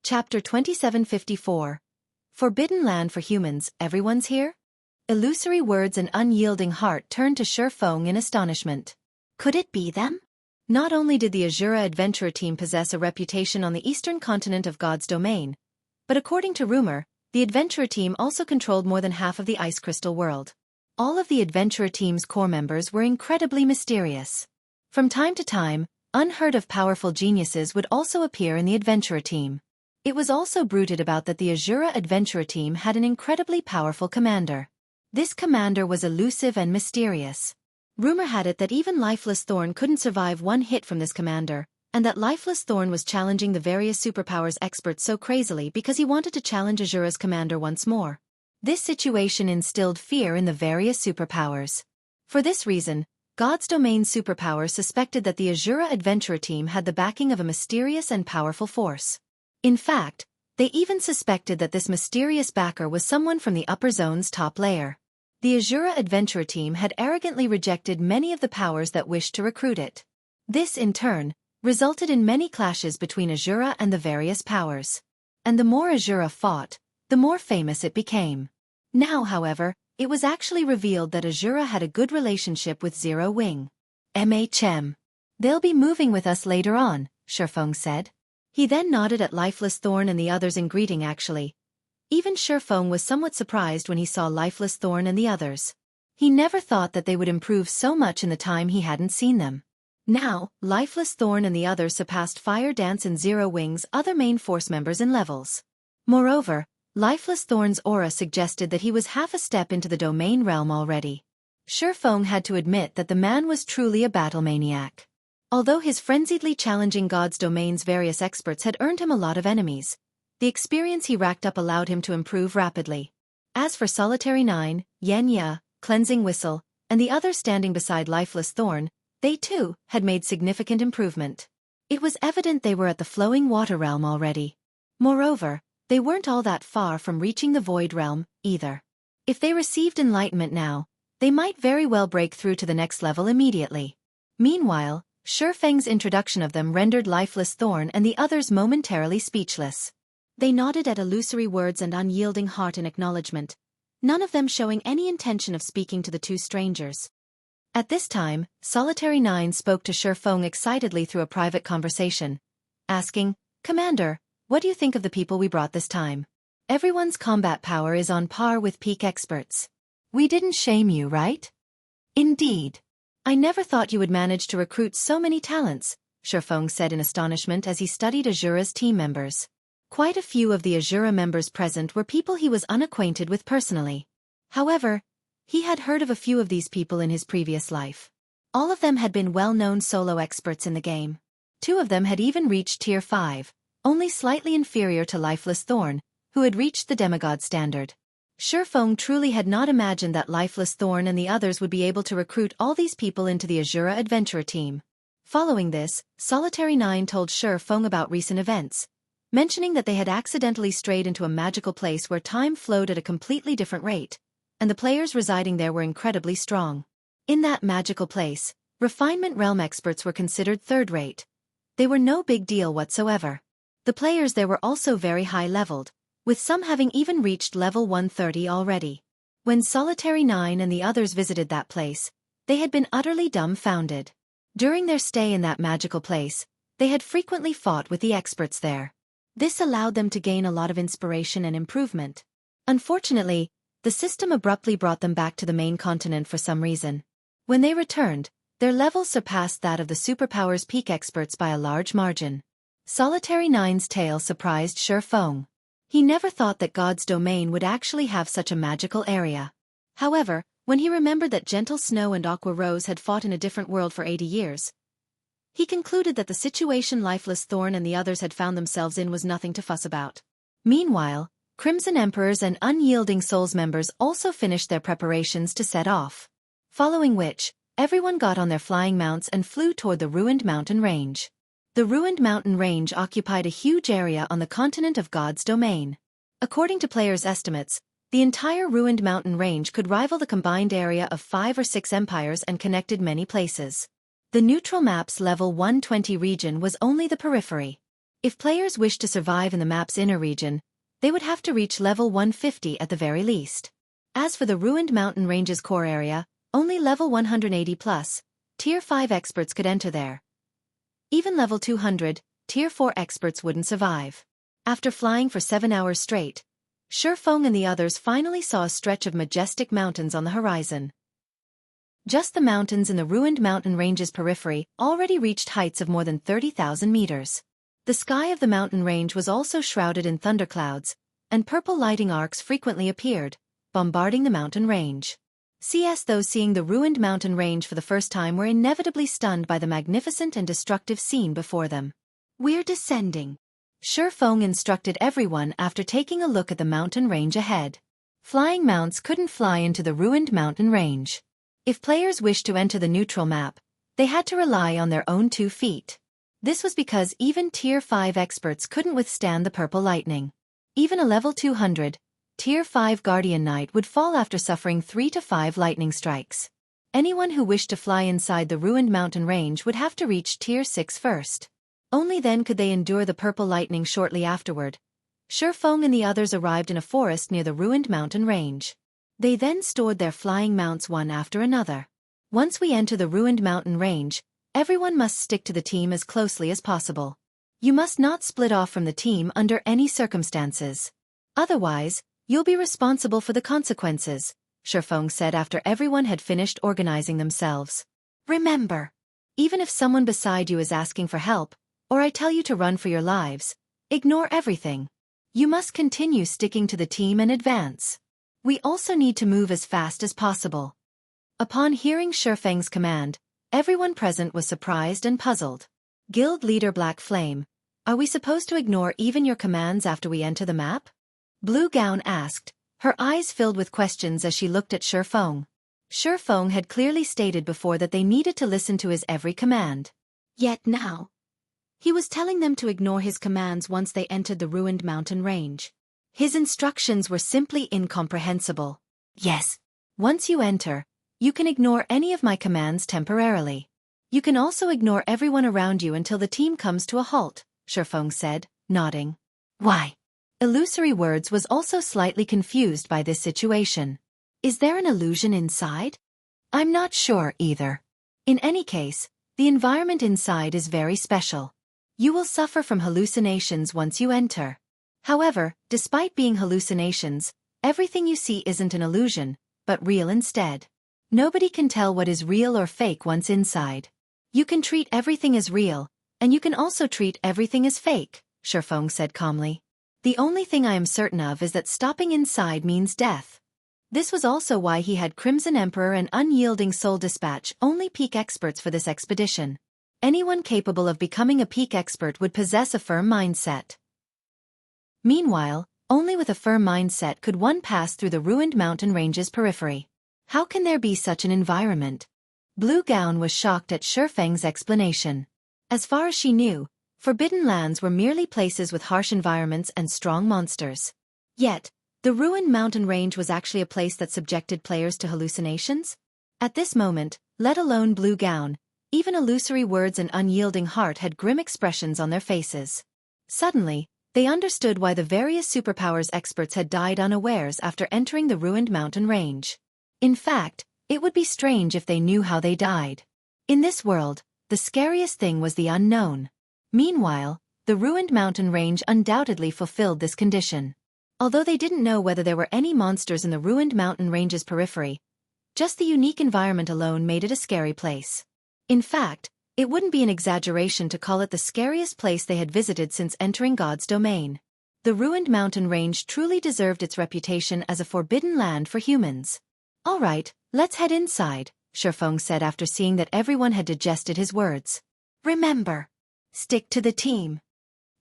Chapter 2754. Forbidden Land for Humans, Everyone's Here? Illusory words and unyielding heart turned to Xueqi in astonishment. Could it be them? Not only did the Azura adventurer team possess a reputation on the eastern continent of God's domain, but according to rumor, the adventurer team also controlled more than half of the ice crystal world. All of the adventurer team's core members were incredibly mysterious. From time to time, unheard-of powerful geniuses would also appear in the adventurer team. It was also bruited about that the Azura adventurer team had an incredibly powerful commander. This commander was elusive and mysterious. Rumor had it that even Lifeless Thorn couldn't survive one hit from this commander, and that Lifeless Thorn was challenging the various superpowers experts so crazily because he wanted to challenge Azura's commander once more. This situation instilled fear in the various superpowers. For this reason, God's domain superpowers suspected that the Azura adventurer team had the backing of a mysterious and powerful force. In fact, they even suspected that this mysterious backer was someone from the upper zone's top layer. The Azura adventurer team had arrogantly rejected many of the powers that wished to recruit it. This, in turn, resulted in many clashes between Azura and the various powers. And the more Azura fought, the more famous it became. Now, however, it was actually revealed that Azura had a good relationship with Zero Wing. They'll be moving with us later on, Xueqi said. He then nodded at Lifeless Thorn and the others in greeting actually. Even Xueqi was somewhat surprised when he saw Lifeless Thorn and the others. He never thought that they would improve so much in the time he hadn't seen them. Now, Lifeless Thorn and the others surpassed Fire Dance and Zero Wing's other main force members in levels. Moreover, Lifeless Thorn's aura suggested that he was half a step into the domain realm already. Xueqi had to admit that the man was truly a battle maniac. Although his frenziedly challenging God's domain's various experts had earned him a lot of enemies, the experience he racked up allowed him to improve rapidly. As for Solitary 9, Yenya, Cleansing Whistle, and the others standing beside Lifeless Thorn, they too had made significant improvement. It was evident they were at the flowing water realm already. Moreover, they weren't all that far from reaching the void realm, either. If they received enlightenment now, they might very well break through to the next level immediately. Meanwhile, Xueqi's introduction of them rendered Lifeless Thorn and the others momentarily speechless. They nodded at illusory words and unyielding heart in acknowledgement, none of them showing any intention of speaking to the two strangers. At this time, Solitary 9 spoke to Xueqi excitedly through a private conversation, asking, "Commander, what do you think of the people we brought this time? Everyone's combat power is on par with peak experts. We didn't shame you, right?" "Indeed. I never thought you would manage to recruit so many talents," Xueqi said in astonishment as he studied Azura's team members. Quite a few of the Azura members present were people he was unacquainted with personally. However, he had heard of a few of these people in his previous life. All of them had been well-known solo experts in the game. 2 of them had even reached Tier 5, only slightly inferior to Lifeless Thorn, who had reached the demigod standard. Xueqi truly had not imagined that Lifeless Thorn and the others would be able to recruit all these people into the Azura adventurer team. Following this, Solitary 9 told Xueqi about recent events, mentioning that they had accidentally strayed into a magical place where time flowed at a completely different rate, and the players residing there were incredibly strong. In that magical place, refinement realm experts were considered third-rate. They were no big deal whatsoever. The players there were also very high-leveled, with some having even reached level 130 already. When Solitary 9 and the others visited that place, they had been utterly dumbfounded. During their stay in that magical place, they had frequently fought with the experts there. This allowed them to gain a lot of inspiration and improvement. Unfortunately, the system abruptly brought them back to the main continent for some reason. When they returned, their levels surpassed that of the superpower's peak experts by a large margin. Solitary 9's tale surprised Xueqi. He never thought that God's domain would actually have such a magical area. However, when he remembered that Gentle Snow and Aqua Rose had fought in a different world for 80 years, he concluded that the situation Lifeless Thorn and the others had found themselves in was nothing to fuss about. Meanwhile, Crimson Emperors and Unyielding Souls members also finished their preparations to set off. Following which, everyone got on their flying mounts and flew toward the ruined mountain range. The ruined mountain range occupied a huge area on the continent of God's domain. According to players' estimates, the entire ruined mountain range could rival the combined area of 5 or 6 empires and connected many places. The neutral map's level 120 region was only the periphery. If players wished to survive in the map's inner region, they would have to reach level 150 at the very least. As for the ruined mountain range's core area, only level 180 plus, Tier 5 experts could enter there. Even level 200, Tier 4 experts wouldn't survive. After flying for 7 hours straight, Xueqi and the others finally saw a stretch of majestic mountains on the horizon. Just the mountains in the ruined mountain range's periphery already reached heights of more than 30,000 meters. The sky of the mountain range was also shrouded in thunderclouds, and purple lighting arcs frequently appeared, bombarding the mountain range. Those seeing the ruined mountain range for the first time were inevitably stunned by the magnificent and destructive scene before them. "We're descending," Xueqi instructed everyone after taking a look at the mountain range ahead. Flying mounts couldn't fly into the ruined mountain range. If players wished to enter the neutral map, they had to rely on their own 2 feet. This was because even Tier 5 experts couldn't withstand the purple lightning. Even a level 200, Tier 5 Guardian Knight would fall after suffering 3 to 5 lightning strikes. Anyone who wished to fly inside the ruined mountain range would have to reach Tier 6 first. Only then could they endure the purple lightning shortly afterward. Xueqi and the others arrived in a forest near the ruined mountain range. They then stored their flying mounts one after another. "Once we enter the ruined mountain range, everyone must stick to the team as closely as possible. You must not split off from the team under any circumstances. Otherwise, you'll be responsible for the consequences," Xueqi said after everyone had finished organizing themselves. "Remember, even if someone beside you is asking for help, or I tell you to run for your lives, ignore everything. You must continue sticking to the team and advance. We also need to move as fast as possible." Upon hearing Xueqi's command, everyone present was surprised and puzzled. Guild leader Black Flame, "Are we supposed to ignore even your commands after we enter the map?" Blue Gown asked, her eyes filled with questions as she looked at Xueqi. Xueqi had clearly stated before that they needed to listen to his every command. Yet now, he was telling them to ignore his commands once they entered the ruined mountain range. His instructions were simply incomprehensible. "Yes. Once you enter, you can ignore any of my commands temporarily. You can also ignore everyone around you until the team comes to a halt," Xueqi said, nodding. "Why?" Illusory Words was also slightly confused by this situation. "Is there an illusion inside?" "I'm not sure either. In any case, the environment inside is very special. You will suffer from hallucinations once you enter. However, despite being hallucinations, everything you see isn't an illusion, but real instead. Nobody can tell what is real or fake once inside. You can treat everything as real, and you can also treat everything as fake," Xueqi said calmly. "The only thing I am certain of is that stopping inside means death." This was also why he had Crimson Emperor and Unyielding Soul dispatch only peak experts for this expedition. Anyone capable of becoming a peak expert would possess a firm mindset. Meanwhile, only with a firm mindset could one pass through the ruined mountain range's periphery. "How can there be such an environment?" Blue Gown was shocked at Xueqi's explanation. As far as she knew, Forbidden Lands were merely places with harsh environments and strong monsters. Yet, the ruined mountain range was actually a place that subjected players to hallucinations? At this moment, let alone Blue Gown, even Illusory Words and Unyielding Heart had grim expressions on their faces. Suddenly, they understood why the various superpowers experts had died unawares after entering the ruined mountain range. In fact, it would be strange if they knew how they died. In this world, the scariest thing was the unknown. Meanwhile, the ruined mountain range undoubtedly fulfilled this condition. Although they didn't know whether there were any monsters in the ruined mountain range's periphery, just the unique environment alone made it a scary place. In fact, it wouldn't be an exaggeration to call it the scariest place they had visited since entering God's domain. The ruined mountain range truly deserved its reputation as a forbidden land for humans. "All right, let's head inside," Xueqi said after seeing that everyone had digested his words. "Remember, stick to the team."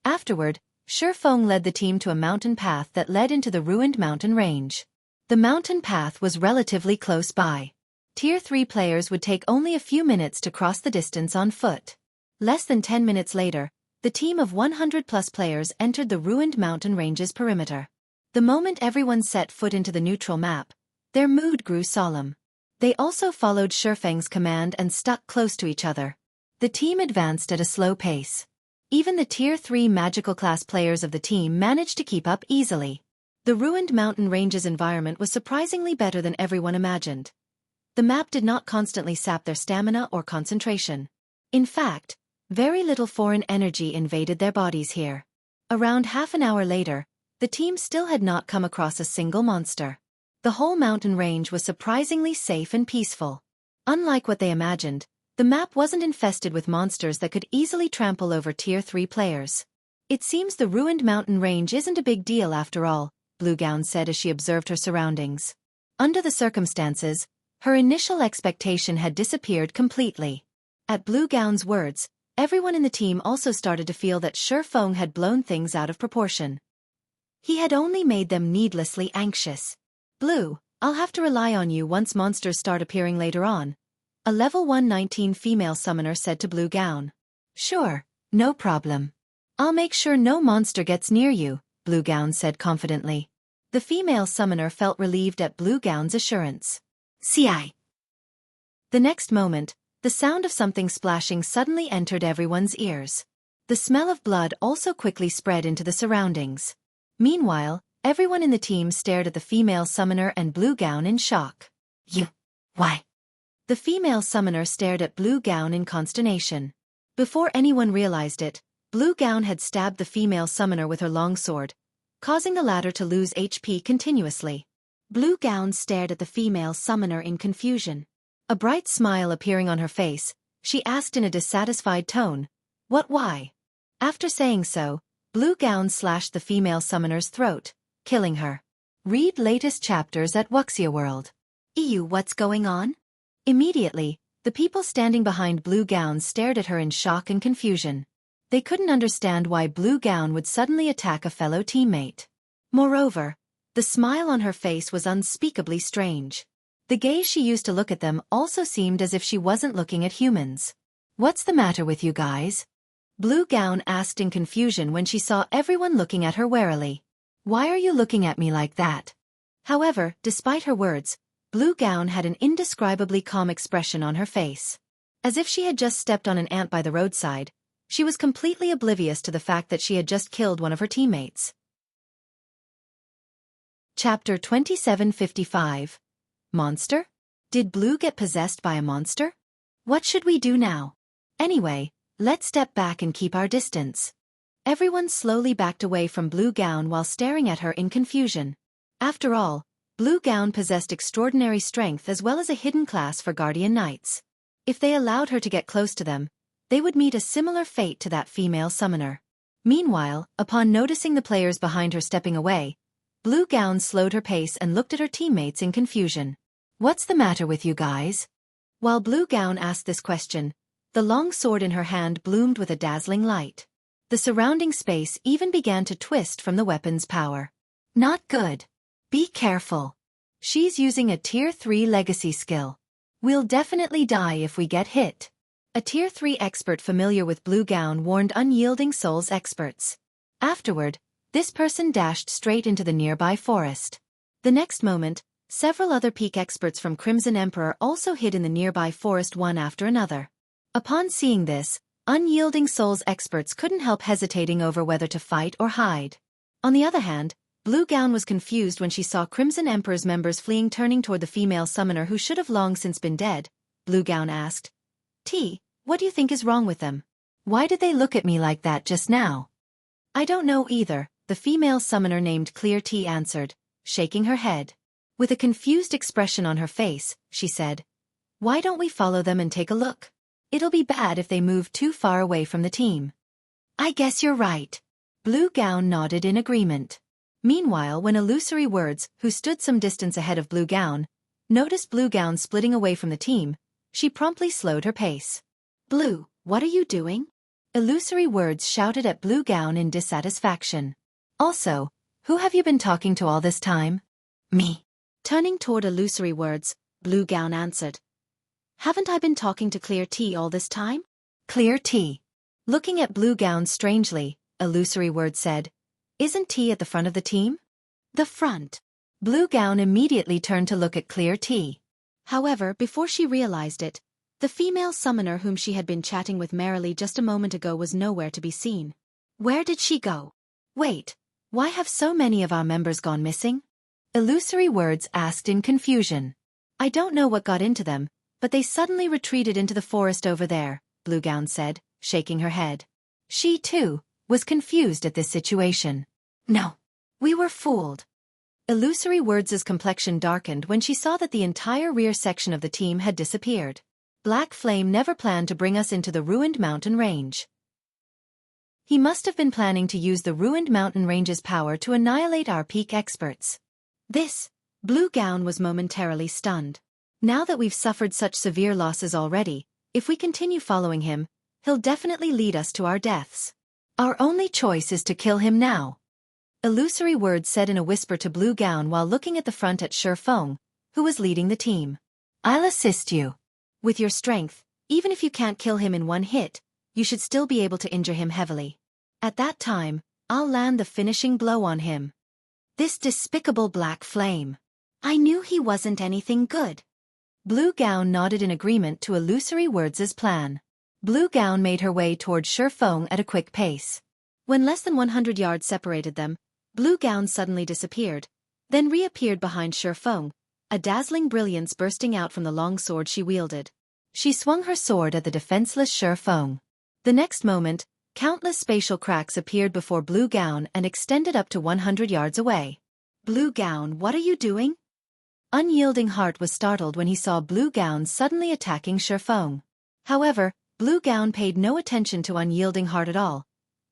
Afterward, Xueqi led the team to a mountain path that led into the ruined mountain range. The mountain path was relatively close by. Tier 3 players would take only a few minutes to cross the distance on foot. Less than 10 minutes later, the team of 100+ players entered the ruined mountain range's perimeter. The moment everyone set foot into the neutral map, their mood grew solemn. They also followed Xueqi's command and stuck close to each other. The team advanced at a slow pace. Even the Tier 3 magical class players of the team managed to keep up easily. The ruined mountain ranges environment was surprisingly better than everyone imagined. The map did not constantly sap their stamina or concentration. In fact, very little foreign energy invaded their bodies here. Around half an hour later, the team still had not come across a single monster. The whole mountain range was surprisingly safe and peaceful. Unlike what they imagined, the map wasn't infested with monsters that could easily trample over Tier 3 players. It seems the ruined mountain range isn't a big deal after all, Bluegown said as she observed her surroundings. Under the circumstances, her initial expectation had disappeared completely. At Bluegown's words, everyone in the team also started to feel that Xueqi had blown things out of proportion. He had only made them needlessly anxious. Blue, I'll have to rely on you once monsters start appearing later on, a level 119 female summoner said to Bluegown. Sure, no problem. I'll make sure no monster gets near you, Bluegown said confidently. The female summoner felt relieved at Bluegown's assurance. CI. The next moment, the sound of something splashing suddenly entered everyone's ears. The smell of blood also quickly spread into the surroundings. Meanwhile, everyone in the team stared at the female summoner and Bluegown in shock. Why? The female summoner stared at Bluegown in consternation. Before anyone realized it, Bluegown had stabbed the female summoner with her longsword, causing the latter to lose HP continuously. Bluegown stared at the female summoner in confusion. A bright smile appearing on her face, she asked in a dissatisfied tone, why? After saying so, Bluegown slashed the female summoner's throat, killing her. Read latest chapters at Xueqi World. What's going on? Immediately, the people standing behind Bluegown stared at her in shock and confusion. They couldn't understand why Bluegown would suddenly attack a fellow teammate. Moreover, the smile on her face was unspeakably strange. The gaze she used to look at them also seemed as if she wasn't looking at humans. What's the matter with you guys? Bluegown asked in confusion when she saw everyone looking at her warily. Why are you looking at me like that? However, despite her words, Bluegown had an indescribably calm expression on her face. As if she had just stepped on an ant by the roadside, she was completely oblivious to the fact that she had just killed one of her teammates. Chapter 2755. Monster? Did Blue get possessed by a monster? What should we do now? Anyway, let's step back and keep our distance. Everyone slowly backed away from Bluegown while staring at her in confusion. After all, Bluegown possessed extraordinary strength as well as a hidden class for Guardian Knights. If they allowed her to get close to them, they would meet a similar fate to that female summoner. Meanwhile, upon noticing the players behind her stepping away, Bluegown slowed her pace and looked at her teammates in confusion. What's the matter with you guys? While Bluegown asked this question, the long sword in her hand bloomed with a dazzling light. The surrounding space even began to twist from the weapon's power. Not good. Be careful. She's using a Tier 3 legacy skill. We'll definitely die if we get hit. A Tier 3 expert familiar with Bluegown warned Unyielding Souls experts. Afterward, this person dashed straight into the nearby forest. The next moment, several other peak experts from Crimson Emperor also hid in the nearby forest one after another. Upon seeing this, Unyielding Souls experts couldn't help hesitating over whether to fight or hide. On the other hand, Bluegown was confused when she saw Crimson Emperor's members fleeing, turning toward the female summoner who should have long since been dead. Bluegown asked, What do you think is wrong with them? Why did they look at me like that just now? I don't know either, the female summoner named Clear T answered, shaking her head. With a confused expression on her face, she said, Why don't we follow them and take a look? It'll be bad if they move too far away from the team. I guess you're right. Bluegown nodded in agreement. Meanwhile, when Illusory Words, who stood some distance ahead of Bluegown, noticed Bluegown splitting away from the team, she promptly slowed her pace. Blue, what are you doing? Illusory Words shouted at Bluegown in dissatisfaction. Also, who have you been talking to all this time? Me. Turning toward Illusory Words, Bluegown answered. Haven't I been talking to Clear T all this time? Clear T. Looking at Bluegown strangely, Illusory Words said, Isn't T at the front of the team? The front. Bluegown immediately turned to look at Clear T. However, before she realized it, The female summoner whom she had been chatting with merrily just a moment ago was nowhere to be seen. Where did she go? Wait, why have so many of our members gone missing? Illusory Words asked in confusion. I don't know what got into them, but they suddenly retreated into the forest over there, Bluegown said, shaking her head. She, too, was confused at this situation. No, we were fooled. Illusory Words' complexion darkened when she saw that the entire rear section of the team had disappeared. Black Flame never planned to bring us into the ruined mountain range. He must have been planning to use the ruined mountain range's power to annihilate our peak experts. Bluegown was momentarily stunned. Now that we've suffered such severe losses already, if we continue following him, he'll definitely lead us to our deaths. Our only choice is to kill him now. Illusory Words said in a whisper to Bluegown while looking at the front at Xueqi, who was leading the team. I'll assist you. With your strength, even if you can't kill him in one hit, you should still be able to injure him heavily. At that time, I'll land the finishing blow on him. This despicable Black Flame. I knew he wasn't anything good. Bluegown nodded in agreement to Illusory Words' plan. Bluegown made her way toward Xueqi at a quick pace. When less than 100 yards separated them, Bluegown suddenly disappeared, then reappeared behind Xueqi, a dazzling brilliance bursting out from the long sword she wielded. She swung her sword at the defenseless Xueqi. The next moment, countless spatial cracks appeared before Bluegown and extended up to 100 yards away. Bluegown, what are you doing? Unyielding Heart was startled when he saw Bluegown suddenly attacking Xueqi. However, Bluegown paid no attention to Unyielding Heart at all,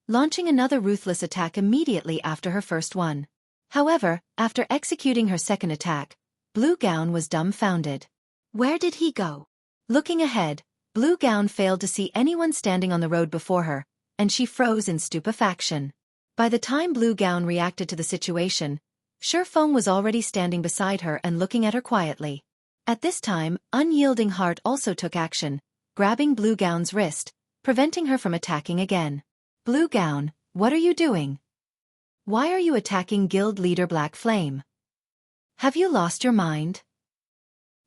launching another ruthless attack immediately after her first one. However, after executing her second attack, Bluegown was dumbfounded. Where did he go? Looking ahead, Bluegown failed to see anyone standing on the road before her, and she froze in stupefaction. By the time Bluegown reacted to the situation, Xueqi was already standing beside her and looking at her quietly. At this time, Unyielding Heart also took action, grabbing Bluegown's wrist, preventing her from attacking again. Bluegown, what are you doing? Why are you attacking Guild Leader Black Flame? Have you lost your mind?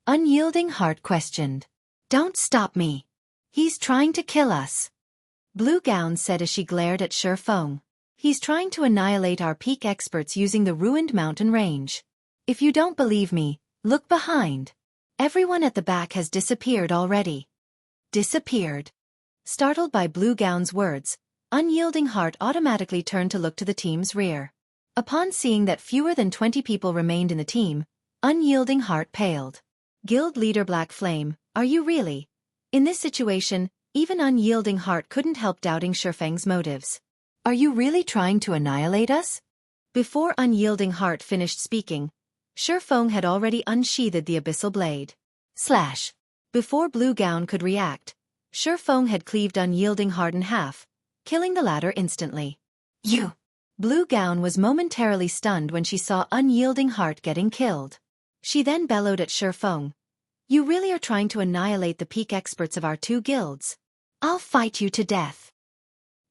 Unyielding Heart questioned. Don't stop me. He's trying to kill us. Bluegown said as she glared at Xueqi. He's trying to annihilate our peak experts using the ruined mountain range. If you don't believe me, look behind. Everyone at the back has disappeared already. Disappeared. Startled by Bluegown's words, Unyielding Heart automatically turned to look to the team's rear. Upon seeing that fewer than 20 people remained in the team, Unyielding Heart paled. Guild Leader Black Flame, are you really? In this situation, even Unyielding Heart couldn't help doubting Xueqi's motives. Are you really trying to annihilate us? Before Unyielding Heart finished speaking, Xueqi had already unsheathed the abyssal blade. Slash. Before Bluegown could react, Xueqi had cleaved Unyielding Heart in half, killing the latter instantly. You! Bluegown was momentarily stunned when she saw Unyielding Heart getting killed. She then bellowed at Xueqi. You really are trying to annihilate the peak experts of our two guilds. I'll fight you to death.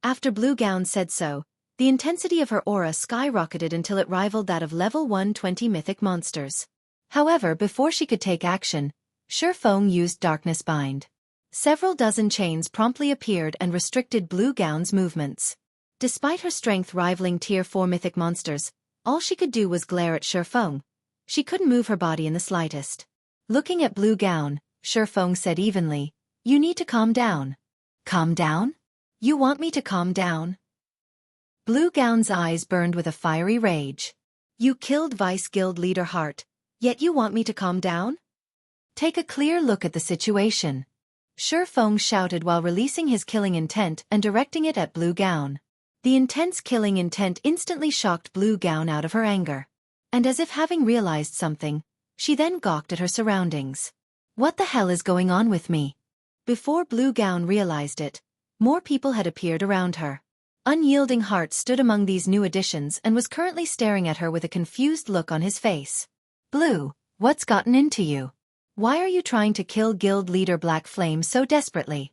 After Bluegown said so, the intensity of her aura skyrocketed until it rivaled that of level 120 mythic monsters. However, before she could take action, Xueqi used Darkness Bind. Several dozen chains promptly appeared and restricted Bluegown's movements. Despite her strength rivaling Tier 4 mythic monsters, all she could do was glare at Xueqi. She couldn't move her body in the slightest. Looking at Bluegown, Xueqi said evenly, You need to calm down. Calm down? You want me to calm down? Bluegown's eyes burned with a fiery rage. You killed Vice Guild Leader Heart, yet you want me to calm down? Take a clear look at the situation. Xueqi shouted while releasing his killing intent and directing it at Bluegown. The intense killing intent instantly shocked Bluegown out of her anger. And as if having realized something, she then gawked at her surroundings. What the hell is going on with me? Before Bluegown realized it, more people had appeared around her. Unyielding Heart stood among these new additions and was currently staring at her with a confused look on his face. Blue, what's gotten into you? Why are you trying to kill Guild Leader Black Flame so desperately?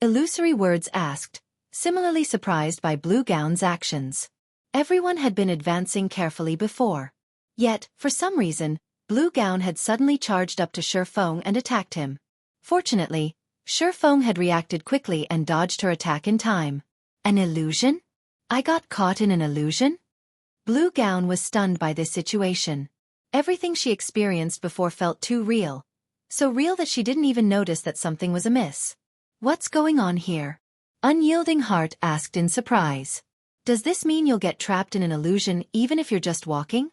Illusory Words asked, similarly surprised by Bluegown's actions. Everyone had been advancing carefully before. Yet, for some reason, Bluegown had suddenly charged up to Xueqi and attacked him. Fortunately, Xueqi had reacted quickly and dodged her attack in time. An illusion? I got caught in an illusion? Blue Gown was stunned by this situation. Everything she experienced before felt too real. So real that she didn't even notice that something was amiss. What's going on here? Unyielding Heart asked in surprise. Does this mean you'll get trapped in an illusion even if you're just walking?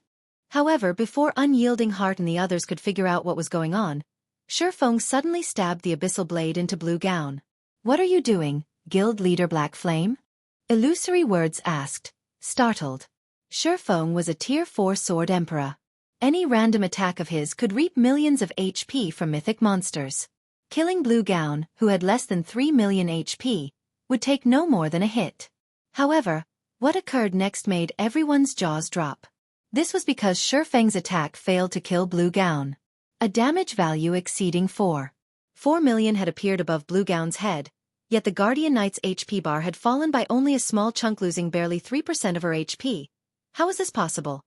However, before Unyielding Heart and the others could figure out what was going on, Xueqi suddenly stabbed the abyssal blade into Blue Gown. What are you doing, Guild Leader Black Flame? Illusory Words asked, startled. Xueqi was a Tier 4 Sword Emperor. Any random attack of his could reap millions of HP from mythic monsters. Killing Blue Gown, who had less than 3 million HP, would take no more than a hit. However, what occurred next made everyone's jaws drop. This was because Xueqi's attack failed to kill Blue Gown. A damage value exceeding 4 million had appeared above Blue Gown's head, yet the Guardian Knight's HP bar had fallen by only a small chunk, losing barely 3% of her HP. How is this possible?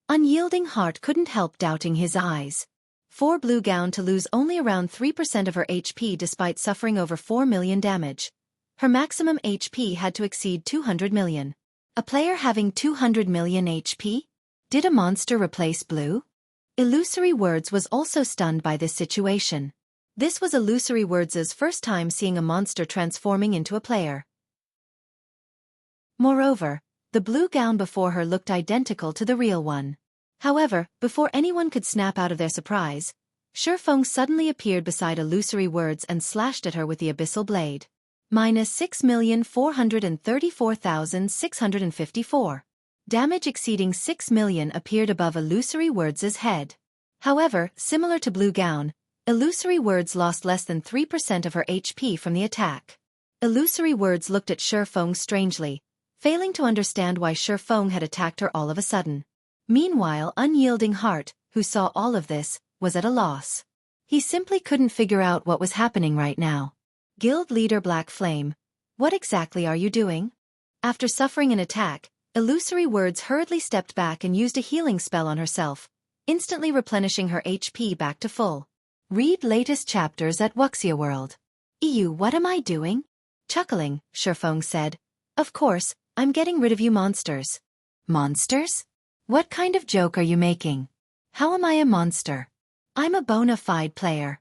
Unyielding Heart couldn't help doubting his eyes. For Blue Gown to lose only around 3% of her HP despite suffering over 4 million damage. Her maximum HP had to exceed 200 million. A player having 200 million HP? Did a monster replace Blue? Illusory Words was also stunned by this situation. This was Illusory Words' first time seeing a monster transforming into a player. Moreover, the Blue Gown before her looked identical to the real one. However, before anyone could snap out of their surprise, Xueqi suddenly appeared beside Illusory Words and slashed at her with the abyssal blade. -6,434,654. Damage exceeding 6 million appeared above Illusory Words' head. However, similar to Blue Gown, Illusory Words lost less than 3% of her HP from the attack. Illusory Words looked at Xueqi strangely, failing to understand why Xueqi had attacked her all of a sudden. Meanwhile, Unyielding Heart, who saw all of this, was at a loss. He simply couldn't figure out what was happening right now. Guild Leader Black Flame, what exactly are you doing? After suffering an attack, Illusory Words hurriedly stepped back and used a healing spell on herself, instantly replenishing her HP back to full. Read latest chapters at Wuxia World. Ew, what am I doing? Chuckling, Xueqi said. Of course, I'm getting rid of you monsters. Monsters? What kind of joke are you making? How am I a monster? I'm a bona fide player.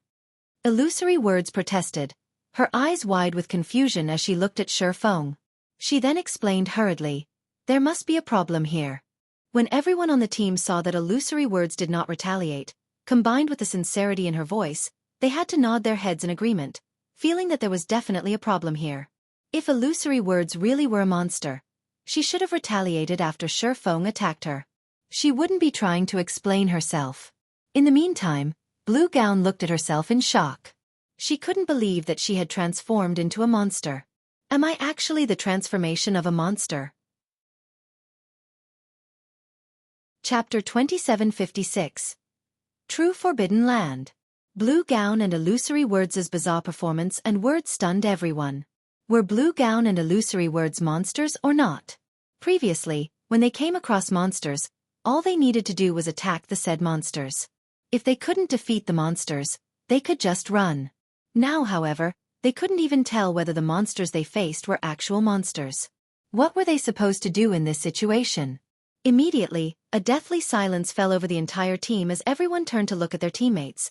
Illusory Words protested, her eyes wide with confusion as she looked at Xueqi. She then explained hurriedly, there must be a problem here. When everyone on the team saw that Illusory Words did not retaliate, combined with the sincerity in her voice, they had to nod their heads in agreement, feeling that there was definitely a problem here. If Illusory Words really were a monster, she should have retaliated after Xueqi attacked her. She wouldn't be trying to explain herself. In the meantime, Blue Gown looked at herself in shock. She couldn't believe that she had transformed into a monster. Am I actually the transformation of a monster? Chapter 2756. True Forbidden Land. Blue Gown and Illusory Words' bizarre performance and words stunned everyone. Were Blue Gown and Illusory Words monsters or not? Previously, when they came across monsters, all they needed to do was attack the said monsters. If they couldn't defeat the monsters, they could just run. Now, however, they couldn't even tell whether the monsters they faced were actual monsters. What were they supposed to do in this situation? Immediately, a deathly silence fell over the entire team as everyone turned to look at their teammates,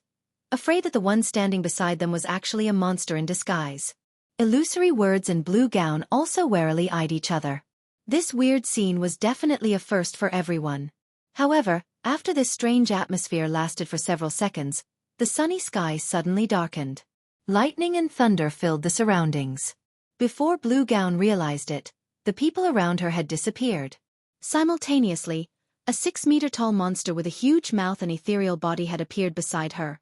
afraid that the one standing beside them was actually a monster in disguise. Illusory Words and Blue Gown also warily eyed each other. This weird scene was definitely a first for everyone. However, after this strange atmosphere lasted for several seconds, the sunny sky suddenly darkened. Lightning and thunder filled the surroundings. Before Blue Gown realized it, the people around her had disappeared. Simultaneously, a 6-meter-tall monster with a huge mouth and ethereal body had appeared beside her.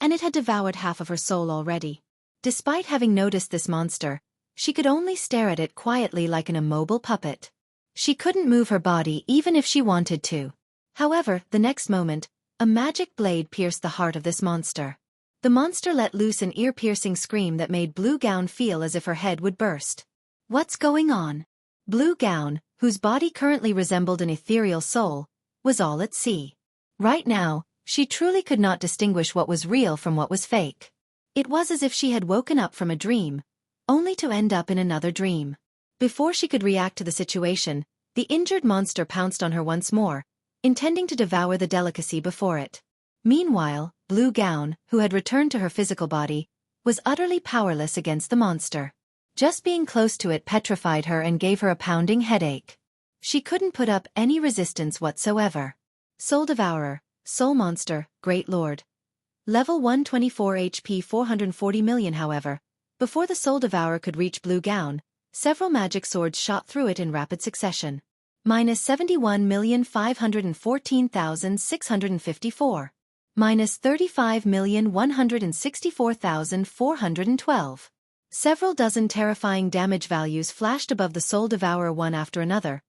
And it had devoured half of her soul already. Despite having noticed this monster, she could only stare at it quietly like an immobile puppet. She couldn't move her body even if she wanted to. However, the next moment, a magic blade pierced the heart of this monster. The monster let loose an ear-piercing scream that made Blue Gown feel as if her head would burst. What's going on? Blue Gown, whose body currently resembled an ethereal soul, was all at sea. Right now, she truly could not distinguish what was real from what was fake. It was as if she had woken up from a dream, only to end up in another dream. Before she could react to the situation, the injured monster pounced on her once more, intending to devour the delicacy before it. Meanwhile, Blue Gown, who had returned to her physical body, was utterly powerless against the monster. Just being close to it petrified her and gave her a pounding headache. She couldn't put up any resistance whatsoever. Soul Devourer, Soul Monster, Great Lord. Level 124 HP 440 million. However, before the Soul Devourer could reach Blue Gown, several magic swords shot through it in rapid succession. Minus 71,514,654. Minus 35,164,412. Several dozen terrifying damage values flashed above the Soul Devourer one after another,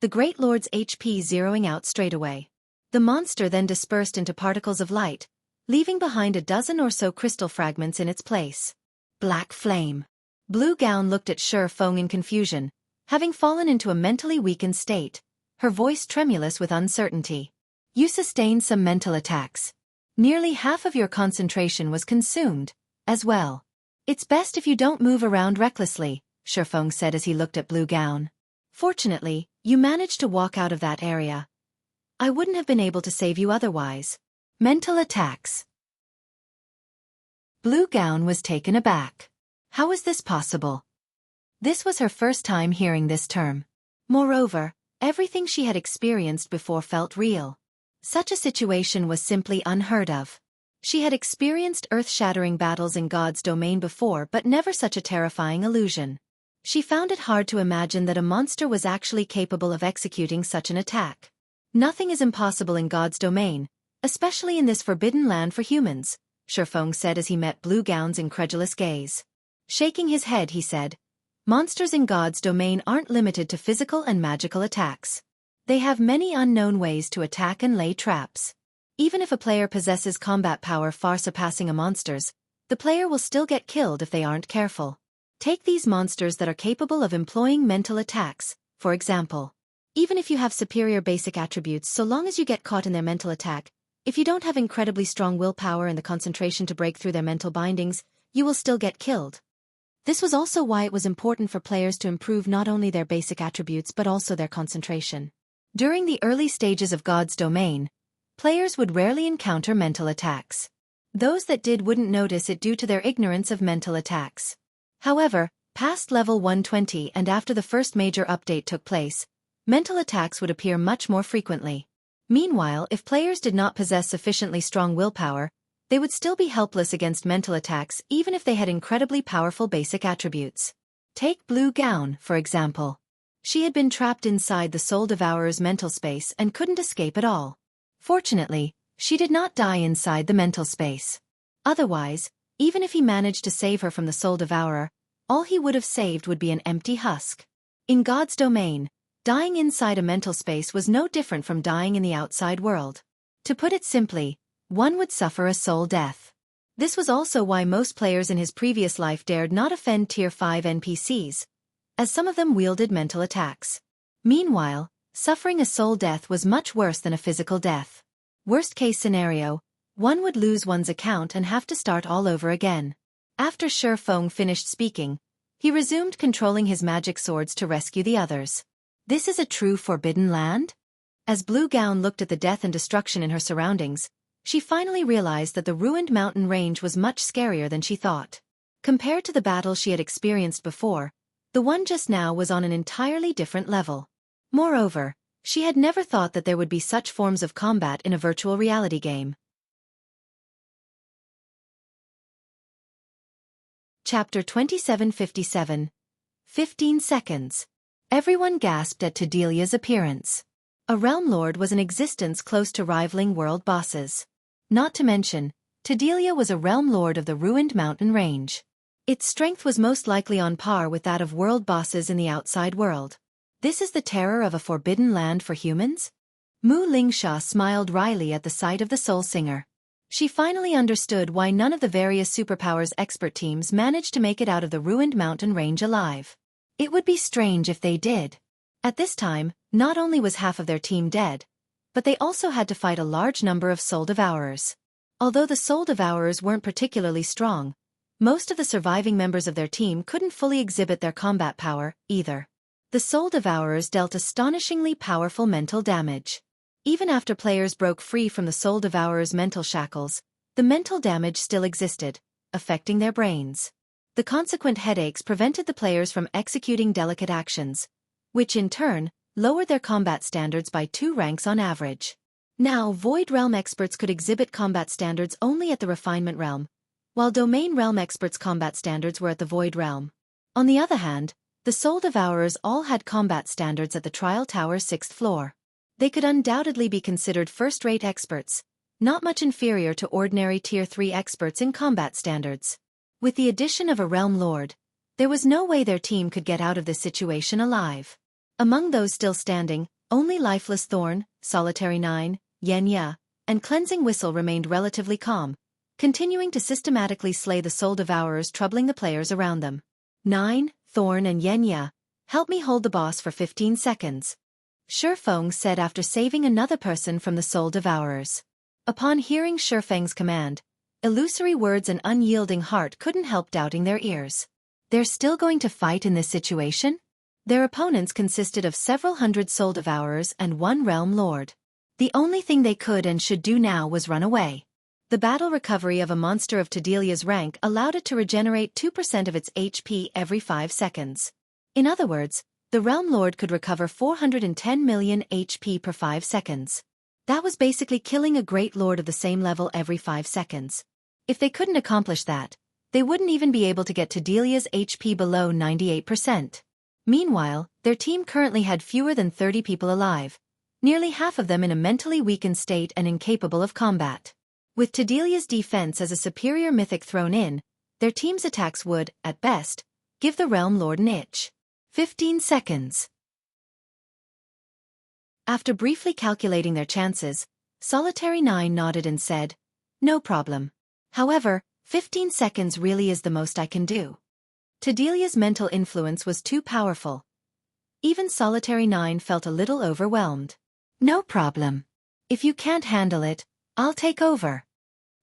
the Great Lord's HP zeroing out straight away. The monster then dispersed into particles of light, leaving behind a dozen or so crystal fragments in its place. Black Flame. Blue Gown looked at Xueqi in confusion, having fallen into a mentally weakened state, her voice tremulous with uncertainty. You sustained some mental attacks. Nearly half of your concentration was consumed, as well. It's best if you don't move around recklessly, Xueqi said as he looked at Blue Gown. Fortunately, you managed to walk out of that area. I wouldn't have been able to save you otherwise. Mental attacks. Blue Gown was taken aback. How is this possible? This was her first time hearing this term. Moreover, everything she had experienced before felt real. Such a situation was simply unheard of. She had experienced earth-shattering battles in God's domain before, but never such a terrifying illusion. She found it hard to imagine that a monster was actually capable of executing such an attack. Nothing is impossible in God's domain, especially in this forbidden land for humans, Xueqi said as he met Blue Gown's incredulous gaze. Shaking his head, he said, monsters in God's domain aren't limited to physical and magical attacks. They have many unknown ways to attack and lay traps. Even if a player possesses combat power far surpassing a monster's, the player will still get killed if they aren't careful. Take these monsters that are capable of employing mental attacks, for example. Even if you have superior basic attributes, so long as you get caught in their mental attack, if you don't have incredibly strong willpower and the concentration to break through their mental bindings, you will still get killed. This was also why it was important for players to improve not only their basic attributes but also their concentration. During the early stages of God's domain, players would rarely encounter mental attacks. Those that did wouldn't notice it due to their ignorance of mental attacks. However, past level 120 and after the first major update took place, mental attacks would appear much more frequently. Meanwhile, if players did not possess sufficiently strong willpower, they would still be helpless against mental attacks even if they had incredibly powerful basic attributes. Take Blue Gown, for example. She had been trapped inside the Soul Devourer's mental space and couldn't escape at all. Fortunately, she did not die inside the mental space. Otherwise, even if he managed to save her from the Soul Devourer, all he would have saved would be an empty husk. In God's domain, dying inside a mental space was no different from dying in the outside world. To put it simply, one would suffer a soul death. This was also why most players in his previous life dared not offend Tier 5 NPCs, as some of them wielded mental attacks. Meanwhile, suffering a soul death was much worse than a physical death. Worst-case scenario, one would lose one's account and have to start all over again. After Xueqi finished speaking, he resumed controlling his magic swords to rescue the others. This is a true forbidden land? As Blue Gown looked at the death and destruction in her surroundings, she finally realized that the ruined mountain range was much scarier than she thought. Compared to the battle she had experienced before, the one just now was on an entirely different level. Moreover, she had never thought that there would be such forms of combat in a virtual reality game. Chapter 2757. 15 seconds. Everyone gasped at Tedelia's appearance. A Realm Lord was in existence close to rivaling world bosses. Not to mention, Tedelia was a Realm Lord of the ruined mountain range. Its strength was most likely on par with that of world bosses in the outside world. This is the terror of a forbidden land for humans? Mu Lingsha smiled wryly at the sight of the Soul Singer. She finally understood why none of the various superpowers expert teams managed to make it out of the ruined mountain range alive. It would be strange if they did. At this time, not only was half of their team dead, but they also had to fight a large number of Soul Devourers. Although the Soul Devourers weren't particularly strong, Most of the surviving members of their team couldn't fully exhibit their combat power, either. The Soul Devourers dealt astonishingly powerful mental damage. Even after players broke free from the Soul Devourers' mental shackles, the mental damage still existed, affecting their brains. The consequent headaches prevented the players from executing delicate actions, which in turn lowered their combat standards by 2 ranks on average. Now, Void Realm experts could exhibit combat standards only at the Refinement Realm, while Domain Realm experts' combat standards were at the Void Realm. On the other hand, the Soul Devourers all had combat standards at the Trial Tower's 6th floor. They could undoubtedly be considered first-rate experts, not much inferior to ordinary Tier 3 experts in combat standards. With the addition of a Realm Lord, there was no way their team could get out of this situation alive. Among those still standing, only Lifeless Thorn, Solitary 9, Yenya, and Cleansing Whistle remained relatively calm, continuing to systematically slay the Soul Devourers, troubling the players around them. 9, Thorn and Yenya, help me hold the boss for 15 seconds. Shifeng said after saving another person from the Soul Devourers. Upon hearing Shifeng's command, Illusory Words and Unyielding Heart couldn't help doubting their ears. They're still going to fight in this situation? Their opponents consisted of several hundred Soul Devourers and 1 Realm Lord. The only thing they could and should do now was run away. The battle recovery of a monster of Tedelia's rank allowed it to regenerate 2% of its HP every 5 seconds. In other words, the Realm Lord could recover 410 million HP per 5 seconds. That was basically killing a Great Lord of the same level every 5 seconds. If they couldn't accomplish that, they wouldn't even be able to get Tedelia's HP below 98%. Meanwhile, their team currently had fewer than 30 people alive, nearly half of them in a mentally weakened state and incapable of combat. With Tedelia's defense as a superior mythic thrown in, their team's attacks would, at best, give the Realm Lord an itch. 15 seconds. After briefly calculating their chances, Solitary 9 nodded and said, "No problem. However, 15 seconds really is the most I can do." Tedelia's mental influence was too powerful. Even Solitary 9 felt a little overwhelmed. "No problem. If you can't handle it, I'll take over,"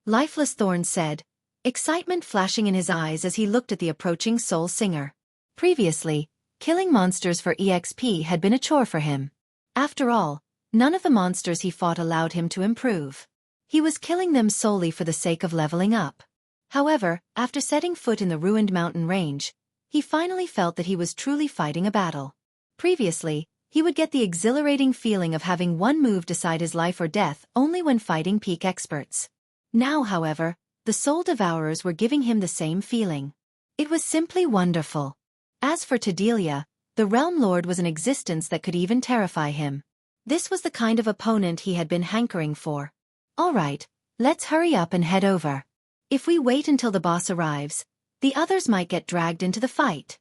Lifeless Thorn said, excitement flashing in his eyes as he looked at the approaching Soul Singer. Previously, killing monsters for EXP had been a chore for him. After all, none of the monsters he fought allowed him to improve. He was killing them solely for the sake of leveling up. However, after setting foot in the ruined mountain range, he finally felt that he was truly fighting a battle. Previously, he would get the exhilarating feeling of having one move decide his life or death only when fighting peak experts. Now, however, the Soul Devourers were giving him the same feeling. It was simply wonderful. As for Tedelia, the Realm Lord was an existence that could even terrify him. This was the kind of opponent he had been hankering for. "All right, let's hurry up and head over. If we wait until the boss arrives, the others might get dragged into the fight,"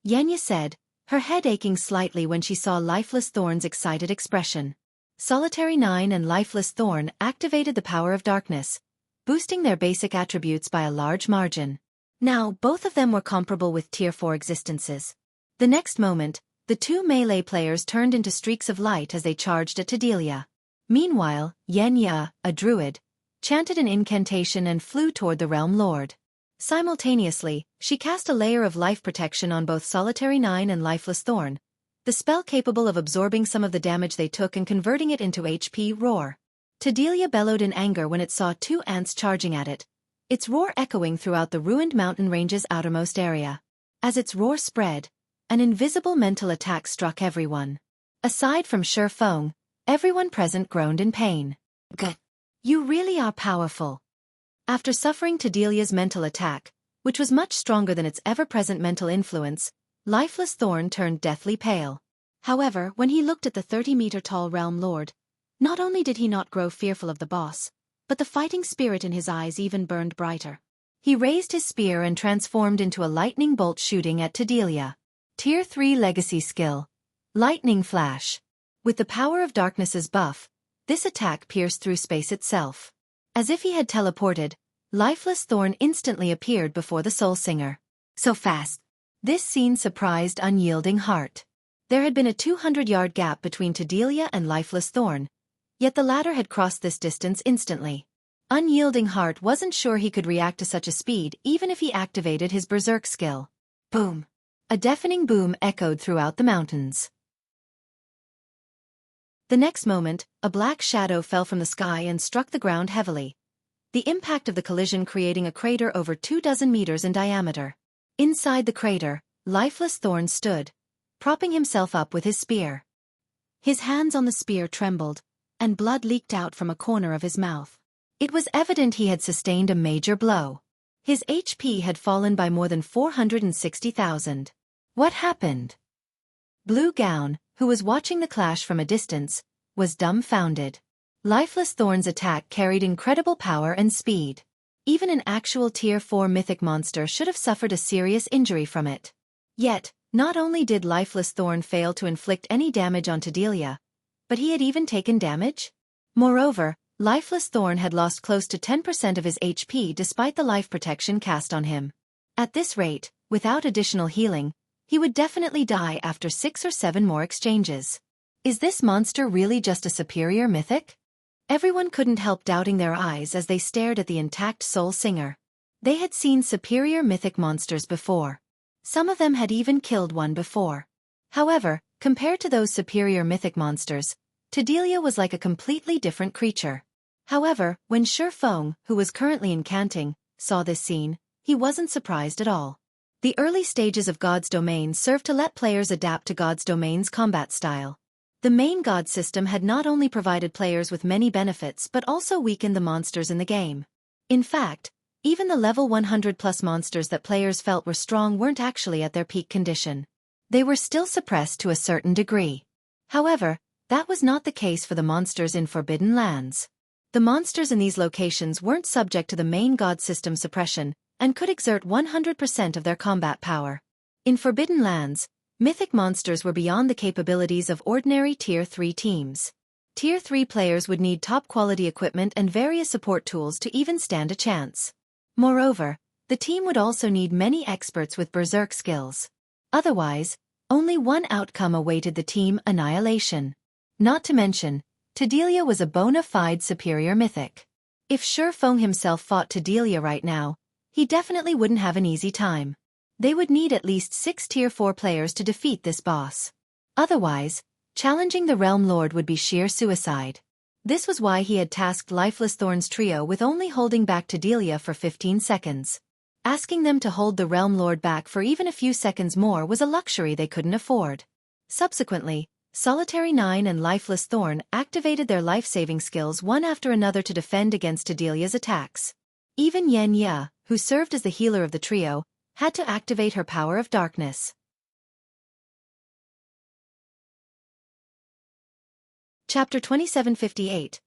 Yenya said, her head aching slightly when she saw Lifeless Thorn's excited expression. Solitary 9 and Lifeless Thorn activated the power of darkness, boosting their basic attributes by a large margin. Now, both of them were comparable with Tier 4 existences. The next moment, the 2 melee players turned into streaks of light as they charged at Tedelia. Meanwhile, Yenya, a druid, chanted an incantation and flew toward the Realm Lord. Simultaneously, she cast a layer of life protection on both Solitary 9 and Lifeless Thorn, the spell capable of absorbing some of the damage they took and converting it into HP roar. Tedelia bellowed in anger when it saw 2 ants charging at it, its roar echoing throughout the ruined mountain range's outermost area. As its roar spread, an invisible mental attack struck everyone. Aside from Shifeng, everyone present groaned in pain. "Gah! You really are powerful." After suffering Tedelia's mental attack, which was much stronger than its ever-present mental influence, Lifeless Thorn turned deathly pale. However, when he looked at the 30-meter-tall Realm Lord, not only did he not grow fearful of the boss, but the fighting spirit in his eyes even burned brighter. He raised his spear and transformed into a lightning bolt shooting at Tedelia. Tier 3 Legacy Skill. Lightning Flash. With the power of darkness's buff, this attack pierced through space itself. As if he had teleported, Lifeless Thorn instantly appeared before the Soul Singer. So fast. This scene surprised Unyielding Heart. There had been a 200-yard gap between Tedelia and Lifeless Thorn, yet the latter had crossed this distance instantly. Unyielding Heart wasn't sure he could react to such a speed even if he activated his berserk skill. Boom! A deafening boom echoed throughout the mountains. The next moment, a black shadow fell from the sky and struck the ground heavily, the impact of the collision creating a crater over 24 meters in diameter. Inside the crater, lifeless Thorn stood, propping himself up with his spear. His hands on the spear trembled, and blood leaked out from a corner of his mouth. It was evident he had sustained a major blow. His HP had fallen by more than 460,000. What happened? Blue Gown, who was watching the clash from a distance, was dumbfounded. Lifeless Thorn's attack carried incredible power and speed. Even an actual Tier 4 mythic monster should have suffered a serious injury from it. Yet, not only did Lifeless Thorn fail to inflict any damage on Delia, but he had even taken damage? Moreover, Lifeless Thorn had lost close to 10% of his HP despite the life protection cast on him. At this rate, without additional healing, he would definitely die after 6 or 7 more exchanges. Is this monster really just a superior mythic? Everyone couldn't help doubting their eyes as they stared at the intact Soul Singer. They had seen superior mythic monsters before. Some of them had even killed one before. However, compared to those superior mythic monsters, Delia was like a completely different creature. However, when Xueqi, who was currently incanting, saw this scene, he wasn't surprised at all. The early stages of God's Domain served to let players adapt to God's Domain's combat style. The main God system had not only provided players with many benefits but also weakened the monsters in the game. In fact, even the level 100+ monsters that players felt were strong weren't actually at their peak condition. They were still suppressed to a certain degree. However, that was not the case for the monsters in Forbidden Lands. The monsters in these locations weren't subject to the main God system suppression and could exert 100% of their combat power. In Forbidden Lands, mythic monsters were beyond the capabilities of ordinary Tier 3 teams. Tier 3 players would need top-quality equipment and various support tools to even stand a chance. Moreover, the team would also need many experts with berserk skills. Otherwise, only one outcome awaited the team: annihilation. Not to mention, Delia was a bona fide superior mythic. If Xueqi himself fought Delia right now, he definitely wouldn't have an easy time. They would need at least 6 Tier 4 players to defeat this boss. Otherwise, challenging the Realm Lord would be sheer suicide. This was why he had tasked Lifeless Thorn's trio with only holding back Delia for 15 seconds. Asking them to hold the Realm Lord back for even a few seconds more was a luxury they couldn't afford. Subsequently, Solitary 9 and Lifeless Thorn activated their life-saving skills one after another to defend against Delia's attacks. Even Yen Ya, who served as the healer of the trio, had to activate her power of darkness. Chapter 2758.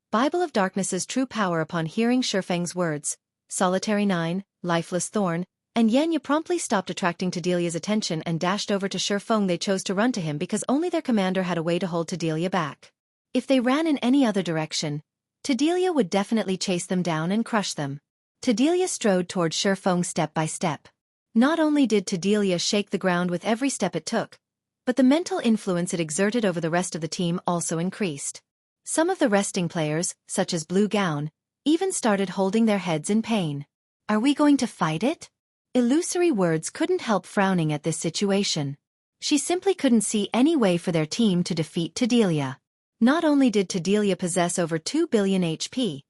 Bible of Darkness's true power. Upon hearing Xueqi's words, Solitary 9, Lifeless Thorn, and Yen Ya promptly stopped attracting Delia's attention and dashed over to Xueqi. They chose to run to him because only their commander had a way to hold Delia back. If they ran in any other direction, Delia would definitely chase them down and crush them. Delia strode toward Xueqi step by step. Not only did Delia shake the ground with every step it took, but the mental influence it exerted over the rest of the team also increased. Some of the resting players, such as Blue Gown, even started holding their heads in pain. Are we going to fight it? Illusory Words couldn't help frowning at this situation. She simply couldn't see any way for their team to defeat Delia. Not only did Delia possess over 2 billion HP,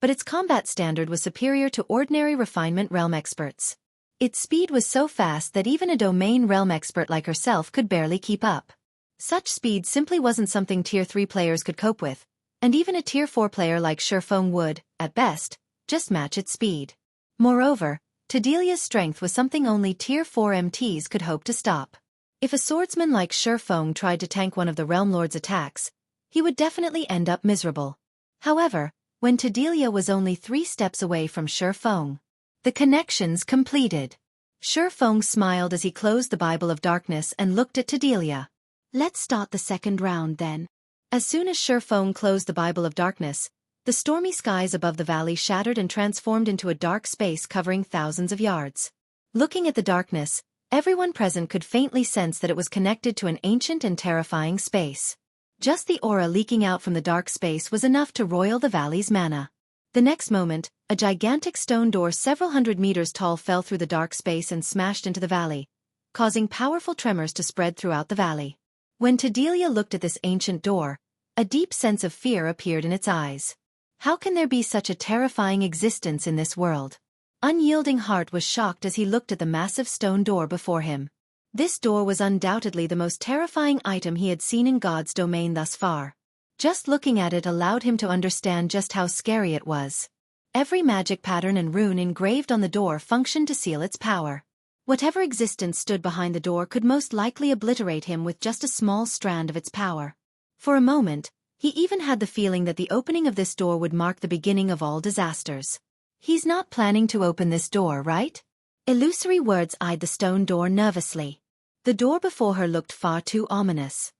but its combat standard was superior to ordinary refinement realm experts. Its speed was so fast that even a domain realm expert like herself could barely keep up. Such speed simply wasn't something Tier 3 players could cope with, and even a Tier 4 player like Xueqi would, at best, just match its speed. Moreover, Delia's strength was something only Tier 4 MTs could hope to stop. If a swordsman like Xueqi tried to tank one of the Realm Lord's attacks, he would definitely end up miserable. However, when Delia was only 3 steps away from Xueqi, the connections completed. Xueqi smiled as he closed the Bible of Darkness and looked at Delia. Let's start the second round then. As soon as Xueqi closed the Bible of Darkness, the stormy skies above the valley shattered and transformed into a dark space covering thousands of yards. Looking at the darkness, everyone present could faintly sense that it was connected to an ancient and terrifying space. Just the aura leaking out from the dark space was enough to roil the valley's mana. The next moment, a gigantic stone door several hundred meters tall fell through the dark space and smashed into the valley, causing powerful tremors to spread throughout the valley. When Tedelia looked at this ancient door, a deep sense of fear appeared in its eyes. How can there be such a terrifying existence in this world? Unyielding Heart was shocked as he looked at the massive stone door before him. This door was undoubtedly the most terrifying item he had seen in God's domain thus far. Just looking at it allowed him to understand just how scary it was. Every magic pattern and rune engraved on the door functioned to seal its power. Whatever existence stood behind the door could most likely obliterate him with just a small strand of its power. For a moment, he even had the feeling that the opening of this door would mark the beginning of all disasters. He's not planning to open this door, right? Illusory Words eyed the stone door nervously. The door before her looked far too ominous.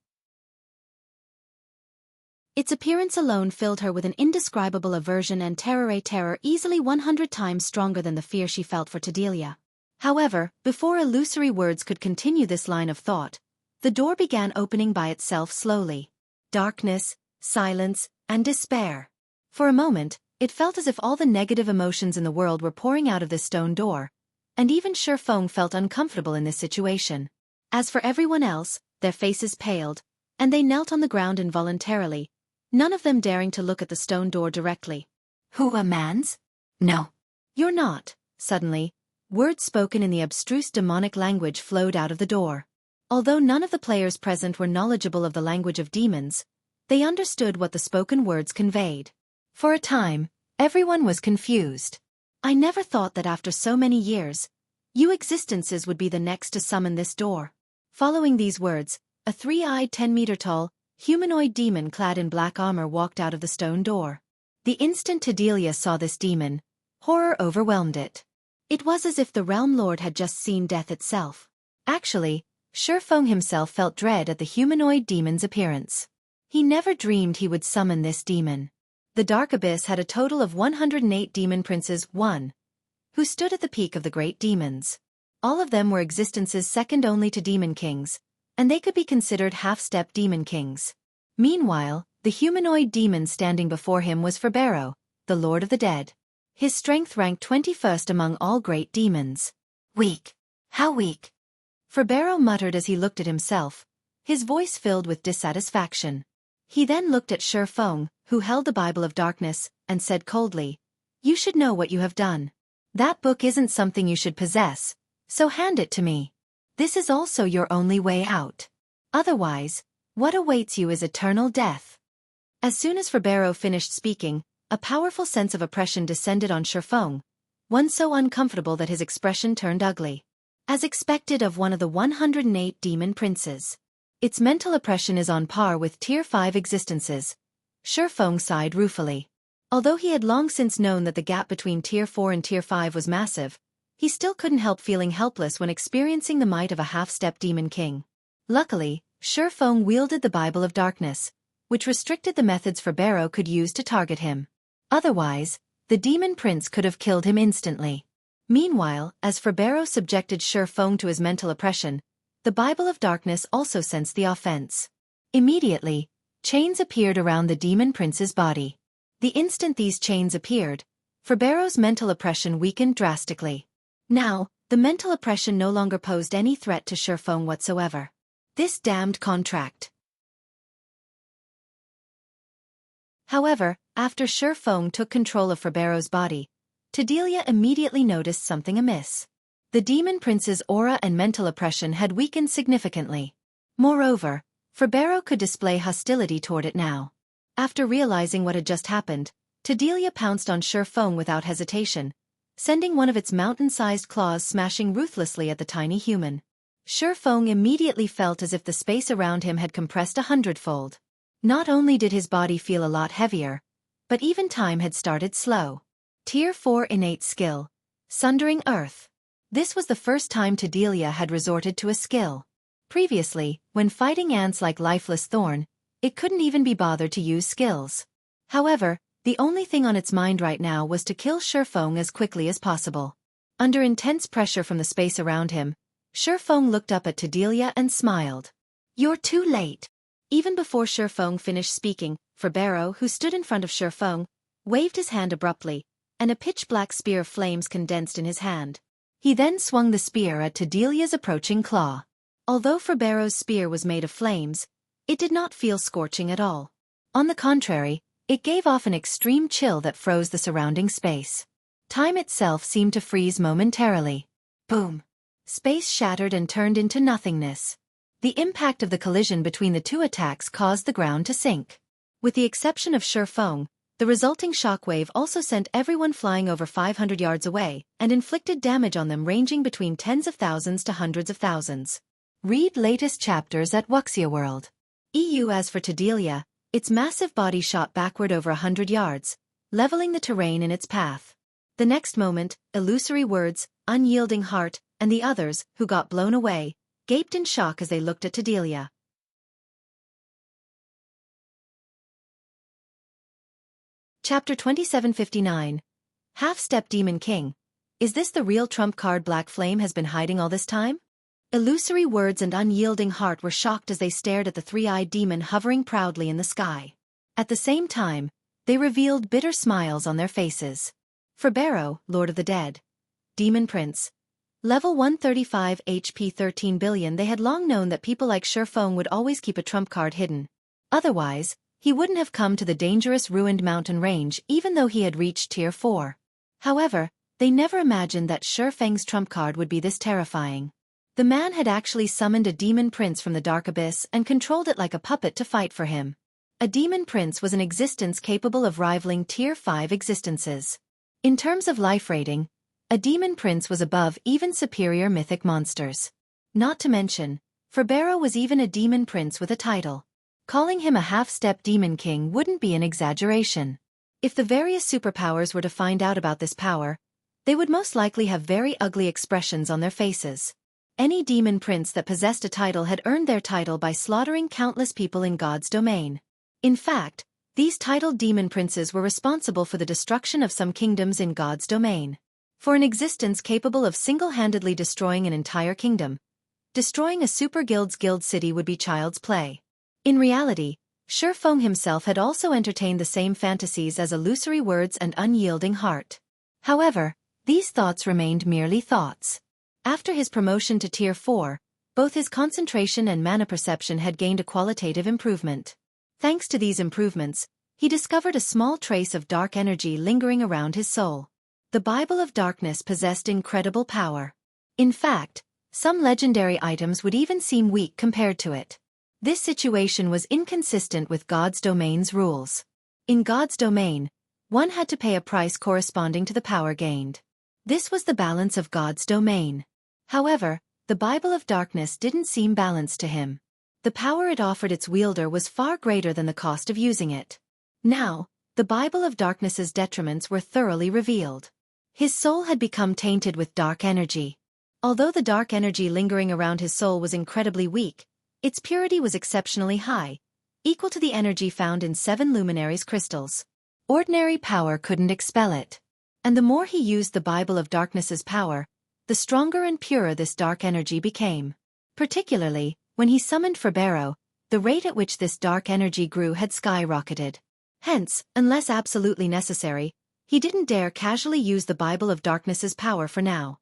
Its appearance alone filled her with an indescribable aversion and terror easily 100 times stronger than the fear she felt for Tedelia. However, before Illusory Words could continue this line of thought, the door began opening by itself slowly. Darkness, silence, and despair. For a moment, it felt as if all the negative emotions in the world were pouring out of this stone door, and even Xueqi felt uncomfortable in this situation. As for everyone else, their faces paled, and they knelt on the ground involuntarily, none of them daring to look at the stone door directly. Who a man's? No. You're not. Suddenly, words spoken in the abstruse demonic language flowed out of the door. Although none of the players present were knowledgeable of the language of demons, they understood what the spoken words conveyed. For a time, everyone was confused. I never thought that after so many years, you existences would be the next to summon this door. Following these words, a 3-eyed 10-meter-tall, humanoid demon clad in black armor walked out of the stone door. The instant Tedelia saw this demon, horror overwhelmed it. It was as if the Realm Lord had just seen death itself. Actually, Xueqi himself felt dread at the humanoid demon's appearance. He never dreamed he would summon this demon. The Dark Abyss had a total of 108 demon princes, who stood at the peak of the great demons. All of them were existences second only to demon kings, and they could be considered half-step demon kings. Meanwhile, the humanoid demon standing before him was Ferbero, the Lord of the Dead. His strength ranked 21st among all great demons. Weak. How weak? Ferbero muttered as he looked at himself, his voice filled with dissatisfaction. He then looked at Xueqi, who held the Bible of Darkness, and said coldly, "You should know what you have done. That book isn't something you should possess, so hand it to me. This is also your only way out. Otherwise, what awaits you is eternal death." As soon as Ferbero finished speaking, a powerful sense of oppression descended on Xueqi, one so uncomfortable that his expression turned ugly. As expected of one of the 108 demon princes. Its mental oppression is on par with Tier 5 existences. Xueqi sighed ruefully. Although he had long since known that the gap between Tier 4 and Tier 5 was massive, he still couldn't help feeling helpless when experiencing the might of a half-step demon king. Luckily, Xueqi wielded the Bible of Darkness, which restricted the methods Ferbero could use to target him. Otherwise, the demon prince could have killed him instantly. Meanwhile, as Ferbero subjected Xueqi to his mental oppression, the Bible of Darkness also sensed the offense. Immediately, chains appeared around the demon prince's body. The instant these chains appeared, Ferbero's mental oppression weakened drastically. Now, the mental oppression no longer posed any threat to Xueqi whatsoever. This damned contract. However, after Xueqi took control of Ferbero's body, Tedelia immediately noticed something amiss. The demon prince's aura and mental oppression had weakened significantly. Moreover, Ferbero could display hostility toward it now. After realizing what had just happened, Tedelia pounced on Xueqi without hesitation, sending one of its mountain-sized claws smashing ruthlessly at the tiny human. Xueqi immediately felt as if the space around him had compressed 100-fold. Not only did his body feel a lot heavier, but even time had started slow. Tier 4 innate skill. Sundering Earth. This was the first time Tedelia had resorted to a skill. Previously, when fighting ants like Lifeless Thorn, it couldn't even be bothered to use skills. However, the only thing on its mind right now was to kill Xueqi as quickly as possible. Under intense pressure from the space around him, Xueqi looked up at Tedelia and smiled. "You're too late." Even before Xueqi finished speaking, Ferbero, who stood in front of Xueqi, waved his hand abruptly, and a pitch-black spear of flames condensed in his hand. He then swung the spear at Tedelia's approaching claw. Although Ferbero's spear was made of flames, it did not feel scorching at all. On the contrary, it gave off an extreme chill that froze the surrounding space. Time itself seemed to freeze momentarily. Boom! Space shattered and turned into nothingness. The impact of the collision between the two attacks caused the ground to sink. With the exception of Xueqi, the resulting shockwave also sent everyone flying over 500 yards away and inflicted damage on them ranging between tens of thousands to hundreds of thousands. Read latest chapters at Xueqi World. EU. As for Tedelia, its massive body shot backward over 100 yards, leveling the terrain in its path. The next moment, Illusory Words, Unyielding Heart, and the others, who got blown away, gaped in shock as they looked at Tedelia. Chapter 2759. Half-Step Demon King. Is this the real trump card Black Flame has been hiding all this time? Illusory Words and Unyielding Heart were shocked as they stared at the three-eyed demon hovering proudly in the sky. At the same time, they revealed bitter smiles on their faces. Ferbero, Lord of the Dead. Demon Prince. Level 135 HP 13 billion. They had long known that people like Xueqi would always keep a trump card hidden. Otherwise, he wouldn't have come to the dangerous ruined mountain range even though he had reached Tier 4. However, they never imagined that Xueqi's trump card would be this terrifying. The man had actually summoned a demon prince from the dark abyss and controlled it like a puppet to fight for him. A demon prince was an existence capable of rivaling Tier 5 existences. In terms of life rating, a demon prince was above even superior mythic monsters. Not to mention, Ferbero was even a demon prince with a title. Calling him a half-step demon king wouldn't be an exaggeration. If the various superpowers were to find out about this power, they would most likely have very ugly expressions on their faces. Any demon prince that possessed a title had earned their title by slaughtering countless people in God's domain. In fact, these titled demon princes were responsible for the destruction of some kingdoms in God's domain. For an existence capable of single-handedly destroying an entire kingdom, destroying a super guild's guild city would be child's play. In reality, Xueqi himself had also entertained the same fantasies as Illusory Words and Unyielding Heart. However, these thoughts remained merely thoughts. After his promotion to Tier 4, both his concentration and mana perception had gained a qualitative improvement. Thanks to these improvements, he discovered a small trace of dark energy lingering around his soul. The Bible of Darkness possessed incredible power. In fact, some legendary items would even seem weak compared to it. This situation was inconsistent with God's domain's rules. In God's domain, one had to pay a price corresponding to the power gained. This was the balance of God's domain. However, the Bible of Darkness didn't seem balanced to him. The power it offered its wielder was far greater than the cost of using it. Now, the Bible of Darkness's detriments were thoroughly revealed. His soul had become tainted with dark energy. Although the dark energy lingering around his soul was incredibly weak, its purity was exceptionally high, equal to the energy found in 7 luminaries crystals. Ordinary power couldn't expel it. And the more he used the Bible of Darkness's power, the stronger and purer this dark energy became. Particularly, when he summoned Ferbero, the rate at which this dark energy grew had skyrocketed. Hence, unless absolutely necessary, he didn't dare casually use the Bible of Darkness's power for now.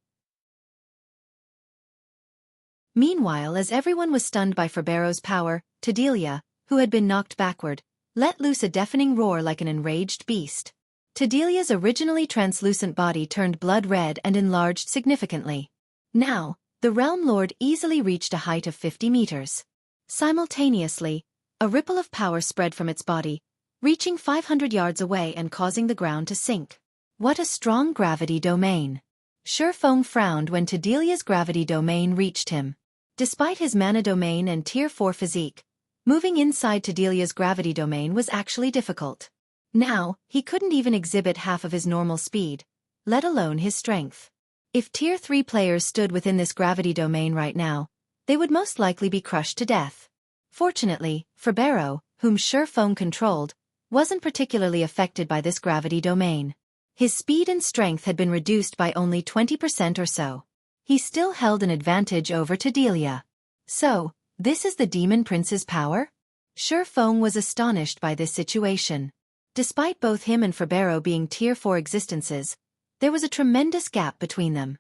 Meanwhile, as everyone was stunned by Ferbero's power, Tedelia, who had been knocked backward, let loose a deafening roar like an enraged beast. Tedelia's originally translucent body turned blood red and enlarged significantly. Now, the Realm Lord easily reached a height of 50 meters. Simultaneously, a ripple of power spread from its body, reaching 500 yards away and causing the ground to sink. What a strong gravity domain! Xueqi frowned when Tedelia's gravity domain reached him. Despite his mana domain and Tier 4 physique, moving inside Tedelia's gravity domain was actually difficult. Now, he couldn't even exhibit half of his normal speed, let alone his strength. If Tier 3 players stood within this gravity domain right now, they would most likely be crushed to death. Fortunately, Ferbero, whom Xueqi controlled, wasn't particularly affected by this gravity domain. His speed and strength had been reduced by only 20% or so. He still held an advantage over Tedelia. So, this is the Demon Prince's power? Xueqi was astonished by this situation. Despite both him and Ferbero being Tier 4 existences, there was a tremendous gap between them.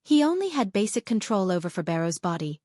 He only had basic control over Ferbero's body.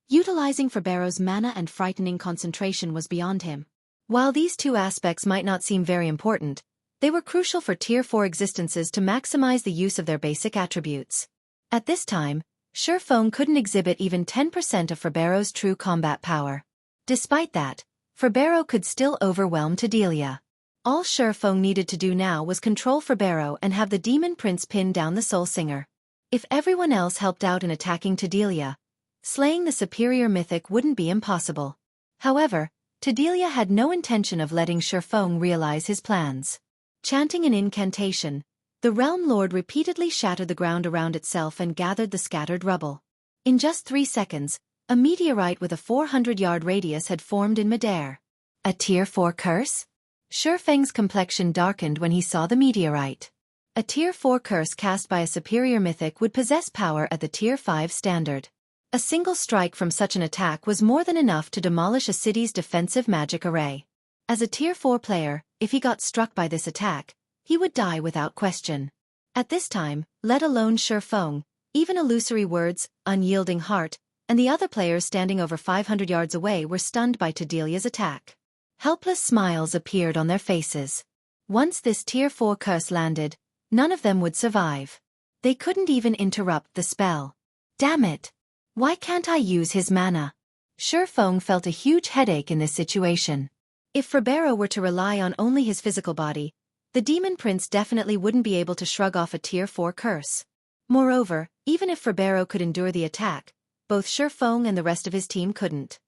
Utilizing Ferbero's mana and frightening concentration was beyond him. While these two aspects might not seem very important, they were crucial for Tier 4 existences to maximize the use of their basic attributes. At this time, Xueqi couldn't exhibit even 10% of Ferbero's true combat power. Despite that, Ferbero could still overwhelm Tadelia. All Xueqi needed to do now was control Ferbero and have the Demon Prince pin down the Soul Singer. If everyone else helped out in attacking Tadelia, slaying the superior mythic wouldn't be impossible. However, Tadelia had no intention of letting Xueqi realize his plans. Chanting an incantation, the Realm Lord repeatedly shattered the ground around itself and gathered the scattered rubble. In just 3 seconds, a meteorite with a 400-yard radius had formed in midair. A Tier 4 curse? Xueqi's complexion darkened when he saw the meteorite. A Tier 4 curse cast by a superior mythic would possess power at the Tier 5 standard. A single strike from such an attack was more than enough to demolish a city's defensive magic array. As a Tier 4 player, if he got struck by this attack, he would die without question. At this time, let alone Xueqi, even Illusory Words, Unyielding Heart, and the other players standing over 500 yards away were stunned by Tadelia's attack. Helpless smiles appeared on their faces. Once this Tier 4 curse landed, none of them would survive. They couldn't even interrupt the spell. Damn it! Why can't I use his mana? Xueqi felt a huge headache in this situation. If Ferbero were to rely on only his physical body, the Demon Prince definitely wouldn't be able to shrug off a Tier 4 curse. Moreover, even if Ferbero could endure the attack, both Xueqi and the rest of his team couldn't.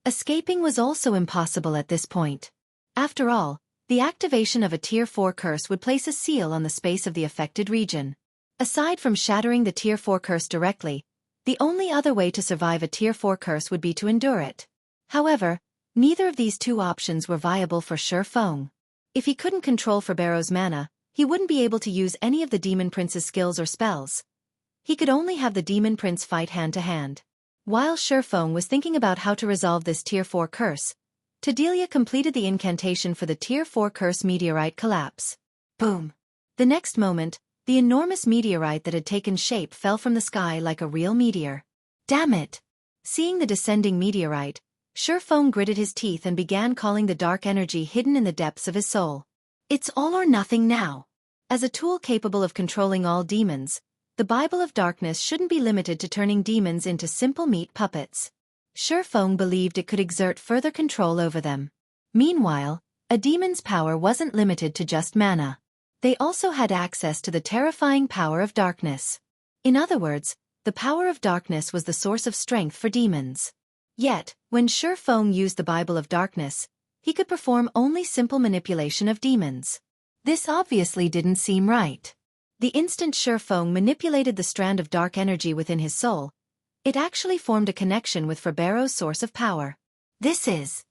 Escaping was also impossible at this point. After all, the activation of a Tier 4 curse would place a seal on the space of the affected region. Aside from shattering the Tier 4 curse directly, the only other way to survive a Tier 4 curse would be to endure it. However, neither of these two options were viable for Xueqi. If he couldn't control Ferbero's mana, he wouldn't be able to use any of the Demon Prince's skills or spells. He could only have the Demon Prince fight hand-to-hand. While Xueqi was thinking about how to resolve this Tier 4 curse, Tadelia completed the incantation for the Tier 4 curse meteorite collapse. Boom! The next moment, the enormous meteorite that had taken shape fell from the sky like a real meteor. Damn it! Seeing the descending meteorite, Xueqi gritted his teeth and began calling the dark energy hidden in the depths of his soul. It's all or nothing now. As a tool capable of controlling all demons, the Bible of Darkness shouldn't be limited to turning demons into simple meat puppets. Xueqi believed it could exert further control over them. Meanwhile, a demon's power wasn't limited to just mana. They also had access to the terrifying power of darkness. In other words, the power of darkness was the source of strength for demons. Yet, when Xueqi used the Bible of Darkness, he could perform only simple manipulation of demons. This obviously didn't seem right. The instant Xueqi manipulated the strand of dark energy within his soul, it actually formed a connection with Ferbero's source of power. This is...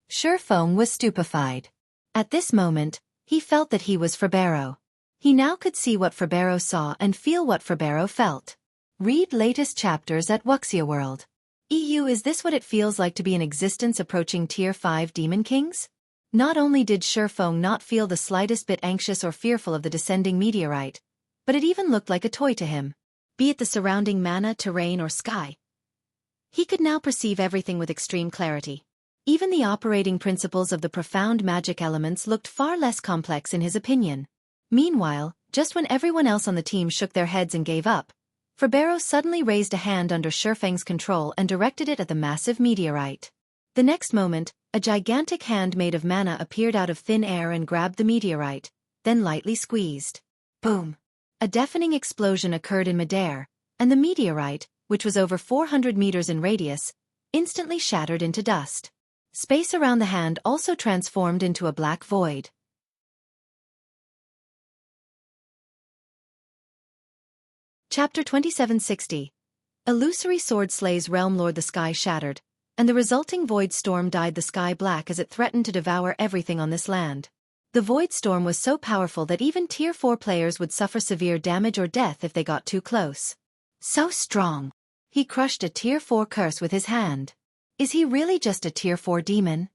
Xueqi was stupefied. At this moment, he felt that he was Ferbero. He now could see what Ferbero saw and feel what Ferbero felt. Read latest chapters at Xueqi World. EU. Is this what it feels like to be in existence approaching Tier 5 Demon Kings? Not only did Xueqi not feel the slightest bit anxious or fearful of the descending meteorite, but it even looked like a toy to him. Be it the surrounding mana, terrain, or sky. He could now perceive everything with extreme clarity. Even the operating principles of the profound magic elements looked far less complex in his opinion. Meanwhile, just when everyone else on the team shook their heads and gave up, Ferbero suddenly raised a hand under Xueqi's control and directed it at the massive meteorite. The next moment, a gigantic hand made of mana appeared out of thin air and grabbed the meteorite, then lightly squeezed. Boom! A deafening explosion occurred in midair, and the meteorite, which was over 400 meters in radius, instantly shattered into dust. Space around the hand also transformed into a black void. Chapter 2760. Illusory sword slays Realm Lord. The sky shattered, and the resulting void storm dyed the sky black as it threatened to devour everything on this land. The void storm was so powerful that even Tier 4 players would suffer severe damage or death if they got too close. So strong. He crushed a Tier 4 curse with his hand. Is he really just a Tier 4 demon?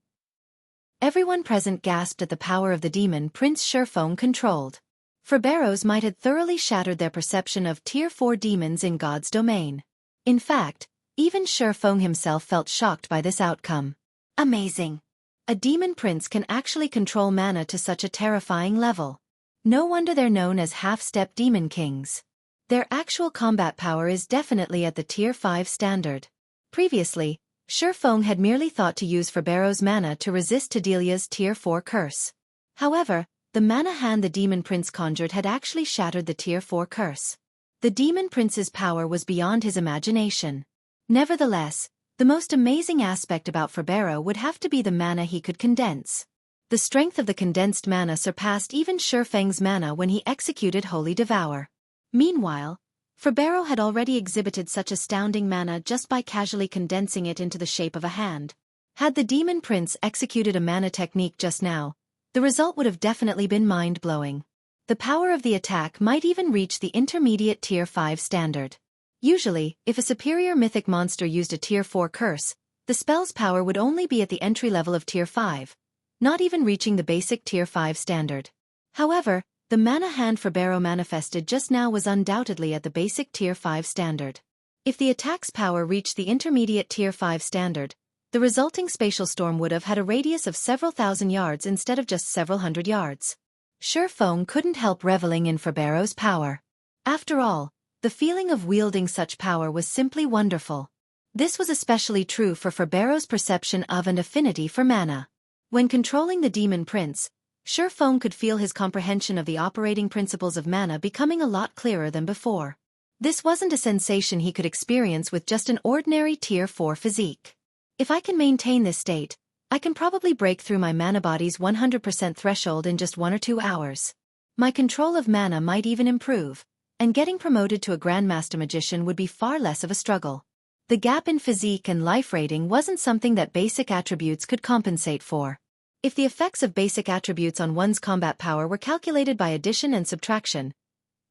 Everyone present gasped at the power of the demon prince Xueqi controlled. Ferberos might have thoroughly shattered their perception of Tier 4 demons in God's domain. In fact, even Xueqi himself felt shocked by this outcome. Amazing! A demon prince can actually control mana to such a terrifying level. No wonder they're known as half-step demon kings. Their actual combat power is definitely at the Tier 5 standard. Previously, Xueqi had merely thought to use Ferberos' mana to resist Tedelia's Tier 4 curse. However, the mana hand the demon prince conjured had actually shattered the Tier 4 curse. The demon prince's power was beyond his imagination. Nevertheless, the most amazing aspect about Ferbero would have to be the mana he could condense. The strength of the condensed mana surpassed even Xueqi's mana when he executed Holy Devour. Meanwhile, Ferbero had already exhibited such astounding mana just by casually condensing it into the shape of a hand. Had the demon prince executed a mana technique just now, the result would have definitely been mind-blowing. The power of the attack might even reach the intermediate Tier 5 standard. Usually, if a superior mythic monster used a Tier 4 curse, the spell's power would only be at the entry level of Tier 5, not even reaching the basic Tier 5 standard. However, the mana hand Ferbero manifested just now was undoubtedly at the basic Tier 5 standard. If the attack's power reached the intermediate Tier 5 standard, the resulting spatial storm would have had a radius of several thousand yards instead of just several hundred yards. Xueqi couldn't help reveling in Ferbero's power. After all, the feeling of wielding such power was simply wonderful. This was especially true for Ferbero's perception of and affinity for mana. When controlling the demon prince, Xueqi could feel his comprehension of the operating principles of mana becoming a lot clearer than before. This wasn't a sensation he could experience with just an ordinary Tier 4 physique. If I can maintain this state, I can probably break through my mana body's 100% threshold in just 1 or 2 hours. My control of mana might even improve, and getting promoted to a Grandmaster Magician would be far less of a struggle. The gap in physique and life rating wasn't something that basic attributes could compensate for. If the effects of basic attributes on one's combat power were calculated by addition and subtraction,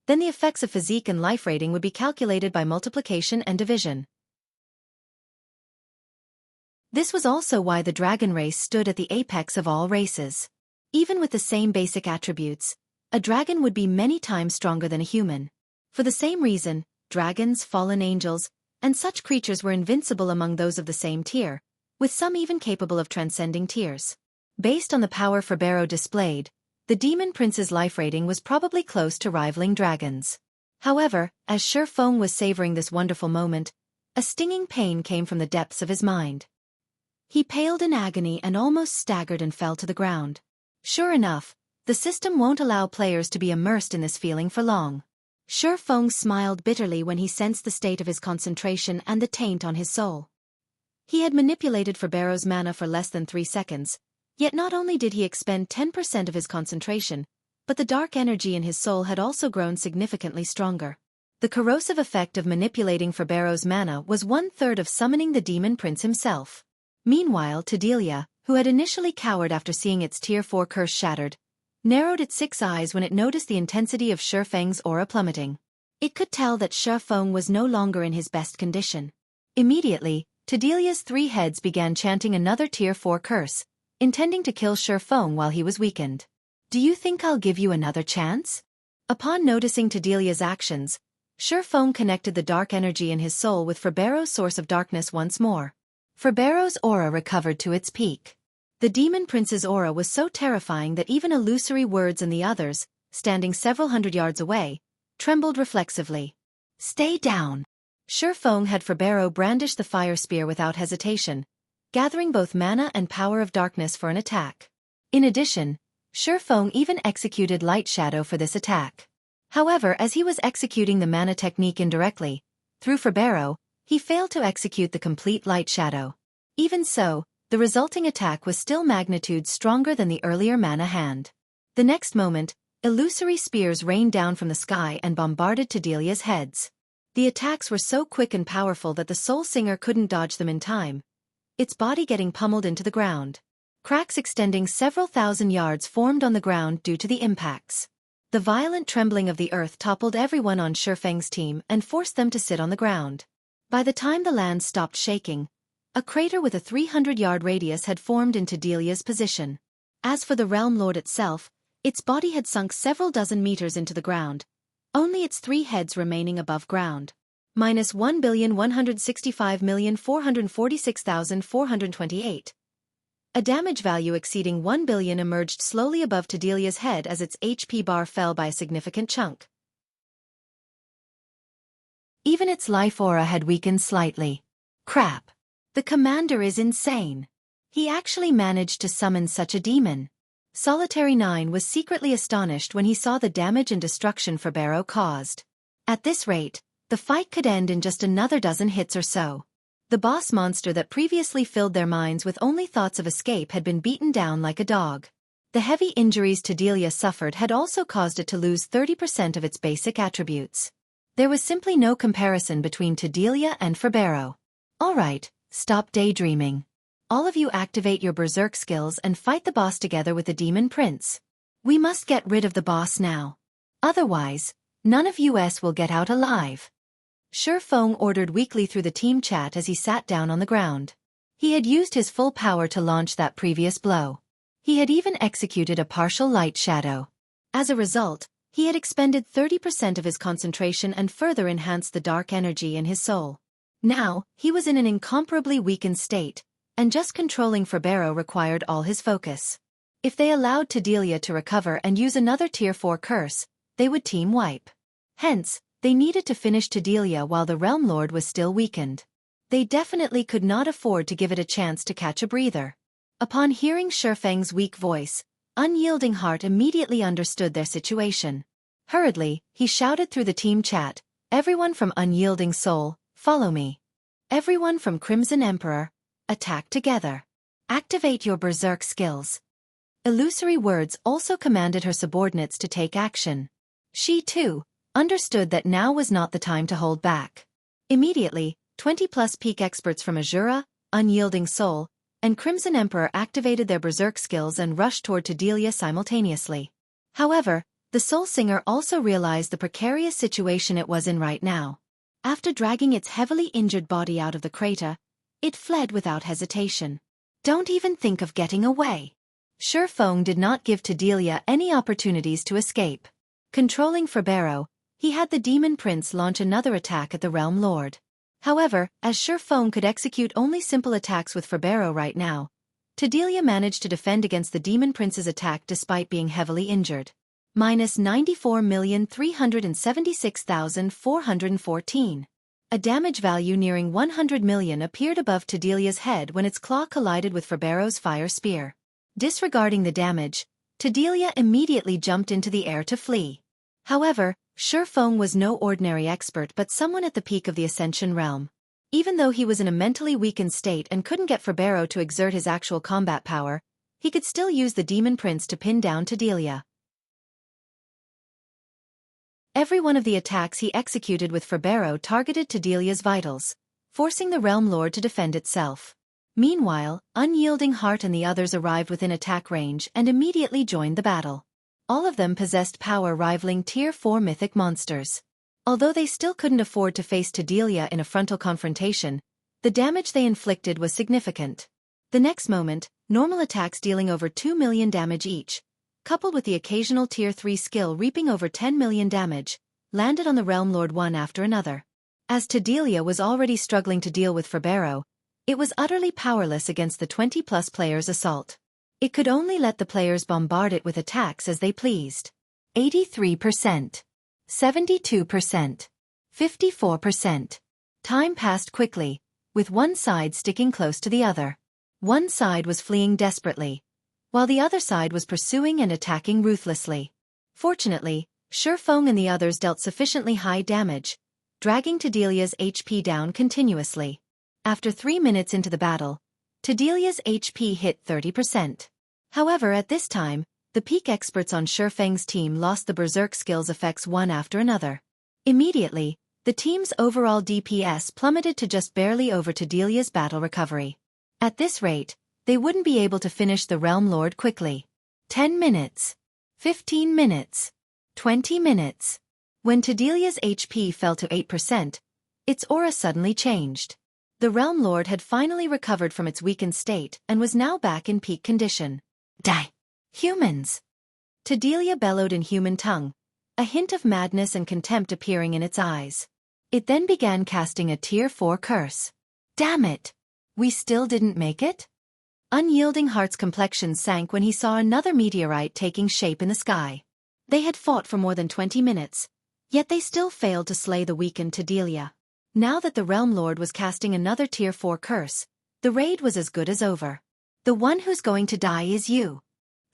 then the effects of physique and life rating would be calculated by multiplication and division. This was also why the dragon race stood at the apex of all races. Even with the same basic attributes, a dragon would be many times stronger than a human. For the same reason, dragons, fallen angels, and such creatures were invincible among those of the same tier, with some even capable of transcending tiers. Based on the power Ferbero displayed, the demon prince's life rating was probably close to rivaling dragons. However, as Xueqi was savoring this wonderful moment, a stinging pain came from the depths of his mind. He paled in agony and almost staggered and fell to the ground. Sure enough, the system won't allow players to be immersed in this feeling for long. Xueqi smiled bitterly when he sensed the state of his concentration and the taint on his soul. He had manipulated Ferbero's mana for less than 3 seconds, yet not only did he expend 10% of his concentration, but the dark energy in his soul had also grown significantly stronger. The corrosive effect of manipulating Ferbero's mana was 1/3 of summoning the demon prince himself. Meanwhile, Tedelia, who had initially cowered after seeing its Tier 4 curse shattered, narrowed its 6 eyes when it noticed the intensity of Xueqi's aura plummeting. It could tell that Xueqi was no longer in his best condition. Immediately, Tedelia's 3 heads began chanting another Tier 4 curse, intending to kill Xueqi while he was weakened. "Do you think I'll give you another chance?" Upon noticing Tedelia's actions, Xueqi connected the dark energy in his soul with Ferbero's source of darkness once more. Ferbero's aura recovered to its peak. The demon prince's aura was so terrifying that even illusory words and the others, standing several hundred yards away, trembled reflexively. "Stay down." Xueqi had Ferbero brandish the fire spear without hesitation, gathering both mana and power of darkness for an attack. In addition, Xueqi even executed Light Shadow for this attack. However, as he was executing the mana technique indirectly, through Ferbero, he failed to execute the complete Light Shadow. Even so, the resulting attack was still magnitudes stronger than the earlier mana hand. The next moment, illusory spears rained down from the sky and bombarded Tedelia's heads. The attacks were so quick and powerful that the soul singer couldn't dodge them in time, its body getting pummeled into the ground. Cracks extending several thousand yards formed on the ground due to the impacts. The violent trembling of the earth toppled everyone on Xueqi's team and forced them to sit on the ground. By the time the land stopped shaking, a crater with a 300-yard radius had formed in Tedelia's position. As for the Realm Lord itself, its body had sunk several dozen meters into the ground, only its 3 heads remaining above ground. Minus 1,165,446,428. A damage value exceeding 1 billion emerged slowly above Tedelia's head as its HP bar fell by a significant chunk. Even its life aura had weakened slightly. Crap. The commander is insane. He actually managed to summon such a demon. Solitary 9 was secretly astonished when he saw the damage and destruction Ferbero caused. At this rate, the fight could end in just another dozen hits or so. The boss monster that previously filled their minds with only thoughts of escape had been beaten down like a dog. The heavy injuries Tedelia suffered had also caused it to lose 30% of its basic attributes. There was simply no comparison between Tedelia and Ferbero. Alright, stop daydreaming. All of you activate your berserk skills and fight the boss together with the Demon Prince. We must get rid of the boss now. Otherwise, none of us will get out alive. Xueqi ordered weakly through the team chat as he sat down on the ground. He had used his full power to launch that previous blow. He had even executed a partial light shadow. As a result, he had expended 30% of his concentration and further enhanced the dark energy in his soul. Now, he was in an incomparably weakened state, and just controlling Ferbero required all his focus. If they allowed Tedelia to recover and use another Tier 4 curse, they would team wipe. Hence, they needed to finish Tedelia while the Realm Lord was still weakened. They definitely could not afford to give it a chance to catch a breather. Upon hearing Xueqi's weak voice, Unyielding Heart immediately understood their situation. Hurriedly, he shouted through the team chat, "Everyone from Unyielding Soul, follow me. Everyone from Crimson Emperor, attack together. Activate your berserk skills." Illusory Words also commanded her subordinates to take action. She, too, understood that now was not the time to hold back. Immediately, 20-plus peak experts from Azura, Unyielding Soul, and Crimson Emperor activated their berserk skills and rushed toward Tedelia simultaneously. However, the Soul Singer also realized the precarious situation it was in right now. After dragging its heavily injured body out of the crater, it fled without hesitation. "Don't even think of getting away." Xueqi did not give Tedelia any opportunities to escape. Controlling Ferbero, he had the Demon Prince launch another attack at the Realm Lord. However, as Xueqi could execute only simple attacks with Ferbero right now, Tedelia managed to defend against the Demon Prince's attack despite being heavily injured. Minus 94,376,414. A damage value nearing 100 million appeared above Tedelia's head when its claw collided with Ferbero's fire spear. Disregarding the damage, Tedelia immediately jumped into the air to flee. However, Xueqi was no ordinary expert but someone at the peak of the Ascension realm. Even though he was in a mentally weakened state and couldn't get Ferbero to exert his actual combat power, he could still use the Demon Prince to pin down Tedelia. Every one of the attacks he executed with Ferbero targeted Tedelia's vitals, forcing the Realm Lord to defend itself. Meanwhile, Unyielding Heart and the others arrived within attack range and immediately joined the battle. All of them possessed power rivaling Tier 4 mythic monsters. Although they still couldn't afford to face Tedelia in a frontal confrontation, the damage they inflicted was significant. The next moment, normal attacks dealing over 2 million damage each, coupled with the occasional Tier 3 skill reaping over 10 million damage, landed on the Realm Lord one after another. As Tedelia was already struggling to deal with Ferbero, it was utterly powerless against the 20-plus players' assault. It could only let the players bombard it with attacks as they pleased. 83%. 72%. 54%. Time passed quickly, with one side sticking close to the other. One side was fleeing desperately, while the other side was pursuing and attacking ruthlessly. Fortunately, Xueqi and the others dealt sufficiently high damage, dragging Tedelia's HP down continuously. After 3 minutes into the battle, Tedelia's HP hit 30%. However, at this time, the peak experts on Xueqi's team lost the berserk skills effects one after another. Immediately, the team's overall DPS plummeted to just barely over Tedelia's battle recovery. At this rate, they wouldn't be able to finish the Realm Lord quickly. 10 minutes. 15 minutes. 20 minutes. When Tedelia's HP fell to 8%, its aura suddenly changed. The Realm Lord had finally recovered from its weakened state and was now back in peak condition. Die! Humans! Tadelia bellowed in human tongue, a hint of madness and contempt appearing in its eyes. It then began casting a Tier 4 curse. Damn it! We still didn't make it? Unyielding Heart's complexion sank when he saw another meteorite taking shape in the sky. They had fought for more than 20 minutes, yet they still failed to slay the weakened Tadelia. Now that the Realm Lord was casting another Tier 4 curse, the raid was as good as over. The one who's going to die is you.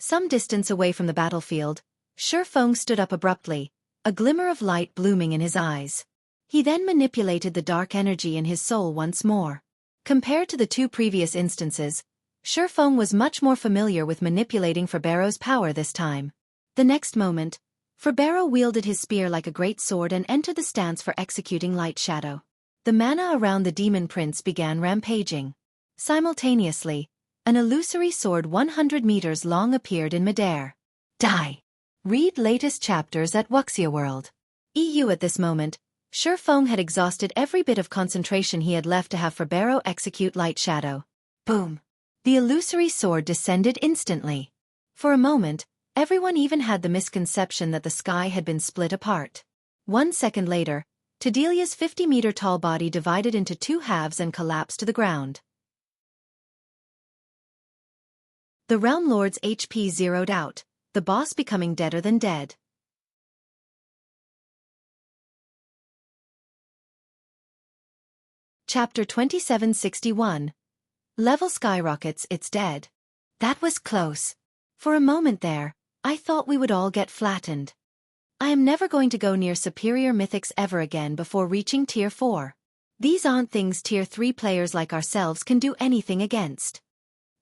Some distance away from the battlefield, Xueqi stood up abruptly, a glimmer of light blooming in his eyes. He then manipulated the dark energy in his soul once more. Compared to the two previous instances, Xueqi was much more familiar with manipulating Ferbero's power this time. The next moment, Ferbero wielded his spear like a great sword and entered the stance for executing Light Shadow. The mana around the Demon Prince began rampaging. Simultaneously, an illusory sword 100 meters long appeared in midair. Die! Read latest chapters at Wuxia World. EU. At this moment, Xueqi had exhausted every bit of concentration he had left to have Ferbero execute Light Shadow. Boom! The illusory sword descended instantly. For a moment, everyone even had the misconception that the sky had been split apart. 1 second later, Tadelia's 50-meter-tall body divided into two halves and collapsed to the ground. The Realm Lord's HP zeroed out, the boss becoming deader than dead. Chapter 2761. Level skyrockets, it's dead. That was close. For a moment there, I thought we would all get flattened. I am never going to go near superior mythics ever again before reaching Tier 4. These aren't things Tier 3 players like ourselves can do anything against.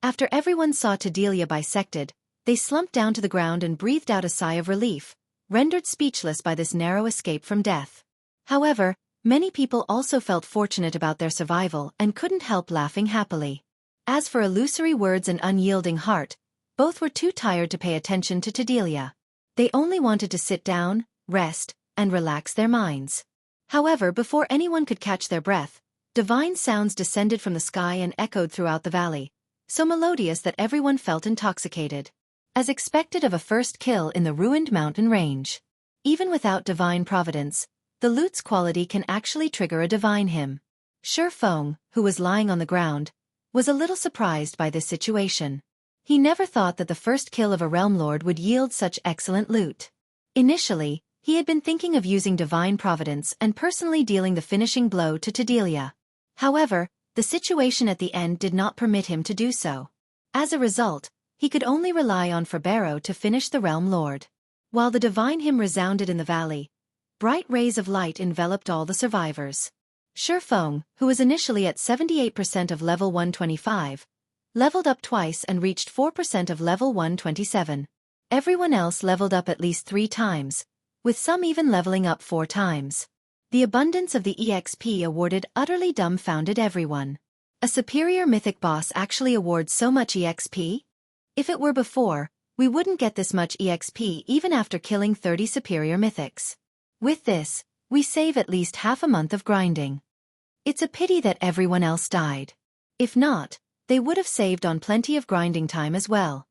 After everyone saw Tadelia bisected, they slumped down to the ground and breathed out a sigh of relief, rendered speechless by this narrow escape from death. However, many people also felt fortunate about their survival and couldn't help laughing happily. As for Illusory Words and Unyielding Heart, both were too tired to pay attention to Tadelia. They only wanted to sit down, rest, and relax their minds. However, before anyone could catch their breath, divine sounds descended from the sky and echoed throughout the valley, so melodious that everyone felt intoxicated. As expected of a first kill in the ruined mountain range. Even without divine providence, the lute's quality can actually trigger a divine hymn. Xueqi, who was lying on the ground, was a little surprised by this situation. He never thought that the first kill of a Realm Lord would yield such excellent loot. Initially, he had been thinking of using divine providence and personally dealing the finishing blow to Tadelia. However, the situation at the end did not permit him to do so. As a result, he could only rely on Ferbero to finish the Realm Lord. While the divine hymn resounded in the valley, bright rays of light enveloped all the survivors. Xueqi, who was initially at 78% of level 125, leveled up twice and reached 4% of level 127. Everyone else leveled up at least 3 times, with some even leveling up 4 times. The abundance of the EXP awarded utterly dumbfounded everyone. A superior mythic boss actually awards so much EXP? If it were before, we wouldn't get this much EXP even after killing 30 superior mythics. With this, we save at least half a month of grinding. It's a pity that everyone else died. If not, they would have saved on plenty of grinding time as well.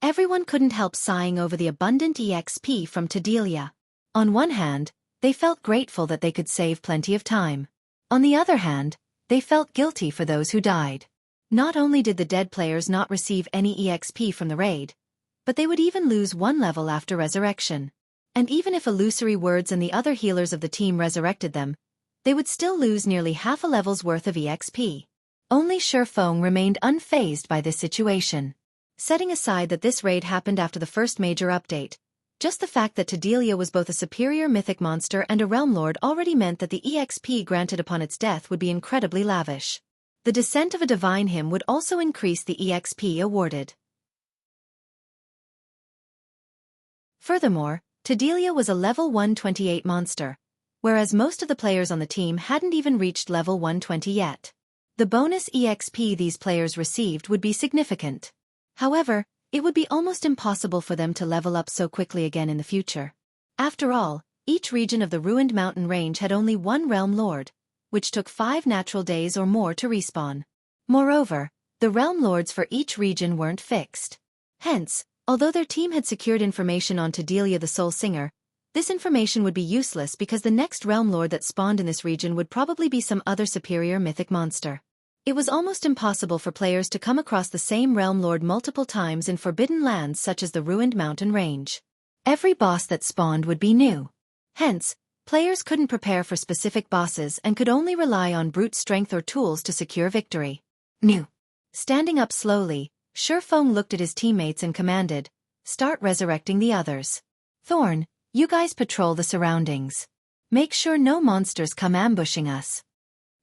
Everyone couldn't help sighing over the abundant EXP from Tadelia. On one hand, they felt grateful that they could save plenty of time. On the other hand, they felt guilty for those who died. Not only did the dead players not receive any EXP from the raid, but they would even lose 1 level after resurrection. And even if Illusory Words and the other healers of the team resurrected them, they would still lose nearly half a level's worth of EXP. Only Xueqi remained unfazed by this situation. Setting aside that this raid happened after the first major update, just the fact that Tadelia was both a superior mythic monster and a Realm Lord already meant that the EXP granted upon its death would be incredibly lavish. The descent of a divine hymn would also increase the EXP awarded. Furthermore, Tadelia was a level 128 monster, whereas most of the players on the team hadn't even reached level 120 yet. The bonus EXP these players received would be significant. However, it would be almost impossible for them to level up so quickly again in the future. After all, each region of the ruined mountain range had only 1 Realm Lord, which took 5 natural days or more to respawn. Moreover, the Realm Lords for each region weren't fixed. Hence, Although their team had secured information on Delia the Soul Singer, this information would be useless because the next realm lord that spawned in this region would probably be some other superior mythic monster. It was almost impossible for players to come across the same realm lord multiple times in forbidden lands such as the ruined mountain range. Every boss that spawned would be new. Hence, players couldn't prepare for specific bosses and could only rely on brute strength or tools to secure victory. New. Standing up slowly, Xueqi looked at his teammates and commanded, "Start resurrecting the others. Thorn, you guys patrol the surroundings. Make sure no monsters come ambushing us."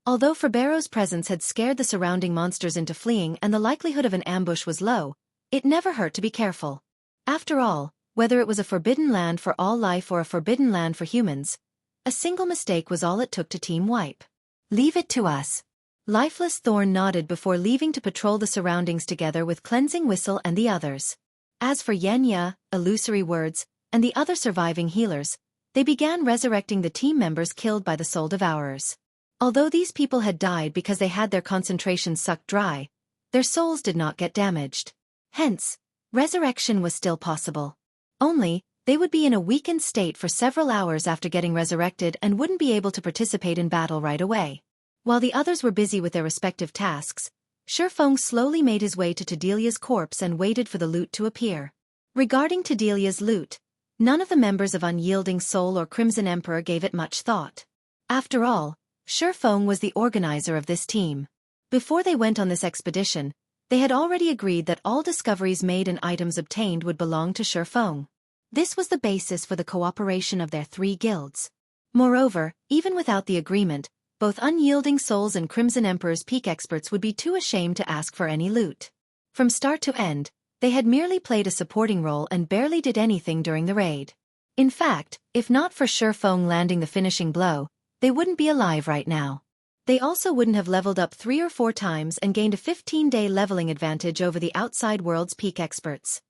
Although Ferbero's presence had scared the surrounding monsters into fleeing and the likelihood of an ambush was low, it never hurt to be careful. After all, whether it was a forbidden land for all life or a forbidden land for humans, a single mistake was all it took to team wipe. "Leave it to us." Lifeless Thorn nodded before leaving to patrol the surroundings together with Cleansing Whistle and the others. As for Yenya, Illusory Words, and the other surviving healers, they began resurrecting the team members killed by the Soul Devourers. Although these people had died because they had their concentration sucked dry, their souls did not get damaged. Hence, resurrection was still possible. Only, they would be in a weakened state for several hours after getting resurrected and wouldn't be able to participate in battle right away. While the others were busy with their respective tasks, Xueqi slowly made his way to Tedelia's corpse and waited for the loot to appear. Regarding Tedelia's loot, none of the members of Unyielding Soul or Crimson Emperor gave it much thought. After all, Xueqi was the organizer of this team. Before they went on this expedition, they had already agreed that all discoveries made and items obtained would belong to Xueqi. This was the basis for the cooperation of their 3 guilds. Moreover, even without the agreement, both Unyielding Souls and Crimson Emperor's peak experts would be too ashamed to ask for any loot. From start to end, they had merely played a supporting role and barely did anything during the raid. In fact, if not for Xueqi landing the finishing blow, they wouldn't be alive right now. They also wouldn't have leveled up 3 or 4 times and gained a 15-day leveling advantage over the outside world's peak experts.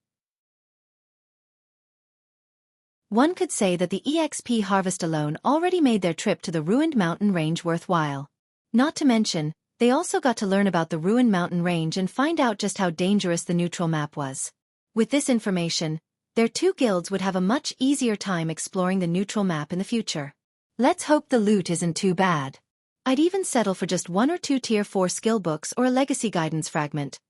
One could say that the EXP harvest alone already made their trip to the ruined mountain range worthwhile. Not to mention, they also got to learn about the ruined mountain range and find out just how dangerous the neutral map was. With this information, their 2 guilds would have a much easier time exploring the neutral map in the future. Let's hope the loot isn't too bad. I'd even settle for just 1 or 2 tier 4 skill books or a legacy guidance fragment.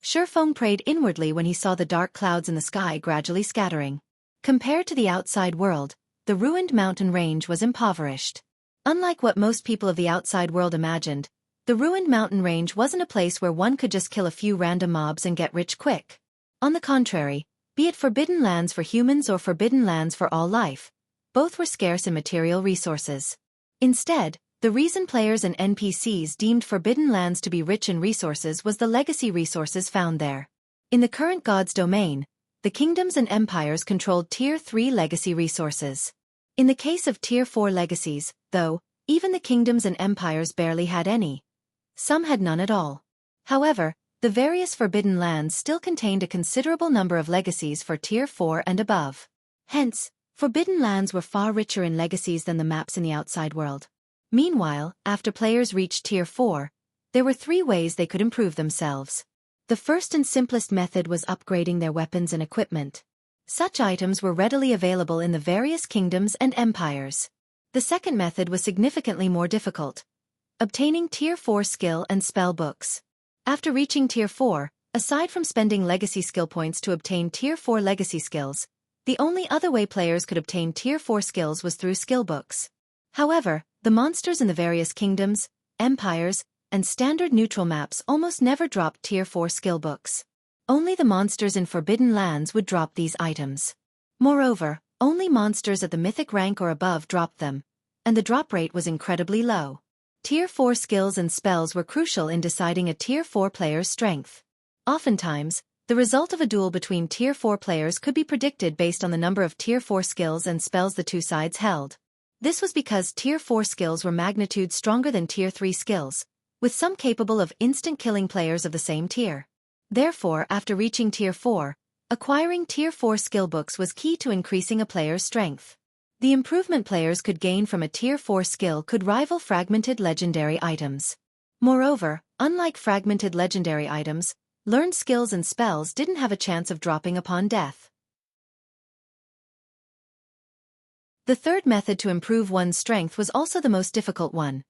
Xueqi prayed inwardly when he saw the dark clouds in the sky gradually scattering. Compared to the outside world, the ruined mountain range was impoverished. Unlike what most people of the outside world imagined, the ruined mountain range wasn't a place where one could just kill a few random mobs and get rich quick. On the contrary, be it forbidden lands for humans or forbidden lands for all life, both were scarce in material resources. Instead, the reason players and NPCs deemed forbidden lands to be rich in resources was the legacy resources found there. In the current God's domain, the kingdoms and empires controlled Tier 3 legacy resources. In the case of Tier 4 legacies, though, even the kingdoms and empires barely had any. Some had none at all. However, the various forbidden lands still contained a considerable number of legacies for Tier 4 and above. Hence, forbidden lands were far richer in legacies than the maps in the outside world. Meanwhile, after players reached Tier 4, there were 3 ways they could improve themselves. The first and simplest method was upgrading their weapons and equipment. Such items were readily available in the various kingdoms and empires. The second method was significantly more difficult: obtaining Tier 4 skill and spell books. After reaching Tier 4, aside from spending legacy skill points to obtain Tier 4 legacy skills, the only other way players could obtain Tier 4 skills was through skill books. However, the monsters in the various kingdoms, empires, and standard neutral maps almost never dropped Tier 4 skill books. Only the monsters in forbidden lands would drop these items. Moreover, only monsters at the mythic rank or above dropped them, and the drop rate was incredibly low. Tier 4 skills and spells were crucial in deciding a Tier 4 player's strength. Oftentimes, the result of a duel between Tier 4 players could be predicted based on the number of Tier 4 skills and spells the 2 sides held. This was because Tier 4 skills were magnitude stronger than Tier 3 skills, with some capable of instant killing players of the same tier. Therefore, after reaching Tier 4, acquiring Tier 4 skill books was key to increasing a player's strength. The improvement players could gain from a Tier 4 skill could rival fragmented legendary items. Moreover, unlike fragmented legendary items, Learned skills and spells didn't have a chance of dropping upon death. The third method to improve one's strength was also the most difficult one.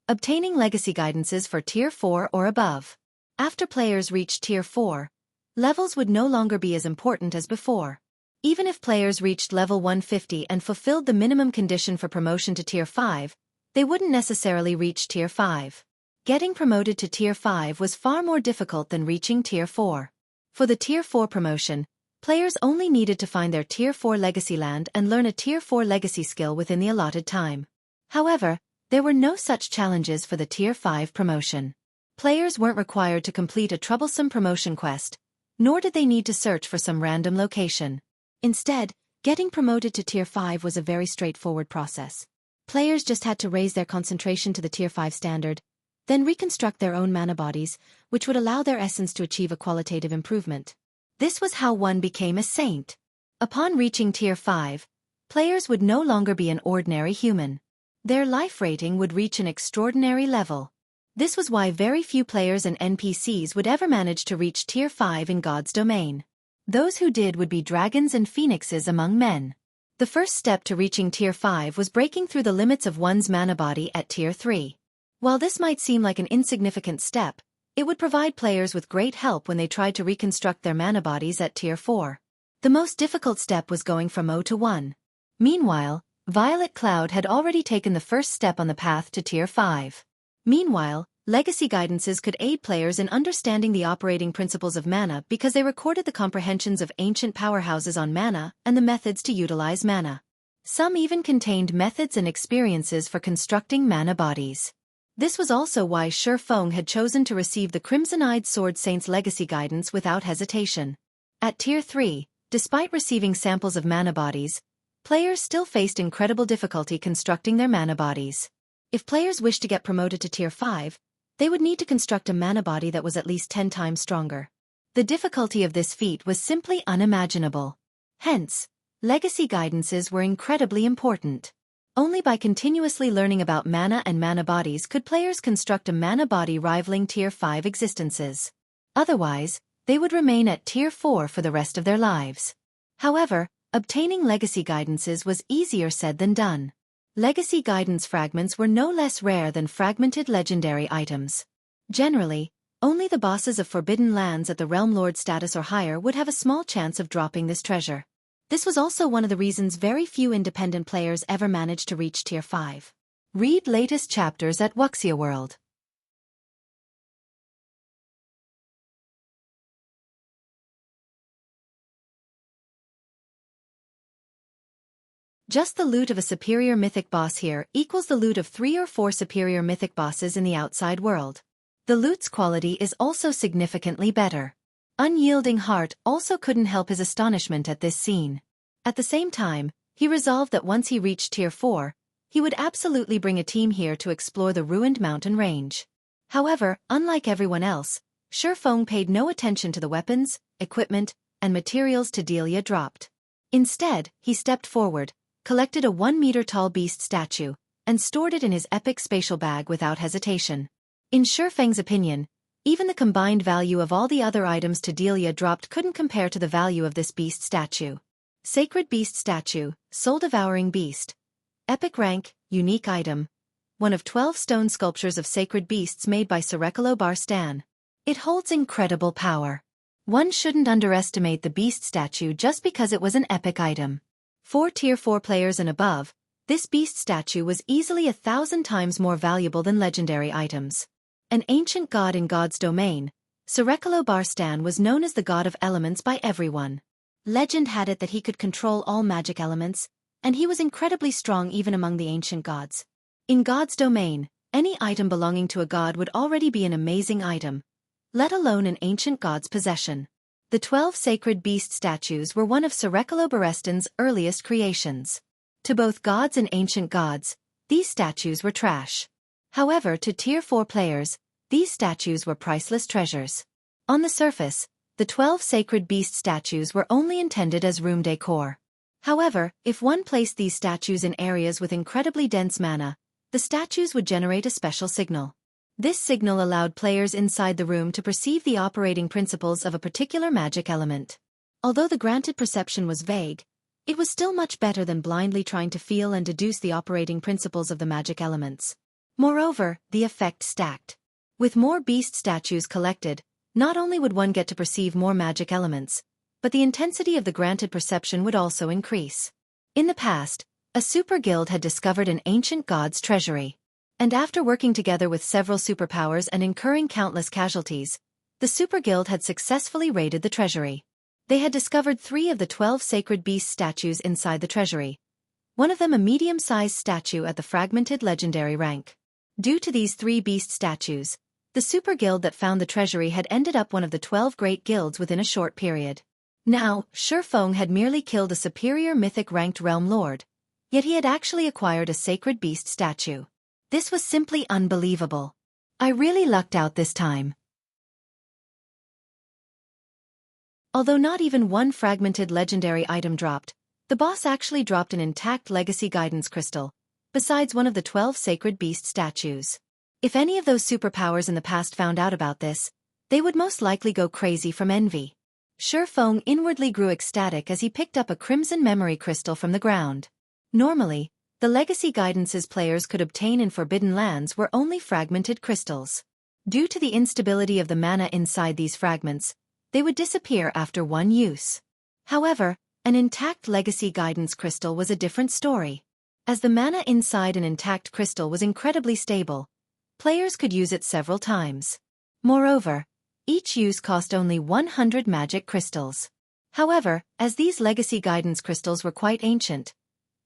Obtaining legacy guidances for Tier 4 or above. After players reached Tier 4, levels would no longer be as important as before. Even if players reached level 150 and fulfilled the minimum condition for promotion to Tier 5, they wouldn't necessarily reach Tier 5. Getting promoted to Tier 5 was far more difficult than reaching Tier 4. For the Tier 4 promotion, players only needed to find their Tier 4 legacy land and learn a Tier 4 legacy skill within the allotted time. However, there were no such challenges for the Tier 5 promotion. Players weren't required to complete a troublesome promotion quest, nor did they need to search for some random location. Instead, getting promoted to Tier 5 was a very straightforward process. Players just had to raise their concentration to the Tier 5 standard, then reconstruct their own mana bodies, which would allow their essence to achieve a qualitative improvement. This was how one became a saint. Upon reaching Tier 5, players would no longer be an ordinary human. Their life rating would reach an extraordinary level. This was why very few players and NPCs would ever manage to reach Tier 5 in God's domain. Those who did would be dragons and phoenixes among men. The first step to reaching Tier 5 was breaking through the limits of one's mana body at Tier 3. While this might seem like an insignificant step, it would provide players with great help when they tried to reconstruct their mana bodies at Tier 4. The most difficult step was going from 0 to 1. Meanwhile, Violet Cloud had already taken the first step on the path to Tier 5. Meanwhile, legacy guidances could aid players in understanding the operating principles of mana because they recorded the comprehensions of ancient powerhouses on mana and the methods to utilize mana. Some even contained methods and experiences for constructing mana bodies. This was also why Xueqi had chosen to receive the Crimson-Eyed Sword Saint's legacy guidance without hesitation. At Tier 3, despite receiving samples of mana bodies, players still faced incredible difficulty constructing their mana bodies. If players wished to get promoted to Tier 5, they would need to construct a mana body that was at least 10 times stronger. The difficulty of this feat was simply unimaginable. Hence, legacy guidances were incredibly important. Only by continuously learning about mana and mana bodies could players construct a mana body rivaling Tier 5 existences. Otherwise, they would remain at Tier 4 for the rest of their lives. However, obtaining legacy guidances was easier said than done. Legacy guidance fragments were no less rare than fragmented legendary items. Generally, only the bosses of Forbidden Lands at the Realm Lord status or higher would have a small chance of dropping this treasure. This was also one of the reasons very few independent players ever managed to reach Tier 5. Read latest chapters at Xueqi World. Just the loot of a superior mythic boss here equals the loot of 3 or 4 superior mythic bosses in the outside world. The loot's quality is also significantly better. Unyielding Heart also couldn't help his astonishment at this scene. At the same time, he resolved that once he reached Tier 4, he would absolutely bring a team here to explore the ruined mountain range. However, unlike everyone else, Xueqi paid no attention to the weapons, equipment, and materials Delia dropped. Instead, he stepped forward, collected a 1-meter-tall beast statue, and stored it in his epic spatial bag without hesitation. In Xueqi's opinion, even the combined value of all the other items Delia dropped couldn't compare to the value of this beast statue. Sacred Beast Statue, Soul-Devouring Beast. Epic rank, unique item. One of 12 stone sculptures of sacred beasts made by Xueqi. It holds incredible power. One shouldn't underestimate the beast statue just because it was an epic item. For Tier 4 players and above, this beast statue was easily 1,000 times more valuable than legendary items. An ancient god in God's domain, Xueqi was known as the god of elements by everyone. Legend had it that he could control all magic elements, and he was incredibly strong even among the ancient gods. In God's domain, any item belonging to a god would already be an amazing item, let alone an ancient god's possession. The 12 sacred beast statues were one of Xueqi's earliest creations. To both gods and ancient gods, these statues were trash. However, to Tier 4 players, these statues were priceless treasures. On the surface, the 12 sacred beast statues were only intended as room decor. However, if one placed these statues in areas with incredibly dense mana, the statues would generate a special signal. This signal allowed players inside the room to perceive the operating principles of a particular magic element. Although the granted perception was vague, it was still much better than blindly trying to feel and deduce the operating principles of the magic elements. Moreover, the effect stacked. With more beast statues collected, not only would one get to perceive more magic elements, but the intensity of the granted perception would also increase. In the past, a super guild had discovered an ancient god's treasury. And after working together with several superpowers and incurring countless casualties, the super guild had successfully raided the treasury. They had discovered 3 of the 12 sacred beast statues inside the treasury, one of them a medium-sized statue at the fragmented legendary rank. Due to these 3 beast statues, the super guild that found the treasury had ended up one of the 12 great guilds within a short period. Now, Xueqi had merely killed a superior mythic-ranked realm lord, yet he had actually acquired a sacred beast statue. This was simply unbelievable. I really lucked out this time. Although not even one fragmented legendary item dropped, the boss actually dropped an intact legacy guidance crystal, besides one of the 12 sacred beast statues. If any of those superpowers in the past found out about this, they would most likely go crazy from envy. Xueqi inwardly grew ecstatic as he picked up a crimson memory crystal from the ground. Normally, the legacy guidances players could obtain in Forbidden Lands were only fragmented crystals. Due to the instability of the mana inside these fragments, they would disappear after one use. However, an intact legacy guidance crystal was a different story. As the mana inside an intact crystal was incredibly stable, players could use it several times. Moreover, each use cost only 100 magic crystals. However, as these legacy guidance crystals were quite ancient,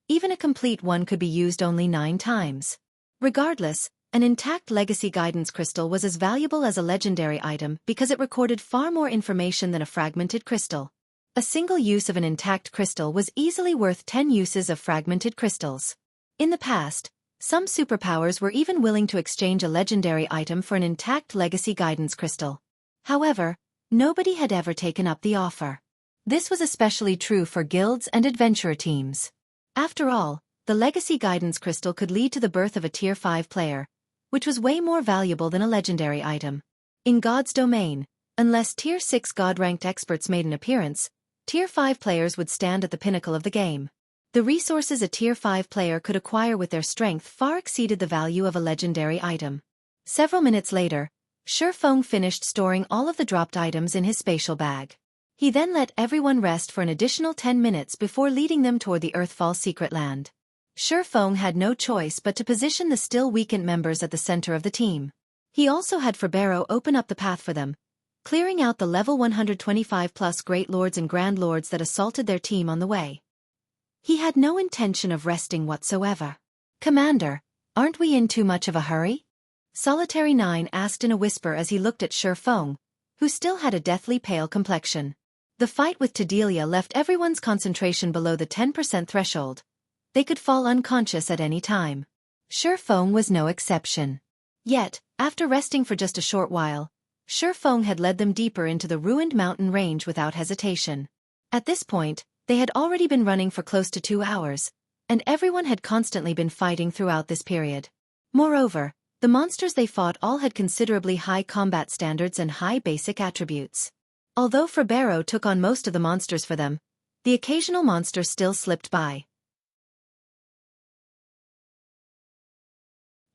even a complete one could be used only 9 times. Regardless, an intact legacy guidance crystal was as valuable as a legendary item because it recorded far more information than a fragmented crystal. A single use of an intact crystal was easily worth 10 uses of fragmented crystals. In the past, some superpowers were even willing to exchange a legendary item for an intact legacy guidance crystal. However, nobody had ever taken up the offer. This was especially true for guilds and adventurer teams. After all, the legacy guidance crystal could lead to the birth of a tier 5 player, which was way more valuable than a legendary item. In God's domain, unless tier 6 god-ranked experts made an appearance, tier 5 players would stand at the pinnacle of the game. The resources a tier 5 player could acquire with their strength far exceeded the value of a legendary item. Several minutes later, Xueqi finished storing all of the dropped items in his spatial bag. He then let everyone rest for an additional 10 minutes before leading them toward the Earthfall secret land. Xueqi had no choice but to position the still weakened members at the center of the team. He also had Ferbero open up the path for them, clearing out the level 125+ great lords and grand lords that assaulted their team on the way. He had no intention of resting whatsoever. "Commander, aren't we in too much of a hurry?" Solitary 9 asked in a whisper as he looked at Xueqi, who still had a deathly pale complexion. The fight with Tadelia left everyone's concentration below the 10% threshold. They could fall unconscious at any time. Xueqi was no exception. Yet, after resting for just a short while, Xueqi had led them deeper into the ruined mountain range without hesitation. At this point, they had already been running for close to 2 hours, and everyone had constantly been fighting throughout this period. Moreover, the monsters they fought all had considerably high combat standards and high basic attributes. Although Ferbero took on most of the monsters for them, the occasional monster still slipped by.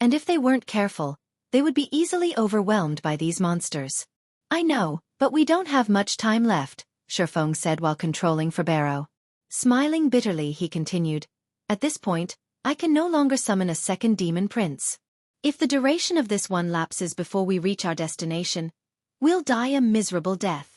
And if they weren't careful, they would be easily overwhelmed by these monsters. "I know, but we don't have much time left," Xueqi said while controlling Ferbero. Smiling bitterly, he continued, "At this point, I can no longer summon a second demon prince. If the duration of this one lapses before we reach our destination, we'll die a miserable death."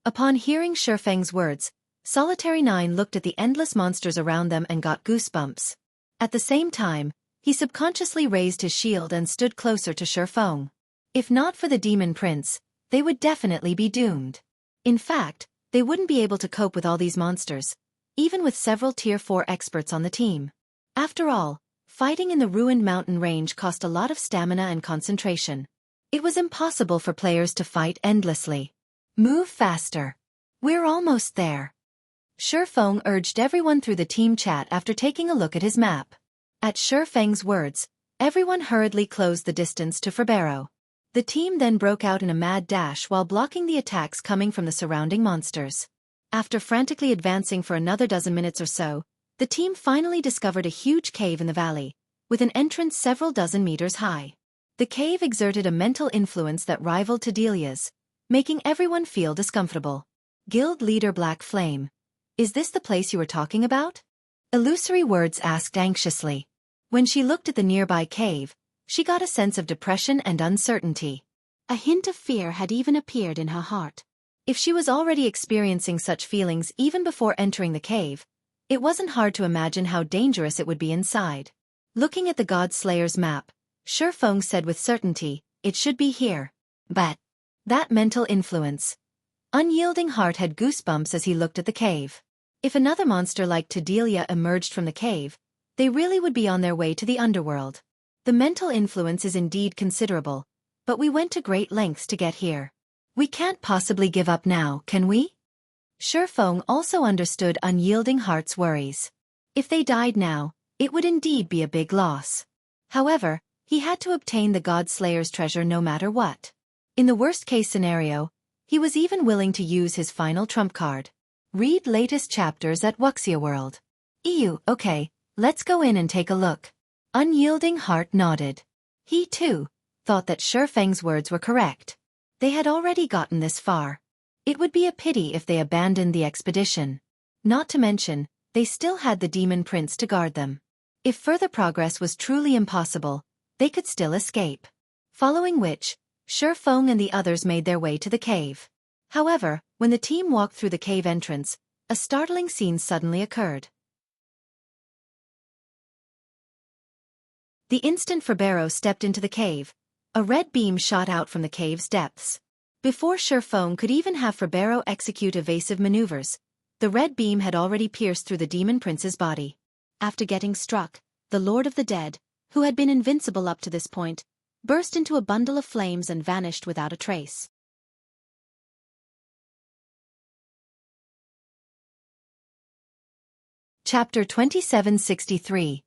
Upon hearing Xueqi's words, Solitary 9 looked at the endless monsters around them and got goosebumps. At the same time, he subconsciously raised his shield and stood closer to Xueqi. If not for the demon prince, they would definitely be doomed. In fact, they wouldn't be able to cope with all these monsters, even with several tier 4 experts on the team. After all, fighting in the ruined mountain range cost a lot of stamina and concentration. It was impossible for players to fight endlessly. "Move faster. We're almost there." Xueqi urged everyone through the team chat after taking a look at his map. At Xueqi's words, Everyone hurriedly closed the distance to Ferbero. The team then broke out in a mad dash while blocking the attacks coming from the surrounding monsters. After frantically advancing for another dozen minutes or so, the team finally discovered a huge cave in the valley, with an entrance several dozen meters high. The cave exerted a mental influence that rivaled Tedelia's, making everyone feel discomfortable. Guild leader Black Flame. Is this the place you were talking about? Illusory Words asked anxiously. When she looked at the nearby cave, she got a sense of depression and uncertainty. A hint of fear had even appeared in her heart. If she was already experiencing such feelings even before entering the cave, it wasn't hard to imagine how dangerous it would be inside. Looking at the God Slayer's map, Xueqi said with certainty, it should be here. But that mental influence. Unyielding Heart had goosebumps as he looked at the cave. If another monster like Tedelia emerged from the cave, they really would be on their way to the underworld. The mental influence is indeed considerable, but we went to great lengths to get here. We can't possibly give up now, can we? Xueqi also understood Unyielding Heart's worries. If they died now, it would indeed be a big loss. However, he had to obtain the God Slayer's treasure no matter what. In the worst-case scenario, he was even willing to use his final trump card. Read latest chapters at Wuxia World. Okay, let's go in and take a look. Unyielding Heart nodded. He, too, thought that Xueqi's words were correct. They had already gotten this far. It would be a pity if they abandoned the expedition. Not to mention, they still had the Demon Prince to guard them. If further progress was truly impossible, they could still escape. Following which, Xueqi and the others made their way to the cave. However, when the team walked through the cave entrance, a startling scene suddenly occurred. The instant Ferbero stepped into the cave, a red beam shot out from the cave's depths. Before Xueqi could even have Ferbero execute evasive maneuvers, the red beam had already pierced through the Demon Prince's body. After getting struck, the Lord of the Dead, who had been invincible up to this point, burst into a bundle of flames and vanished without a trace. Chapter 2763.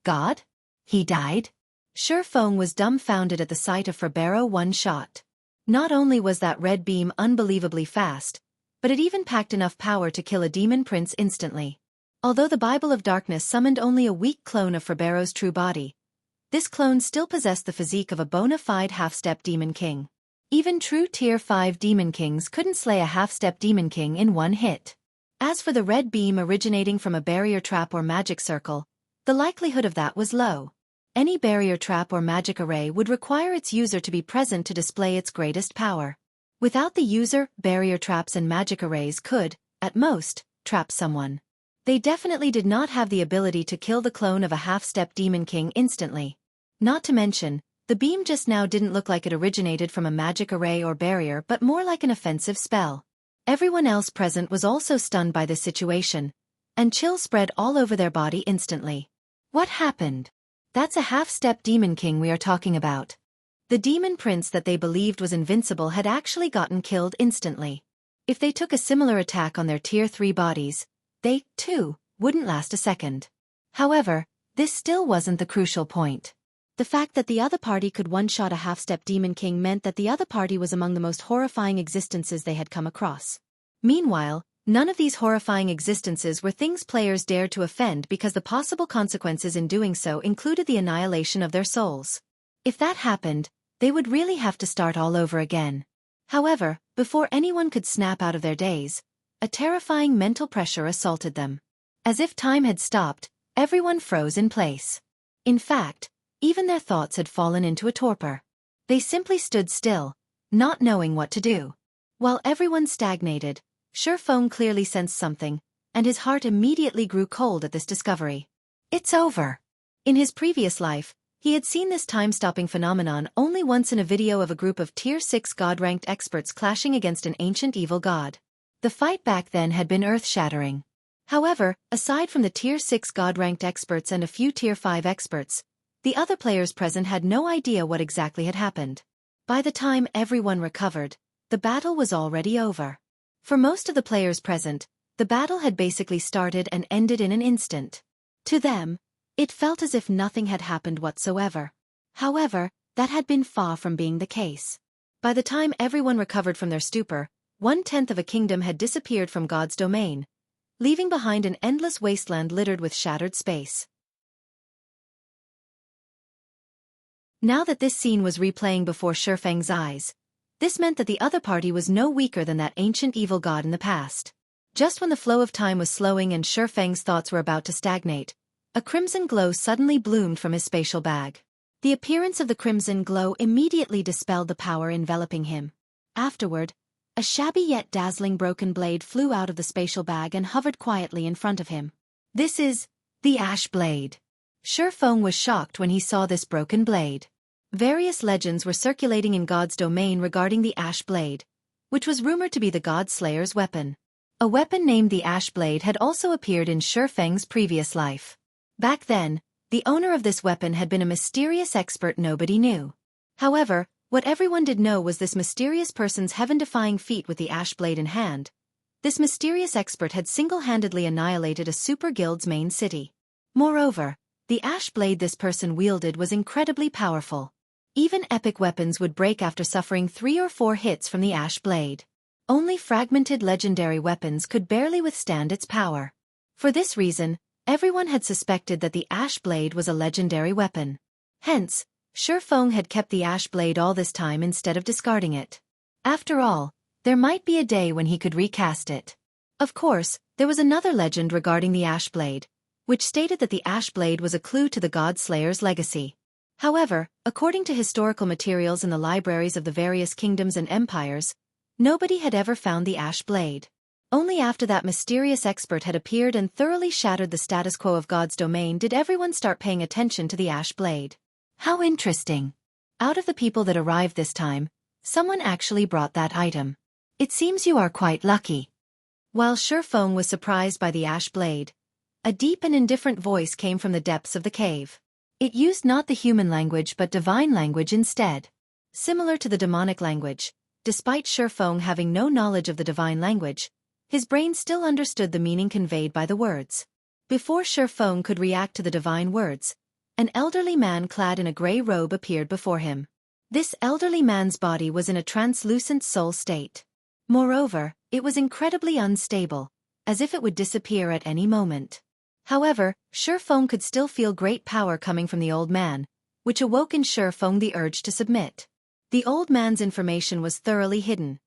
God? He died? Xueqi was dumbfounded at the sight of Ferbero one shot. Not only was that red beam unbelievably fast, but it even packed enough power to kill a demon prince instantly. Although the Bible of Darkness summoned only a weak clone of Ferbero's true body, this clone still possessed the physique of a bona fide half-step demon king. Even true Tier 5 demon kings couldn't slay a half-step demon king in one hit. As for the red beam originating from a barrier trap or magic circle, the likelihood of that was low. Any barrier trap or magic array would require its user to be present to display its greatest power. Without the user, barrier traps and magic arrays could, at most, trap someone. They definitely did not have the ability to kill the clone of a half-step demon king instantly. Not to mention, the beam just now didn't look like it originated from a magic array or barrier but more like an offensive spell. Everyone else present was also stunned by this situation, and chills spread all over their body instantly. What happened? That's a half-step demon king we are talking about. The demon prince that they believed was invincible had actually gotten killed instantly. If they took a similar attack on their Tier 3 bodies, they, too, wouldn't last a second. However, this still wasn't the crucial point. The fact that the other party could one-shot a half-step demon king meant that the other party was among the most horrifying existences they had come across. Meanwhile, none of these horrifying existences were things players dared to offend because the possible consequences in doing so included the annihilation of their souls. If that happened, they would really have to start all over again. However, before anyone could snap out of their daze, a terrifying mental pressure assaulted them. As if time had stopped, everyone froze in place. In fact, even their thoughts had fallen into a torpor. They simply stood still, not knowing what to do. While everyone stagnated, Xueqi clearly sensed something, and his heart immediately grew cold at this discovery. It's over. In his previous life, he had seen this time-stopping phenomenon only once in a video of a group of Tier 6 God-ranked experts clashing against an ancient evil god. The fight back then had been earth-shattering. However, aside from the Tier 6 God-ranked experts and a few Tier 5 experts, the other players present had no idea what exactly had happened. By the time everyone recovered, the battle was already over. For most of the players present, the battle had basically started and ended in an instant. To them, it felt as if nothing had happened whatsoever. However, that had been far from being the case. By the time everyone recovered from their stupor, 1/10 of a kingdom had disappeared from God's domain, leaving behind an endless wasteland littered with shattered space. Now that this scene was replaying before Xuefeng's eyes, this meant that the other party was no weaker than that ancient evil god in the past. Just when the flow of time was slowing and Xuefeng's thoughts were about to stagnate, a crimson glow suddenly bloomed from his spatial bag. The appearance of the crimson glow immediately dispelled the power enveloping him. Afterward, a shabby yet dazzling broken blade flew out of the spatial bag and hovered quietly in front of him. This is the Ash Blade. Xuefeng was shocked when he saw this broken blade. Various legends were circulating in God's domain regarding the Ash Blade, which was rumored to be the God Slayer's weapon. A weapon named the Ash Blade had also appeared in Xuefeng's previous life. Back then, the owner of this weapon had been a mysterious expert nobody knew. However, what everyone did know was this mysterious person's heaven-defying feat with the Ash Blade in hand. This mysterious expert had single-handedly annihilated a super guild's main city. Moreover, the Ash Blade this person wielded was incredibly powerful. Even epic weapons would break after suffering 3 or 4 hits from the Ash Blade. Only fragmented legendary weapons could barely withstand its power. For this reason, everyone had suspected that the Ash Blade was a legendary weapon. Hence, Xuefeng had kept the Ash Blade all this time instead of discarding it. After all, there might be a day when he could recast it. Of course, there was another legend regarding the Ash Blade, which stated that the Ash Blade was a clue to the God Slayer's legacy. However, according to historical materials in the libraries of the various kingdoms and empires, nobody had ever found the Ash Blade. Only after that mysterious expert had appeared and thoroughly shattered the status quo of God's domain did everyone start paying attention to the Ash Blade. How interesting. Out of the people that arrived this time, someone actually brought that item. It seems you are quite lucky. While Xuefeng was surprised by the Ash Blade, a deep and indifferent voice came from the depths of the cave. It used not the human language but divine language instead. Similar to the demonic language, despite Xuefeng having no knowledge of the divine language, his brain still understood the meaning conveyed by the words. Before Xuefeng could react to the divine words, an elderly man clad in a grey robe appeared before him. This elderly man's body was in a translucent soul state. Moreover, it was incredibly unstable, as if it would disappear at any moment. However, Xuefeng could still feel great power coming from the old man, which awoke in Xuefeng the urge to submit. The old man's information was thoroughly hidden.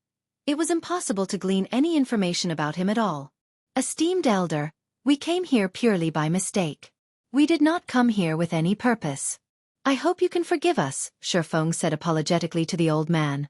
It was impossible to glean any information about him at all. Esteemed elder, we came here purely by mistake. We did not come here with any purpose. I hope you can forgive us, Xuefeng said apologetically to the old man.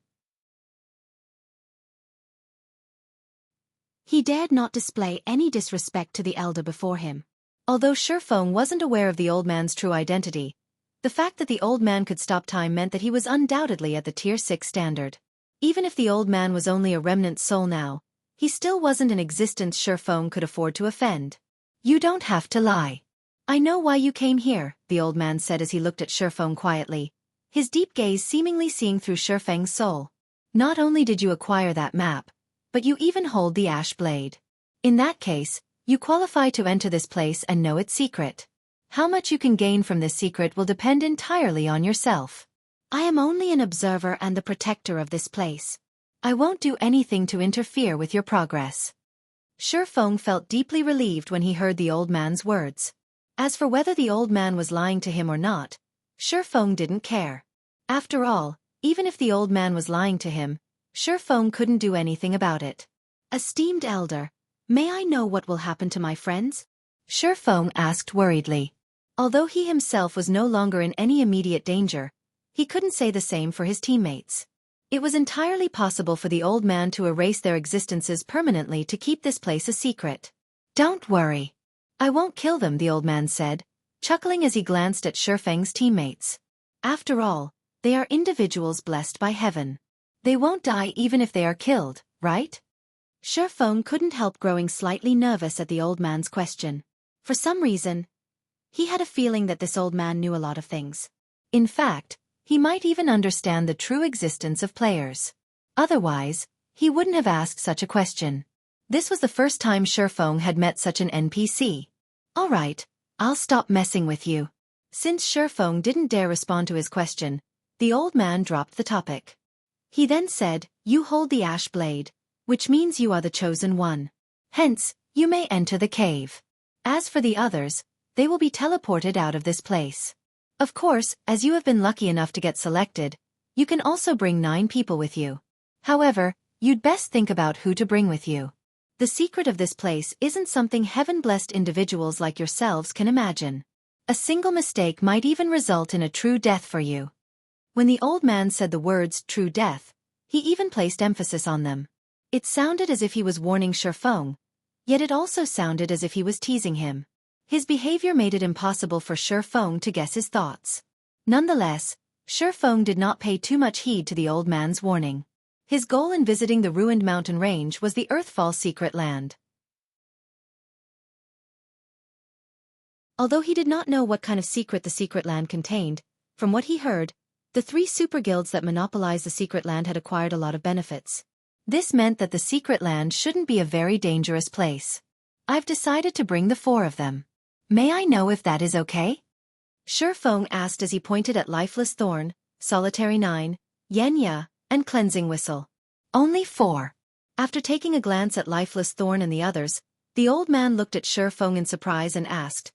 He dared not display any disrespect to the elder before him. Although Xuefeng wasn't aware of the old man's true identity, the fact that the old man could stop time meant that he was undoubtedly at the Tier 6 standard. Even if the old man was only a remnant soul now, he still wasn't an existence Xuefeng could afford to offend. You don't have to lie. I know why you came here, the old man said as he looked at Xuefeng quietly, his deep gaze seemingly seeing through Xuefeng's soul. Not only did you acquire that map, but you even hold the Ash Blade. In that case, you qualify to enter this place and know its secret. How much you can gain from this secret will depend entirely on yourself. I am only an observer and the protector of this place. I won't do anything to interfere with your progress. Xuefeng felt deeply relieved when he heard the old man's words. As for whether the old man was lying to him or not, Xuefeng didn't care. After all, even if the old man was lying to him, Xuefeng couldn't do anything about it. Esteemed elder, may I know what will happen to my friends? Xuefeng asked worriedly. Although he himself was no longer in any immediate danger, he couldn't say the same for his teammates. It was entirely possible for the old man to erase their existences permanently to keep this place a secret. Don't worry. I won't kill them, the old man said, chuckling as he glanced at Xuefeng's teammates. After all, they are individuals blessed by heaven. They won't die even if they are killed, right? Xuefeng couldn't help growing slightly nervous at the old man's question. For some reason, he had a feeling that this old man knew a lot of things. In fact, he might even understand the true existence of players. Otherwise, he wouldn't have asked such a question. This was the first time Xuefeng had met such an NPC. All right, I'll stop messing with you. Since Shifeng didn't dare respond to his question, the old man dropped the topic. He then said, "You hold the ash blade, which means you are the chosen one. Hence, you may enter the cave. As for the others, they will be teleported out of this place. Of course, as you have been lucky enough to get selected, you can also bring 9 people with you. However, you'd best think about who to bring with you. The secret of this place isn't something heaven-blessed individuals like yourselves can imagine. A single mistake might even result in a true death for you." When the old man said the words true death, he even placed emphasis on them. It sounded as if he was warning Shifeng, yet it also sounded as if he was teasing him. His behavior made it impossible for Shifeng to guess his thoughts. Nonetheless, Shifeng did not pay too much heed to the old man's warning. His goal in visiting the ruined mountain range was the Earthfall secret land. Although he did not know what kind of secret the secret land contained, from what he heard, the 3 super guilds that monopolized the secret land had acquired a lot of benefits. This meant that the secret land shouldn't be a very dangerous place. "I've decided to bring the 4 of them. May I know if that is okay?" Shifeng asked as he pointed at Lifeless Thorn, Solitary 9, Yenya, and Cleansing Whistle. "Only 4. After taking a glance at Lifeless Thorn and the others, the old man looked at Shifeng in surprise and asked,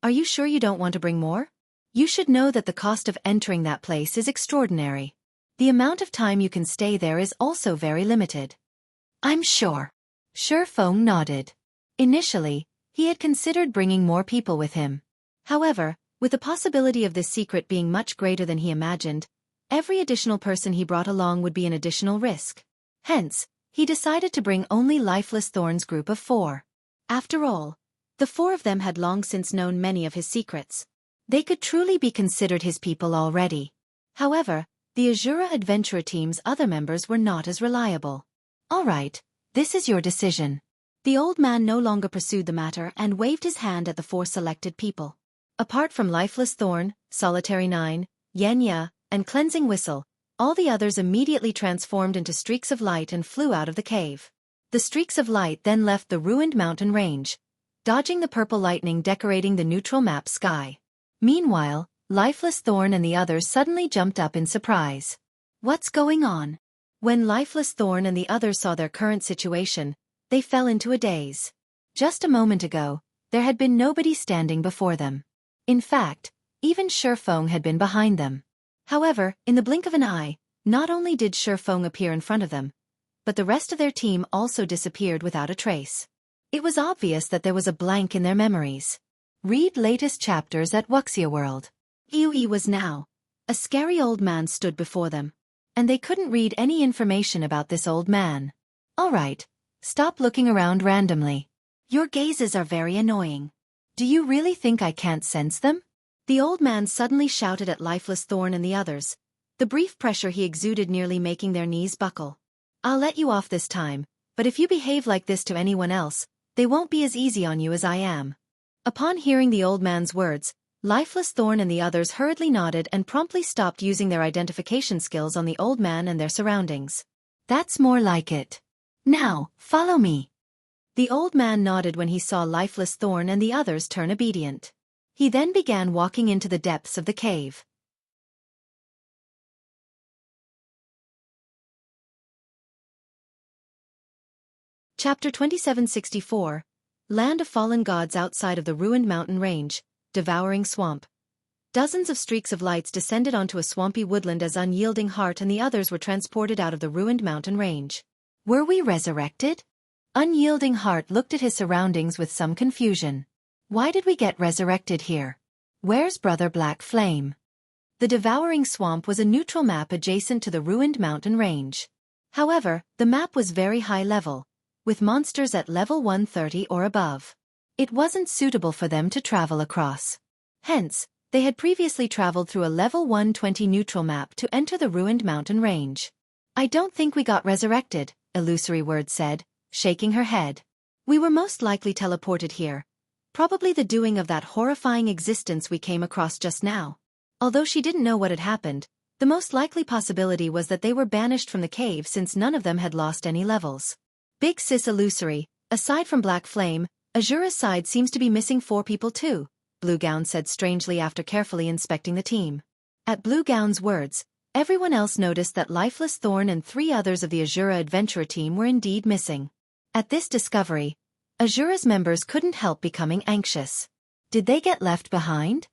"Are you sure you don't want to bring more? You should know that the cost of entering that place is extraordinary. The amount of time you can stay there is also very limited." "I'm sure." Shifeng nodded. Initially, he had considered bringing more people with him. However, with the possibility of this secret being much greater than he imagined, every additional person he brought along would be an additional risk. Hence, he decided to bring only Lifeless Thorn's group of 4. After all, the 4 of them had long since known many of his secrets. They could truly be considered his people already. However, the Azura Adventurer team's other members were not as reliable. "All right, this is your decision." The old man no longer pursued the matter and waved his hand at the 4 selected people. Apart from Lifeless Thorn, Solitary 9, Yenya, and Cleansing Whistle, all the others immediately transformed into streaks of light and flew out of the cave. The streaks of light then left the ruined mountain range, dodging the purple lightning decorating the neutral map sky. Meanwhile, Lifeless Thorn and the others suddenly jumped up in surprise. "What's going on?" When Lifeless Thorn and the others saw their current situation, they fell into a daze. Just a moment ago, there had been nobody standing before them. In fact, even Shifeng had been behind them. However, in the blink of an eye, not only did Shifeng appear in front of them, but the rest of their team also disappeared without a trace. It was obvious that there was a blank in their memories. Read latest chapters at Wuxia World. Xueqi was now. A scary old man stood before them. And they couldn't read any information about this old man. "All right, stop looking around randomly. Your gazes are very annoying. Do you really think I can't sense them?" The old man suddenly shouted at Lifeless Thorn and the others, the brief pressure he exuded nearly making their knees buckle. "I'll let you off this time, but if you behave like this to anyone else, they won't be as easy on you as I am." Upon hearing the old man's words, Lifeless Thorn and the others hurriedly nodded and promptly stopped using their identification skills on the old man and their surroundings. "That's more like it. Now, follow me." The old man nodded when he saw Lifeless Thorn and the others turn obedient. He then began walking into the depths of the cave. Chapter 2764, Land of Fallen Gods. Outside of the ruined mountain range, devouring swamp. Dozens of streaks of lights descended onto a swampy woodland as Unyielding Heart and the others were transported out of the ruined mountain range. "Were we resurrected?" Unyielding Heart looked at his surroundings with some confusion. "Why did we get resurrected here? Where's Brother Black Flame?" The devouring swamp was a neutral map adjacent to the ruined mountain range. However, the map was very high level, with monsters at level 130 or above. It wasn't suitable for them to travel across. Hence, they had previously traveled through a level 120 neutral map to enter the ruined mountain range. "I don't think we got resurrected," Illusory Word said, shaking her head. "We were most likely teleported here. Probably the doing of that horrifying existence we came across just now." Although she didn't know what had happened, the most likely possibility was that they were banished from the cave since none of them had lost any levels. Big Sis Illusory, aside from Black Flame, Azura's side seems to be missing 4 people too, Blue Gown said strangely after carefully inspecting the team. At Blue Gown's words, everyone else noticed that Lifeless Thorn and 3 others of the Azura Adventurer team were indeed missing. At this discovery, Azura's members couldn't help becoming anxious. Did they get left behind?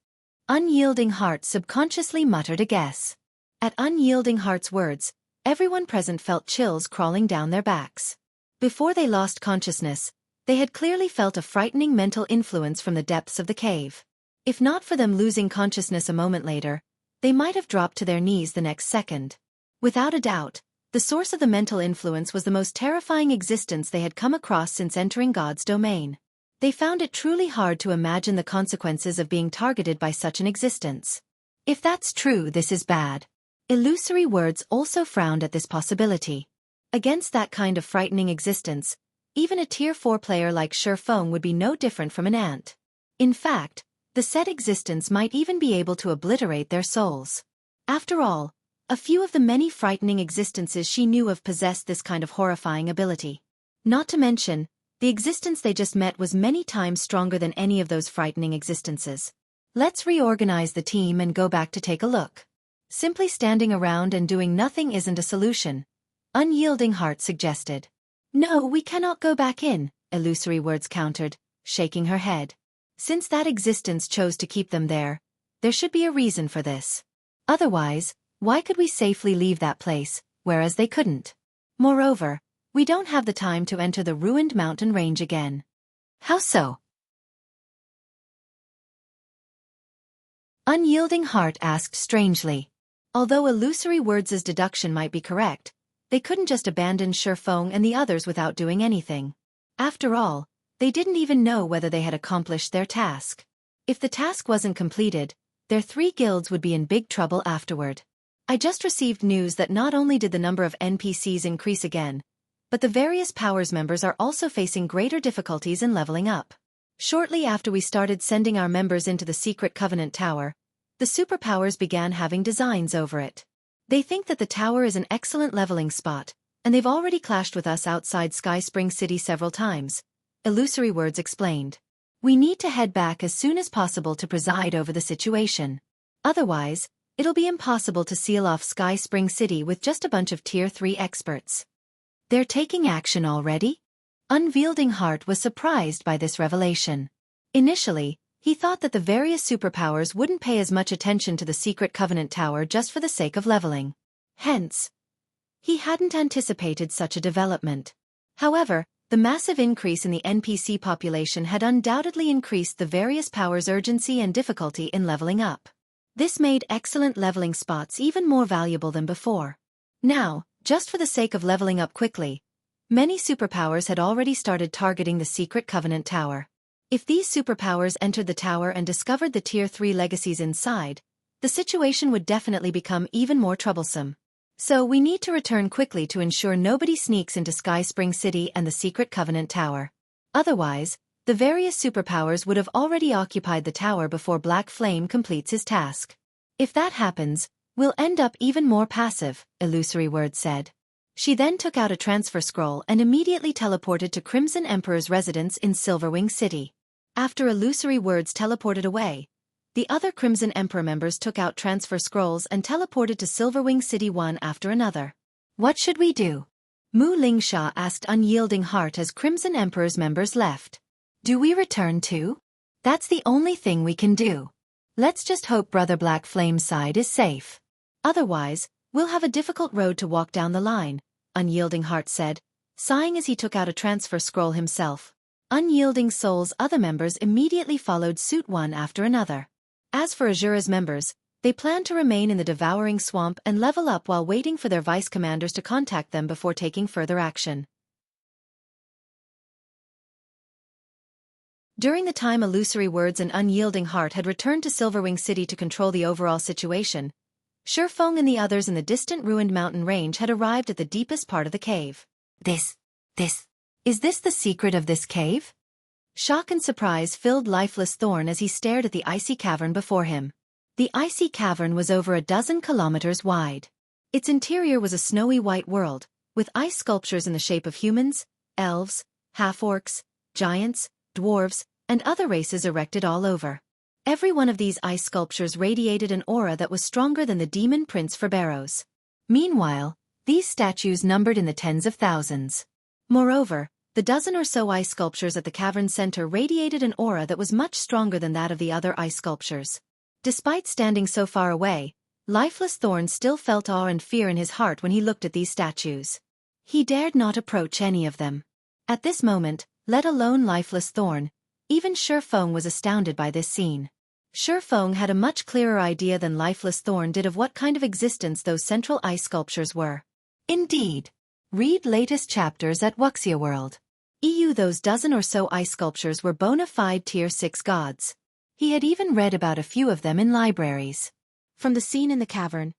Unyielding Heart subconsciously muttered a guess. At Unyielding Heart's words, everyone present felt chills crawling down their backs. Before they lost consciousness, they had clearly felt a frightening mental influence from the depths of the cave. If not for them losing consciousness a moment later, they might have dropped to their knees the next second. Without a doubt, the source of the mental influence was the most terrifying existence they had come across since entering God's domain. They found it truly hard to imagine the consequences of being targeted by such an existence. If that's true, this is bad. Illusory Words also frowned at this possibility. Against that kind of frightening existence, even a Tier 4 player like Xueqi would be no different from an ant. In fact, the said existence might even be able to obliterate their souls. After all, a few of the many frightening existences she knew of possessed this kind of horrifying ability. Not to mention, the existence they just met was many times stronger than any of those frightening existences. Let's reorganize the team and go back to take a look. Simply standing around and doing nothing isn't a solution, Unyielding Heart suggested. No, we cannot go back in, Illusory Words countered, shaking her head. Since that existence chose to keep them there should be a reason for this. Otherwise, why could we safely leave that place, whereas they couldn't? Moreover, we don't have the time to enter the ruined mountain range again. How so? Unyielding Heart asked strangely. Although Illusory Words' deduction might be correct, they couldn't just abandon Xueqi and the others without doing anything. After all, they didn't even know whether they had accomplished their task. If the task wasn't completed, their 3 guilds would be in big trouble afterward. I just received news that not only did the number of NPCs increase again, but the various powers members are also facing greater difficulties in leveling up. Shortly after we started sending our members into the secret Covenant Tower, the superpowers began having designs over it. They think that the tower is an excellent leveling spot, and they've already clashed with us outside Sky Spring City several times, Illusory Words explained. We need to head back as soon as possible to preside over the situation. Otherwise, it'll be impossible to seal off Sky Spring City with just a bunch of Tier 3 experts. They're taking action already? Unyielding Heart was surprised by this revelation. Initially, he thought that the various superpowers wouldn't pay as much attention to the secret Covenant Tower just for the sake of leveling. Hence, he hadn't anticipated such a development. However, the massive increase in the NPC population had undoubtedly increased the various powers' urgency and difficulty in leveling up. This made excellent leveling spots even more valuable than before. Now, just for the sake of leveling up quickly, many superpowers had already started targeting the secret Covenant Tower. If these superpowers entered the tower and discovered the Tier 3 legacies inside, the situation would definitely become even more troublesome. So we need to return quickly to ensure nobody sneaks into Sky Spring City and the secret Covenant Tower. Otherwise, the various superpowers would have already occupied the tower before Black Flame completes his task. If that happens, we'll end up even more passive, Illusory Words said. She then took out a transfer scroll and immediately teleported to Crimson Emperor's residence in Silverwing City. After Illusory Words teleported away, the other Crimson Emperor members took out transfer scrolls and teleported to Silverwing City one after another. What should we do? Mu Lingsha asked Unyielding Heart as Crimson Emperor's members left. Do we return too? That's the only thing we can do. Let's just hope Brother Black Flame's side is safe. Otherwise, we'll have a difficult road to walk down the line, Unyielding Heart said, sighing as he took out a transfer scroll himself. Unyielding Soul's other members immediately followed suit one after another. As for Azura's members, they planned to remain in the Devouring Swamp and level up while waiting for their vice commanders to contact them before taking further action. During the time Illusory Words and Unyielding Heart had returned to Silverwing City to control the overall situation, Xueqi and the others in the distant ruined mountain range had arrived at the deepest part of the cave. Is this the secret of this cave? Shock and surprise filled Lifeless Thorn as he stared at the icy cavern before him. The icy cavern was over 12 kilometers wide. Its interior was a snowy white world, with ice sculptures in the shape of humans, elves, half-orcs, giants, dwarves, and other races erected all over. Every one of these ice sculptures radiated an aura that was stronger than the demon Prince Ferberos. Meanwhile, these statues numbered in the tens of thousands. Moreover, the dozen or so ice sculptures at the cavern's center radiated an aura that was much stronger than that of the other ice sculptures. Despite standing so far away, Lifeless Thorn still felt awe and fear in his heart when he looked at these statues. He dared not approach any of them. At this moment, let alone Lifeless Thorn, even Xueqi was astounded by this scene. Xueqi had a much clearer idea than Lifeless Thorn did of what kind of existence those central ice sculptures were. Indeed. Read latest chapters at Wuxia World. Those dozen or so ice sculptures were bona fide Tier 6 gods. He had even read about a few of them in libraries. From the scene in the cavern,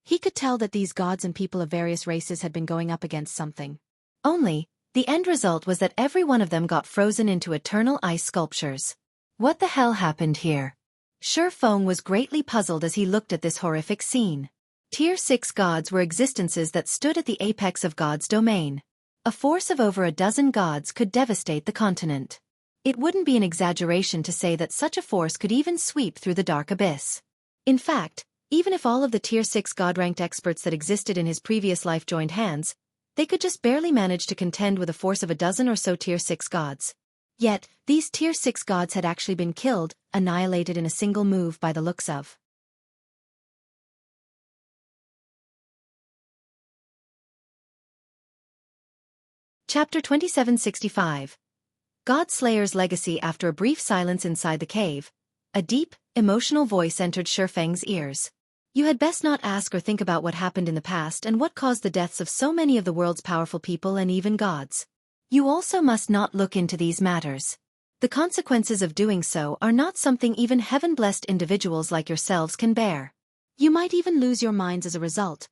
he could tell that these gods and people of various races had been going up against something. Only, the end result was that every one of them got frozen into eternal ice sculptures. What the hell happened here? Xueqi was greatly puzzled as he looked at this horrific scene. Tier 6 gods were existences that stood at the apex of God's domain. A force of over a dozen gods could devastate the continent. It wouldn't be an exaggeration to say that such a force could even sweep through the dark abyss. In fact, even if all of the Tier 6 god-ranked experts that existed in his previous life joined hands, they could just barely manage to contend with a force of a dozen or so Tier 6 gods. Yet, these Tier 6 gods had actually been killed, annihilated in a single move by the looks of. Chapter 2765. God Slayer's Legacy. After a brief silence inside the cave, a deep, emotional voice entered Xueqi's ears. You had best not ask or think about what happened in the past and what caused the deaths of so many of the world's powerful people and even gods. You also must not look into these matters. The consequences of doing so are not something even heaven-blessed individuals like yourselves can bear. You might even lose your minds as a result.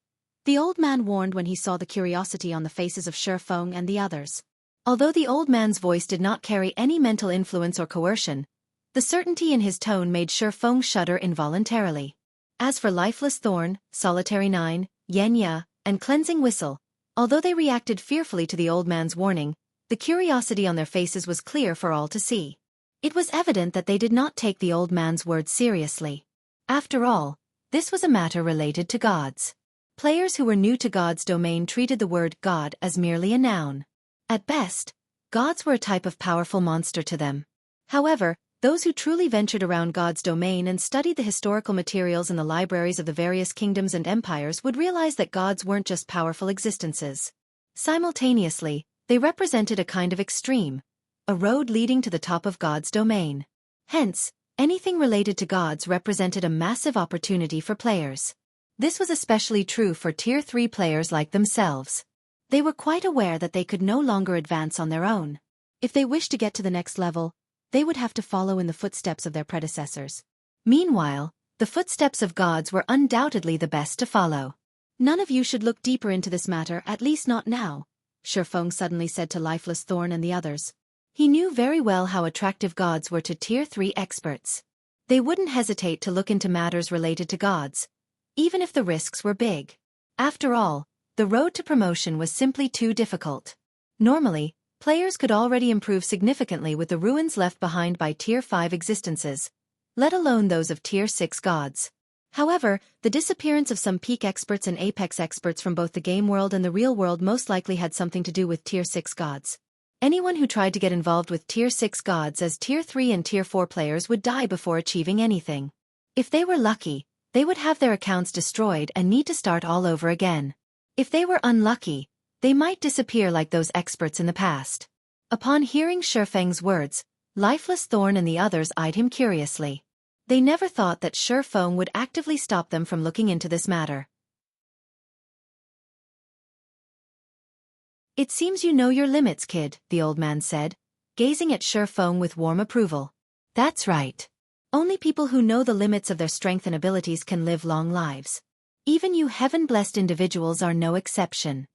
The old man warned when he saw the curiosity on the faces of Xueqi and the others. Although the old man's voice did not carry any mental influence or coercion, the certainty in his tone made Xueqi shudder involuntarily. As for Lifeless Thorn, Solitary 9, Yenya, and Cleansing Whistle, although they reacted fearfully to the old man's warning, the curiosity on their faces was clear for all to see. It was evident that they did not take the old man's words seriously. After all, this was a matter related to gods. Players who were new to God's domain treated the word God as merely a noun. At best, gods were a type of powerful monster to them. However, those who truly ventured around God's domain and studied the historical materials in the libraries of the various kingdoms and empires would realize that gods weren't just powerful existences. Simultaneously, they represented a kind of extreme, a road leading to the top of God's domain. Hence, anything related to gods represented a massive opportunity for players. This was especially true for Tier 3 players like themselves. They were quite aware that they could no longer advance on their own. If they wished to get to the next level, they would have to follow in the footsteps of their predecessors. Meanwhile, the footsteps of gods were undoubtedly the best to follow. None of you should look deeper into this matter, at least not now, Xueqi suddenly said to Lifeless Thorn and the others. He knew very well how attractive gods were to Tier 3 experts. They wouldn't hesitate to look into matters related to gods, even if the risks were big. After all, the road to promotion was simply too difficult. Normally, players could already improve significantly with the ruins left behind by Tier 5 existences, let alone those of Tier 6 gods. However, the disappearance of some peak experts and apex experts from both the game world and the real world most likely had something to do with Tier 6 gods. Anyone who tried to get involved with Tier 6 gods as Tier 3 and Tier 4 players would die before achieving anything. If they were lucky, they would have their accounts destroyed and need to start all over again. If they were unlucky, they might disappear like those experts in the past. Upon hearing Xueqi's words, Lifeless Thorn and the others eyed him curiously. They never thought that Xueqi would actively stop them from looking into this matter. It seems you know your limits, kid, the old man said, gazing at Xueqi with warm approval. That's right. Only people who know the limits of their strength and abilities can live long lives. Even you heaven-blessed individuals are no exception.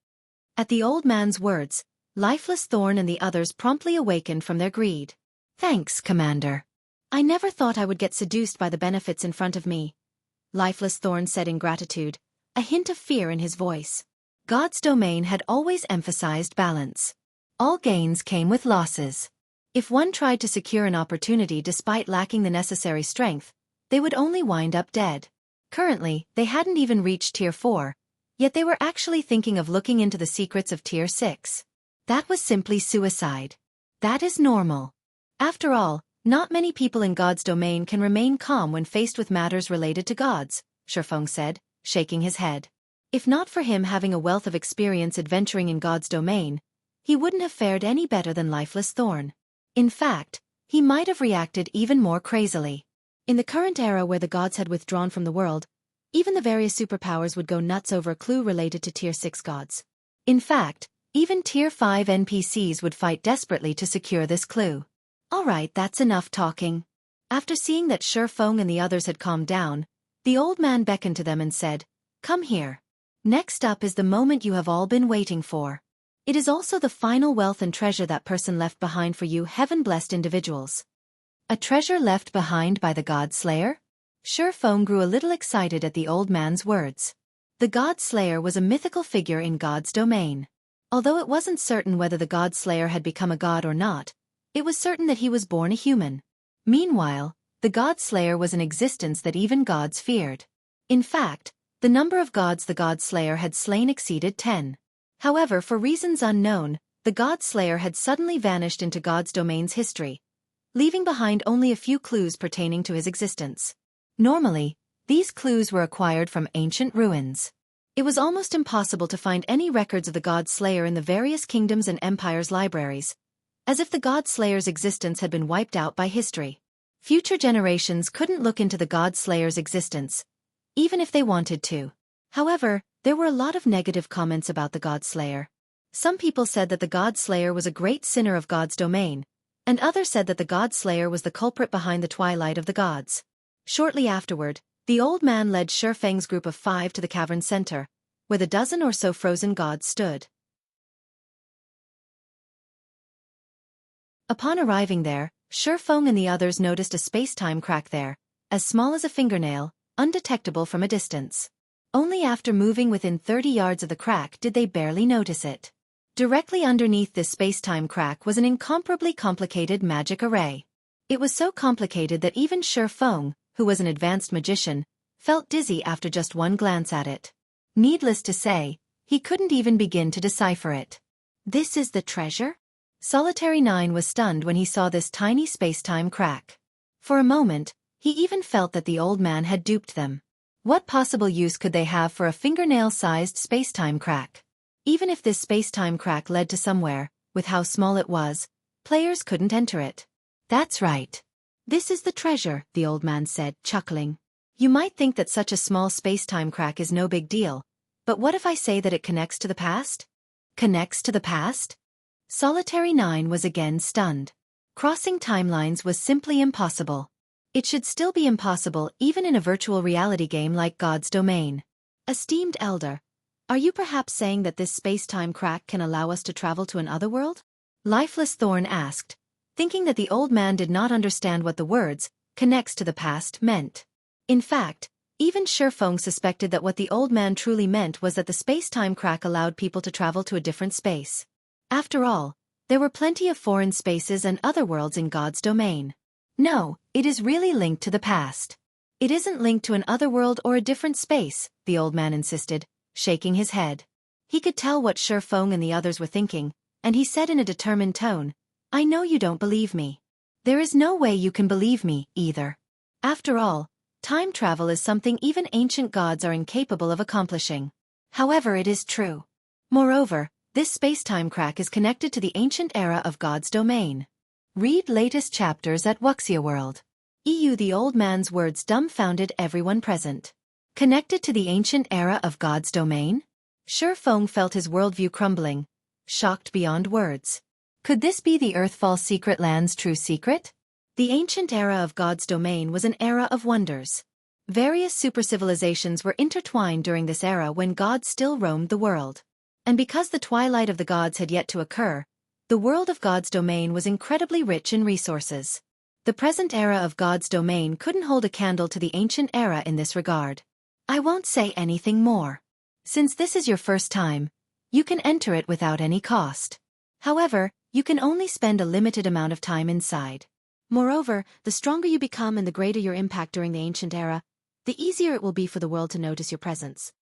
At the old man's words, Lifeless Thorn and the others promptly awakened from their greed. Thanks, Commander. I never thought I would get seduced by the benefits in front of me, Lifeless Thorn said in gratitude, a hint of fear in his voice. God's domain had always emphasized balance. All gains came with losses. If one tried to secure an opportunity despite lacking the necessary strength, they would only wind up dead. Currently, they hadn't even reached Tier 4, yet they were actually thinking of looking into the secrets of Tier 6. That was simply suicide. That is normal. After all, not many people in God's domain can remain calm when faced with matters related to gods, Xueqi said, shaking his head. If not for him having a wealth of experience adventuring in God's domain, he wouldn't have fared any better than Lifeless Thorn. In fact, he might have reacted even more crazily. In the current era where the gods had withdrawn from the world, even the various superpowers would go nuts over a clue related to Tier 6 gods. In fact, even Tier 5 NPCs would fight desperately to secure this clue. Alright, that's enough talking. After seeing that Xueqi and the others had calmed down, the old man beckoned to them and said, "Come here. Next up is the moment you have all been waiting for. It is also the final wealth and treasure that person left behind for you heaven-blessed individuals." A treasure left behind by the God Slayer? Xueqi grew a little excited at the old man's words. The God Slayer was a mythical figure in God's domain. Although it wasn't certain whether the God Slayer had become a god or not, it was certain that he was born a human. Meanwhile, the God Slayer was an existence that even gods feared. In fact, the number of gods the God Slayer had slain exceeded 10. However, for reasons unknown, the God Slayer had suddenly vanished into God's domain's history, leaving behind only a few clues pertaining to his existence. Normally, these clues were acquired from ancient ruins. It was almost impossible to find any records of the God Slayer in the various kingdoms and empires' libraries, as if the God Slayer's existence had been wiped out by history. Future generations couldn't look into the God Slayer's existence, even if they wanted to. However, there were a lot of negative comments about the God Slayer. Some people said that the God Slayer was a great sinner of God's domain, and others said that the God Slayer was the culprit behind the twilight of the gods. Shortly afterward, the old man led Xueqi's group of 5 to the cavern center, where the dozen or so frozen gods stood. Upon arriving there, Xueqi and the others noticed a space-time crack there, as small as a fingernail, undetectable from a distance. Only after moving within 30 yards of the crack did they barely notice it. Directly underneath this space-time crack was an incomparably complicated magic array. It was so complicated that even Xueqi, who was an advanced magician, felt dizzy after just one glance at it. Needless to say, he couldn't even begin to decipher it. This is the treasure? Solitary 9 was stunned when he saw this tiny space-time crack. For a moment, he even felt that the old man had duped them. What possible use could they have for a fingernail-sized space-time crack? Even if this space-time crack led to somewhere, with how small it was, players couldn't enter it. That's right. This is the treasure, the old man said, chuckling. You might think that such a small space-time crack is no big deal, but what if I say that it connects to the past? Connects to the past? Solitary 9 was again stunned. Crossing timelines was simply impossible. It should still be impossible even in a virtual reality game like God's Domain. Esteemed Elder, are you perhaps saying that this space-time crack can allow us to travel to an otherworld? Lifeless Thorn asked, thinking that the old man did not understand what the words, connects to the past, meant. In fact, even Xueqi suspected that what the old man truly meant was that the space-time crack allowed people to travel to a different space. After all, there were plenty of foreign spaces and other worlds in God's domain. No, it is really linked to the past. It isn't linked to an otherworld or a different space, the old man insisted, shaking his head. He could tell what Xueqi and the others were thinking, and he said in a determined tone, I know you don't believe me. There is no way you can believe me, either. After all, time travel is something even ancient gods are incapable of accomplishing. However, it is true. Moreover, this space-time crack is connected to the ancient era of God's domain. Read latest chapters at Xueqi World. The old man's words dumbfounded everyone present. Connected to the ancient era of God's domain? Xueqi felt his worldview crumbling, shocked beyond words. Could this be the Earthfall Secret Land's true secret? The ancient era of God's domain was an era of wonders. Various super-civilizations were intertwined during this era when gods still roamed the world. And because the twilight of the gods had yet to occur, the world of God's domain was incredibly rich in resources. The present era of God's domain couldn't hold a candle to the ancient era in this regard. I won't say anything more. Since this is your first time, you can enter it without any cost. However, You can only spend a limited amount of time inside. Moreover, the stronger you become and the greater your impact during the ancient era, the easier it will be for the world to notice your presence.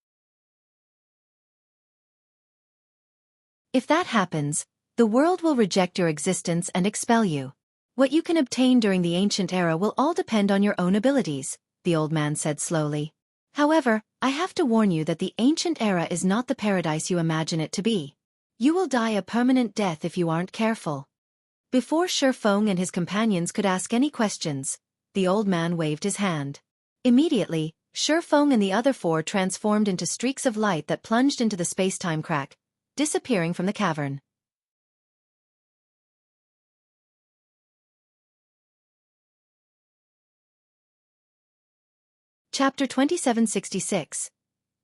If that happens, the world will reject your existence and expel you. What you can obtain during the ancient era will all depend on your own abilities, the old man said slowly. However, I have to warn you that the ancient era is not the paradise you imagine it to be. You will die a permanent death if you aren't careful. Before Xueqi and his companions could ask any questions, the old man waved his hand. Immediately, Xueqi and the other four transformed into streaks of light that plunged into the space-time crack, disappearing from the cavern. Chapter 2766.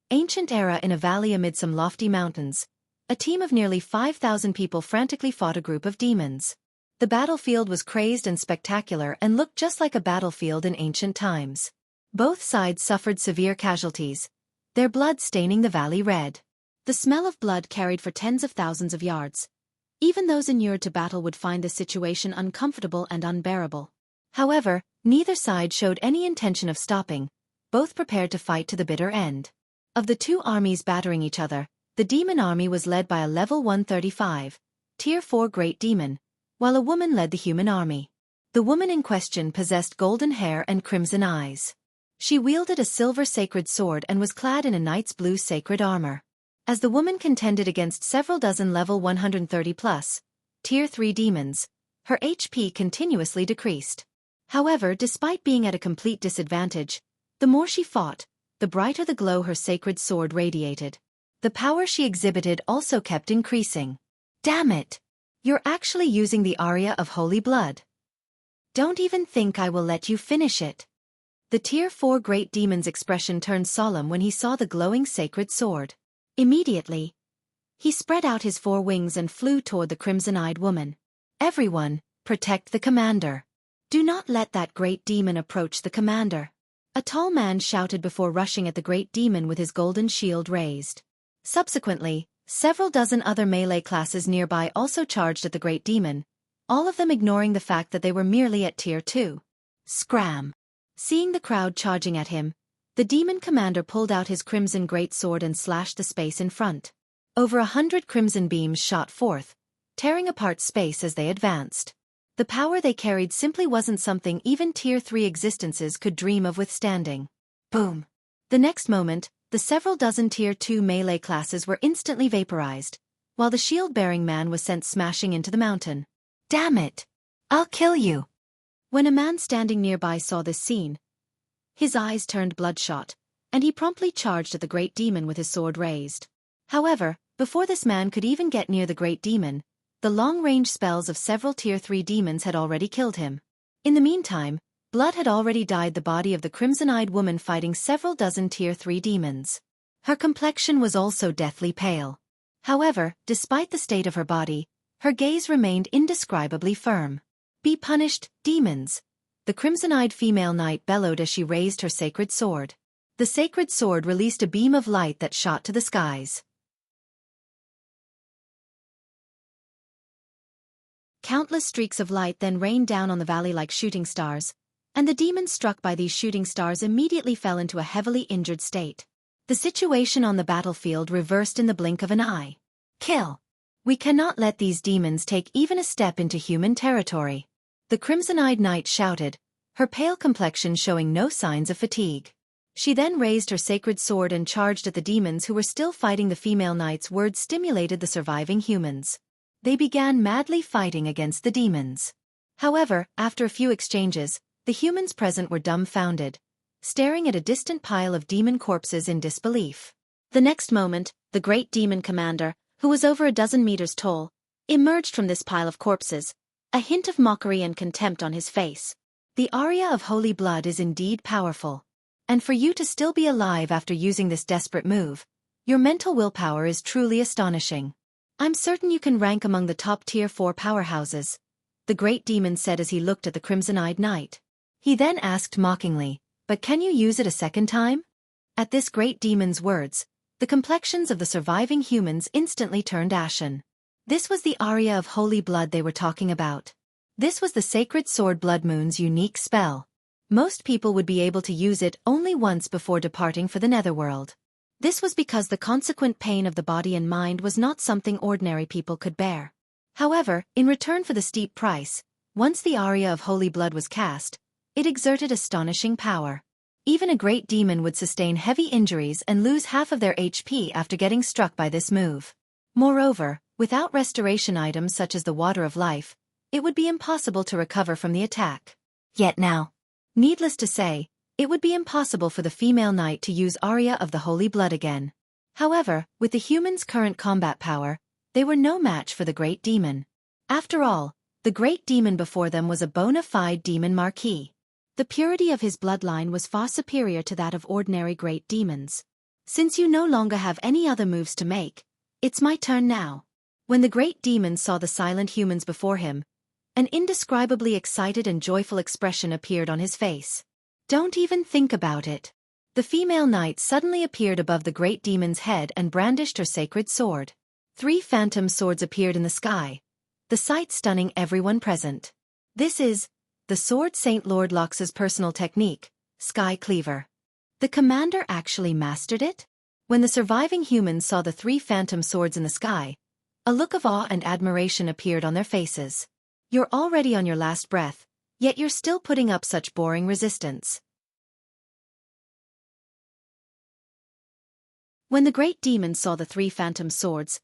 Ancient Era. In a valley amid some lofty mountains, a team of nearly 5,000 people frantically fought a group of demons. The battlefield was crazed and spectacular and looked just like a battlefield in ancient times. Both sides suffered severe casualties, their blood staining the valley red. The smell of blood carried for tens of thousands of yards. Even those inured to battle would find the situation uncomfortable and unbearable. However, neither side showed any intention of stopping, both prepared to fight to the bitter end. Of the two armies battering each other, the demon army was led by a level 135, tier 4 great demon, while a woman led the human army. The woman in question possessed golden hair and crimson eyes. She wielded a silver sacred sword and was clad in a knight's blue sacred armor. As the woman contended against several dozen level 130+, tier 3 demons, her HP continuously decreased. However, despite being at a complete disadvantage, the more she fought, the brighter the glow her sacred sword radiated. The power she exhibited also kept increasing. Damn it! You're actually using the aria of holy blood. Don't even think I will let you finish it. The tier 4 great demon's expression turned solemn when he saw the glowing sacred sword. Immediately, he spread out his 4 wings and flew toward the crimson-eyed woman. Everyone, protect the commander. Do not let that great demon approach the commander. A tall man shouted before rushing at the great demon with his golden shield raised. Subsequently, several dozen other melee classes nearby also charged at the great demon, all of them ignoring the fact that they were merely at tier 2. Scram! Seeing the crowd charging at him, the demon commander pulled out his crimson greatsword and slashed the space in front. Over 100 crimson beams shot forth, tearing apart space as they advanced. The power they carried simply wasn't something even tier 3 existences could dream of withstanding. Boom! The next moment, the several dozen tier 2 melee classes were instantly vaporized, while the shield-bearing man was sent smashing into the mountain. Damn it! I'll kill you! When a man standing nearby saw this scene, his eyes turned bloodshot, and he promptly charged at the great demon with his sword raised. However, before this man could even get near the great demon, the long-range spells of several tier 3 demons had already killed him. In the meantime, blood had already dyed the body of the crimson-eyed woman fighting several dozen tier 3 demons. Her complexion was also deathly pale. However, despite the state of her body, her gaze remained indescribably firm. Be punished, demons! The crimson-eyed female knight bellowed as she raised her sacred sword. The sacred sword released a beam of light that shot to the skies. Countless streaks of light then rained down on the valley like shooting stars, and the demons struck by these shooting stars immediately fell into a heavily injured state. The situation on the battlefield reversed in the blink of an eye. Kill! We cannot let these demons take even a step into human territory. The crimson-eyed knight shouted, her pale complexion showing no signs of fatigue. She then raised her sacred sword and charged at the demons who were still fighting. The female knight's words stimulated the surviving humans. They began madly fighting against the demons. However, after a few exchanges, the humans present were dumbfounded, staring at a distant pile of demon corpses in disbelief. The next moment, the great demon commander, who was over a dozen meters tall, emerged from this pile of corpses, a hint of mockery and contempt on his face. The aria of holy blood is indeed powerful. And for you to still be alive after using this desperate move, your mental willpower is truly astonishing. I'm certain you can rank among the top tier 4 powerhouses, the great demon said as he looked at the crimson-eyed knight. He then asked mockingly, but can you use it a second time? At this great demon's words, the complexions of the surviving humans instantly turned ashen. This was the aria of holy blood they were talking about. This was the sacred sword Blood Moon's unique spell. Most people would be able to use it only once before departing for the netherworld. This was because the consequent pain of the body and mind was not something ordinary people could bear. However, in return for the steep price, once the aria of holy blood was cast, it exerted astonishing power. Even a great demon would sustain heavy injuries and lose half of their HP after getting struck by this move. Moreover, without restoration items such as the Water of Life, it would be impossible to recover from the attack. Yet now, needless to say, it would be impossible for the female knight to use aria of the holy blood again. However, with the human's current combat power, they were no match for the great demon. After all, the great demon before them was a bona fide demon marquis. The purity of his bloodline was far superior to that of ordinary great demons. Since you no longer have any other moves to make, it's my turn now. When the great demon saw the silent humans before him, an indescribably excited and joyful expression appeared on his face. Don't even think about it. The female knight suddenly appeared above the great demon's head and brandished her sacred sword. 3 phantom swords appeared in the sky, the sight stunning everyone present. This is the sword Saint Lord Lox's personal technique, Sky Cleaver. The commander actually mastered it? When the surviving humans saw the 3 phantom swords in the sky, a look of awe and admiration appeared on their faces. You're already on your last breath, yet you're still putting up such boring resistance. When the great demon saw the 3 phantom swords,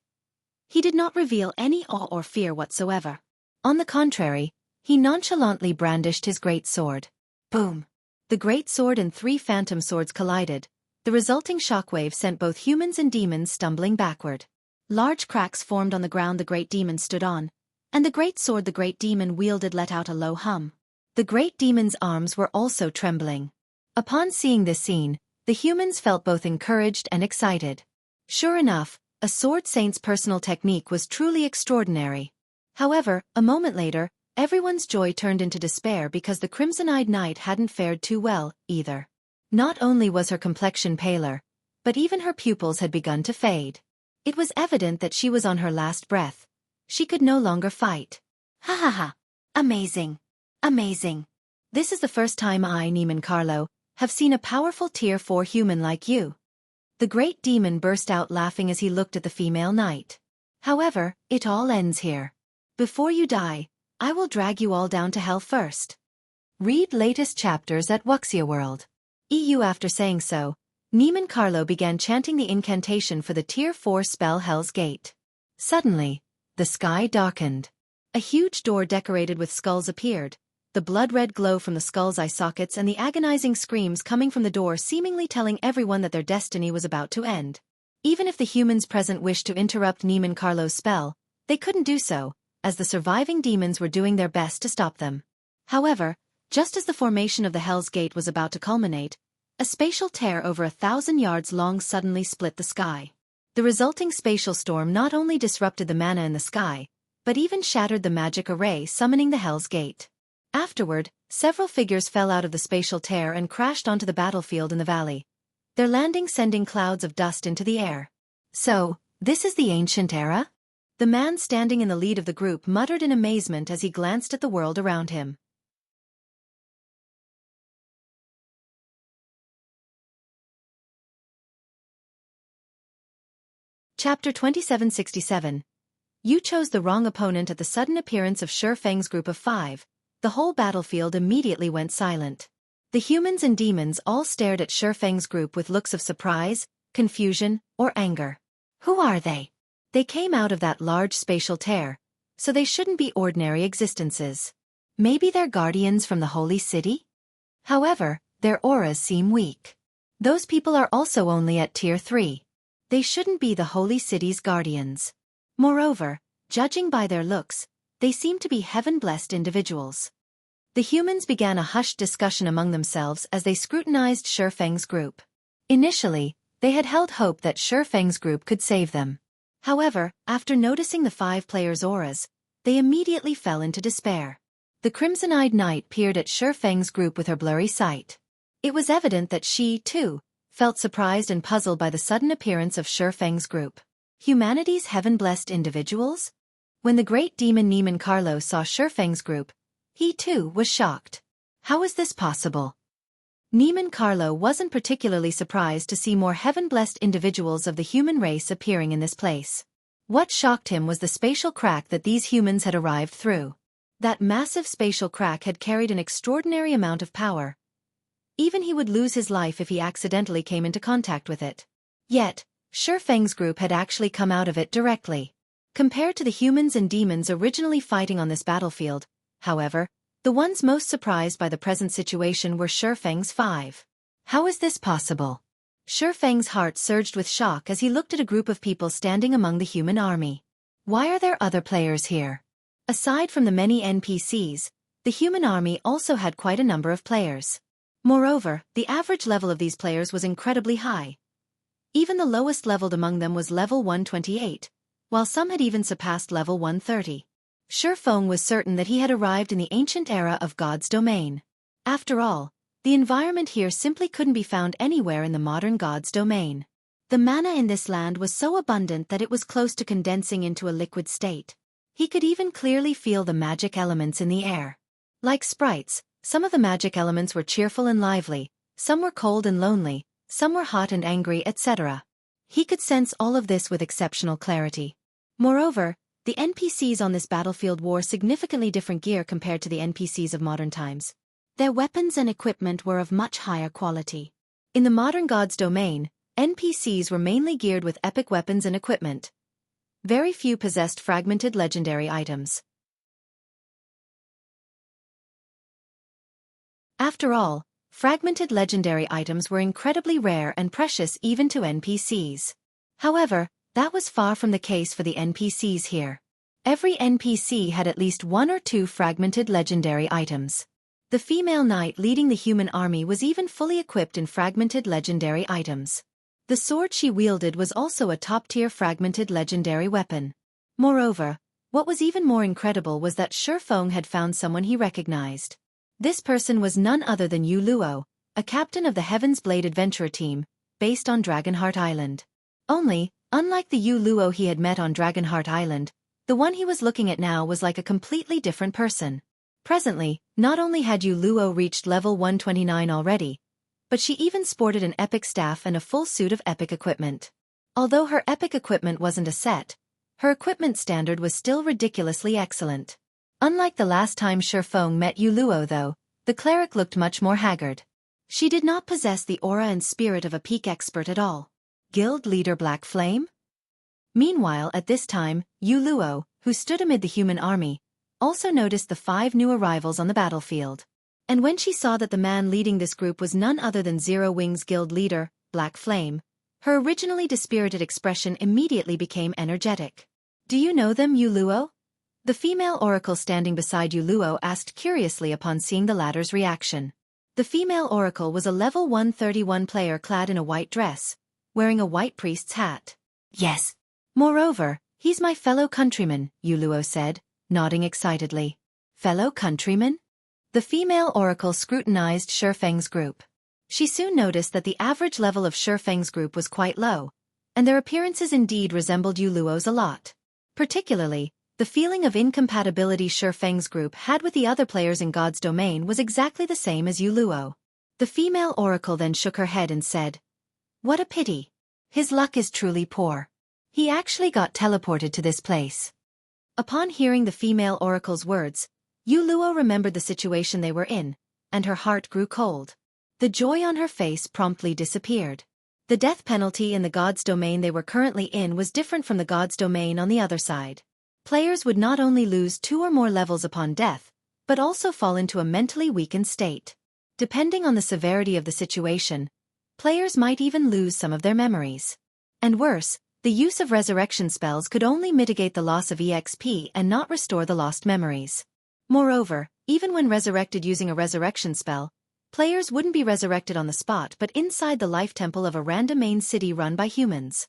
he did not reveal any awe or fear whatsoever. On the contrary, he nonchalantly brandished his great sword. Boom! The great sword and 3 phantom swords collided. The resulting shockwave sent both humans and demons stumbling backward. Large cracks formed on the ground the great demon stood on, and the great sword the great demon wielded let out a low hum. The great demon's arms were also trembling. Upon seeing this scene, the humans felt both encouraged and excited. Sure enough, a sword saint's personal technique was truly extraordinary. However, a moment later, everyone's joy turned into despair because the crimson-eyed knight hadn't fared too well, either. Not only was her complexion paler, but even her pupils had begun to fade. It was evident that she was on her last breath. She could no longer fight. Ha ha ha! Amazing! Amazing! This is the first time I, Neiman Carlo, have seen a powerful Tier 4 human like you. The great demon burst out laughing as he looked at the female knight. However, it all ends here. Before you die, I will drag you all down to hell first. Read latest chapters at Wuxia World. EU. After saying so, Neiman Carlo began chanting the incantation for the Tier 4 spell Hell's Gate. Suddenly, the sky darkened. A huge door decorated with skulls appeared, the blood-red glow from the skull's eye sockets and the agonizing screams coming from the door seemingly telling everyone that their destiny was about to end. Even if the humans present wished to interrupt Neiman Carlo's spell, they couldn't do so, as the surviving demons were doing their best to stop them. However, just as the formation of the Hell's Gate was about to culminate, a spatial tear over 1,000 yards long suddenly split the sky. The resulting spatial storm not only disrupted the mana in the sky, but even shattered the magic array summoning the Hell's Gate. Afterward, several figures fell out of the spatial tear and crashed onto the battlefield in the valley, their landing sending clouds of dust into the air. So, this is the ancient era? The man standing in the lead of the group muttered in amazement as he glanced at the world around him. Chapter 2767. You chose the wrong opponent. At the sudden appearance of Shifeng's group of 5, the whole battlefield immediately went silent. The humans and demons all stared at Shifeng's group with looks of surprise, confusion, or anger. Who are they? They came out of that large spatial tear, so they shouldn't be ordinary existences. Maybe they're guardians from the holy city? However, their auras seem weak. Those people are also only at Tier 3. They shouldn't be the holy city's guardians. Moreover, judging by their looks, they seem to be heaven-blessed individuals. The humans began a hushed discussion among themselves as they scrutinized Shifeng's group. Initially, they had held hope that Shifeng's group could save them. However, after noticing the 5 players' auras, they immediately fell into despair. The crimson-eyed knight peered at Shifeng's group with her blurry sight. It was evident that she, too, felt surprised and puzzled by the sudden appearance of Shifeng's group. Humanity's heaven-blessed individuals? When the great demon Neiman Carlo saw Shifeng's group, he too was shocked. How is this possible? Neiman Carlo wasn't particularly surprised to see more heaven-blessed individuals of the human race appearing in this place. What shocked him was the spatial crack that these humans had arrived through. That massive spatial crack had carried an extraordinary amount of power. Even he would lose his life if he accidentally came into contact with it. Yet, Shifeng's group had actually come out of it directly. Compared to the humans and demons originally fighting on this battlefield, however, the ones most surprised by the present situation were Shifeng's 5. How is this possible? Shifeng's heart surged with shock as he looked at a group of people standing among the human army. Why are there other players here? Aside from the many NPCs, the human army also had quite a number of players. Moreover, the average level of these players was incredibly high. Even the lowest leveled among them was level 128, while some had even surpassed level 130. Xueqi was certain that he had arrived in the ancient era of God's domain. After all, the environment here simply couldn't be found anywhere in the modern God's domain. The mana in this land was so abundant that it was close to condensing into a liquid state. He could even clearly feel the magic elements in the air. Like sprites, some of the magic elements were cheerful and lively, some were cold and lonely, some were hot and angry, etc. He could sense all of this with exceptional clarity. Moreover, the NPCs on this battlefield wore significantly different gear compared to the NPCs of modern times. Their weapons and equipment were of much higher quality. In the modern God's domain, NPCs were mainly geared with epic weapons and equipment. Very few possessed fragmented legendary items. After all, fragmented legendary items were incredibly rare and precious even to NPCs. However, that was far from the case for the NPCs here. Every NPC had at least 1 or 2 fragmented legendary items. The female knight leading the human army was even fully equipped in fragmented legendary items. The sword she wielded was also a top-tier fragmented legendary weapon. Moreover, what was even more incredible was that Xueqi had found someone he recognized. This person was none other than Yu Luo, a captain of the Heaven's Blade adventurer team, based on Dragonheart Island. Only, unlike the Yu Luo he had met on Dragonheart Island, the one he was looking at now was like a completely different person. Presently, not only had Yu Luo reached level 129 already, but she even sported an epic staff and a full suit of epic equipment. Although her epic equipment wasn't a set, her equipment standard was still ridiculously excellent. Unlike the last time Xueqi met Yu Luo though, the cleric looked much more haggard. She did not possess the aura and spirit of a peak expert at all. Guild leader Black Flame? Meanwhile at this time, Yu Luo, who stood amid the human army, also noticed the 5 new arrivals on the battlefield. And when she saw that the man leading this group was none other than Zero Wings guild leader, Black Flame, her originally dispirited expression immediately became energetic. Do you know them, Yu Luo? The female oracle standing beside Yu Luo asked curiously upon seeing the latter's reaction. The female oracle was a level 131 player clad in a white dress, wearing a white priest's hat. Yes. Moreover, he's my fellow countryman, Yu Luo said, nodding excitedly. Fellow countryman? The female oracle scrutinized Shifeng's group. She soon noticed that the average level of Shifeng's group was quite low, and their appearances indeed resembled Yu Luo's a lot. Particularly, the feeling of incompatibility Shifeng's group had with the other players in God's domain was exactly the same as Yu Luo. The female oracle then shook her head and said, "What a pity. His luck is truly poor. He actually got teleported to this place." Upon hearing the female oracle's words, Yu Luo remembered the situation they were in, and her heart grew cold. The joy on her face promptly disappeared. The death penalty in the God's domain they were currently in was different from the God's domain on the other side. Players would not only lose 2 or more levels upon death, but also fall into a mentally weakened state. Depending on the severity of the situation, players might even lose some of their memories. And worse, the use of resurrection spells could only mitigate the loss of EXP and not restore the lost memories. Moreover, even when resurrected using a resurrection spell, players wouldn't be resurrected on the spot but inside the life temple of a random main city run by humans.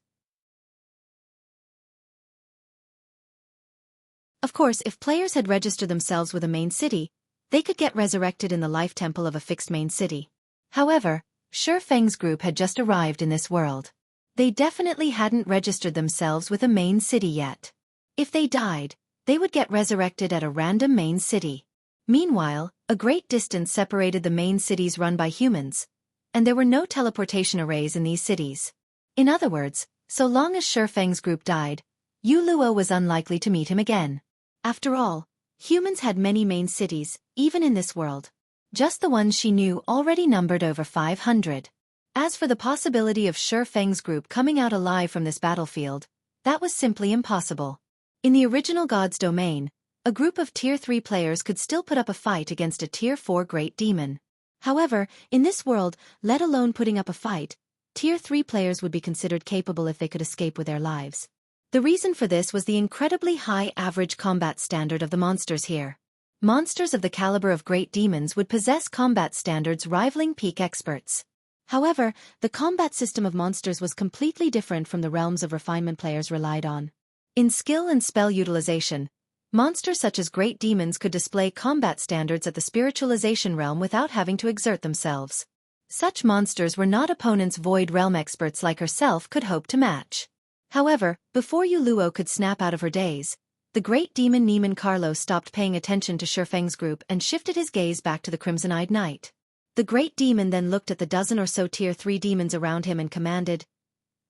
Of course, if players had registered themselves with a main city, they could get resurrected in the life temple of a fixed main city. However, Shifeng's group had just arrived in this world. They definitely hadn't registered themselves with a main city yet. If they died, they would get resurrected at a random main city. Meanwhile, a great distance separated the main cities run by humans, and there were no teleportation arrays in these cities. In other words, so long as Shifeng's group died, Yu Luo was unlikely to meet him again. After all, humans had many main cities, even in this world. Just the ones she knew already numbered over 500. As for the possibility of Shifeng's group coming out alive from this battlefield, that was simply impossible. In the original God's domain, a group of Tier 3 players could still put up a fight against a Tier 4 great demon. However, in this world, let alone putting up a fight, Tier 3 players would be considered capable if they could escape with their lives. The reason for this was the incredibly high average combat standard of the monsters here. Monsters of the caliber of great demons would possess combat standards rivaling peak experts. However, the combat system of monsters was completely different from the realms of refinement players relied on. In skill and spell utilization, monsters such as great demons could display combat standards at the spiritualization realm without having to exert themselves. Such monsters were not opponents void realm experts like herself could hope to match. However, before Yu Luo could snap out of her daze, the great demon Neiman Carlo stopped paying attention to Shifeng's group and shifted his gaze back to the crimson-eyed knight. The great demon then looked at the dozen or so Tier 3 demons around him and commanded,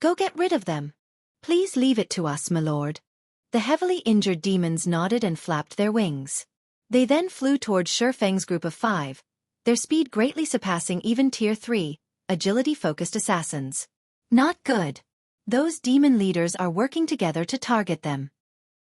"Go get rid of them. Please leave it to us, my lord." The heavily injured demons nodded and flapped their wings. They then flew toward Shifeng's group of 5, their speed greatly surpassing even Tier 3, agility-focused assassins. Not good. Those demon leaders are working together to target them.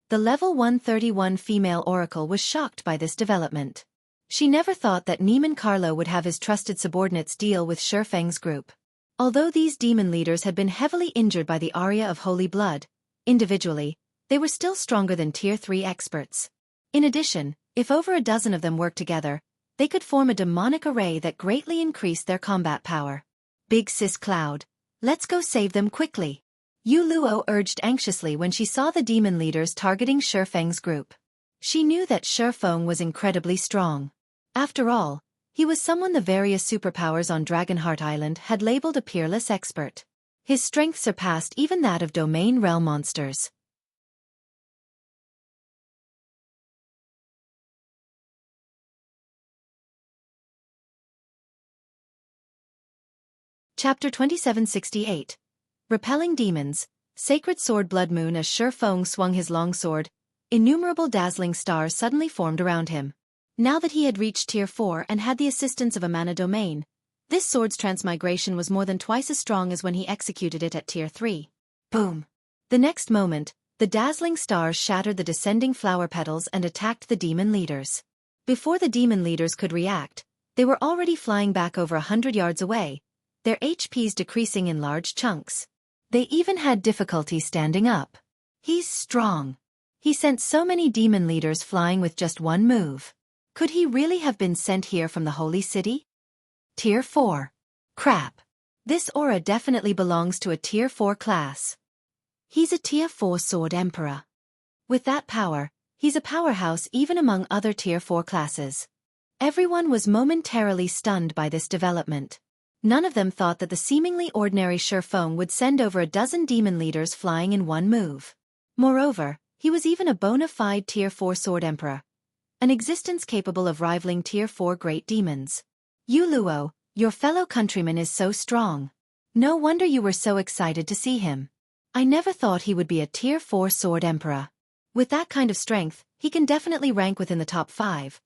The level 131 female oracle was shocked by this development. She never thought that Neiman Carlo would have his trusted subordinates deal with Shifeng's group. Although these demon leaders had been heavily injured by the aria of holy blood, individually, they were still stronger than Tier 3 experts. In addition, if over a dozen of them worked together, they could form a demonic array that greatly increased their combat power. Big Sis Cloud, let's go save them quickly. Yu Luo urged anxiously when she saw the demon leaders targeting Shifeng's group. She knew that Shifeng was incredibly strong. After all, he was someone the various superpowers on Dragonheart Island had labeled a peerless expert. His strength surpassed even that of domain realm monsters. Chapter 2768. Repelling Demons. Sacred Sword Blood Moon. As Shifeng swung his long sword, innumerable dazzling stars suddenly formed around him. Now that he had reached Tier 4 and had the assistance of a mana domain, this sword's transmigration was more than twice as strong as when he executed it at Tier 3. Boom! The next moment, the dazzling stars shattered the descending flower petals and attacked the demon leaders. Before the demon leaders could react, they were already flying back over 100 yards away, their HPs decreasing in large chunks. They even had difficulty standing up. He's strong. He sent so many demon leaders flying with just one move. Could he really have been sent here from the Holy City? Tier 4. Crap. This aura definitely belongs to a Tier 4 class. He's a Tier 4 Sword Emperor. With that power, he's a powerhouse even among other Tier 4 classes. Everyone was momentarily stunned by this development. None of them thought that the seemingly ordinary Shifeng would send over a dozen demon leaders flying in one move. Moreover, he was even a bona fide Tier 4 Sword Emperor, an existence capable of rivaling Tier 4 great demons. Yu Luo, your fellow countryman is so strong. No wonder you were so excited to see him. I never thought he would be a Tier 4 Sword Emperor. With that kind of strength, he can definitely rank within the top 5.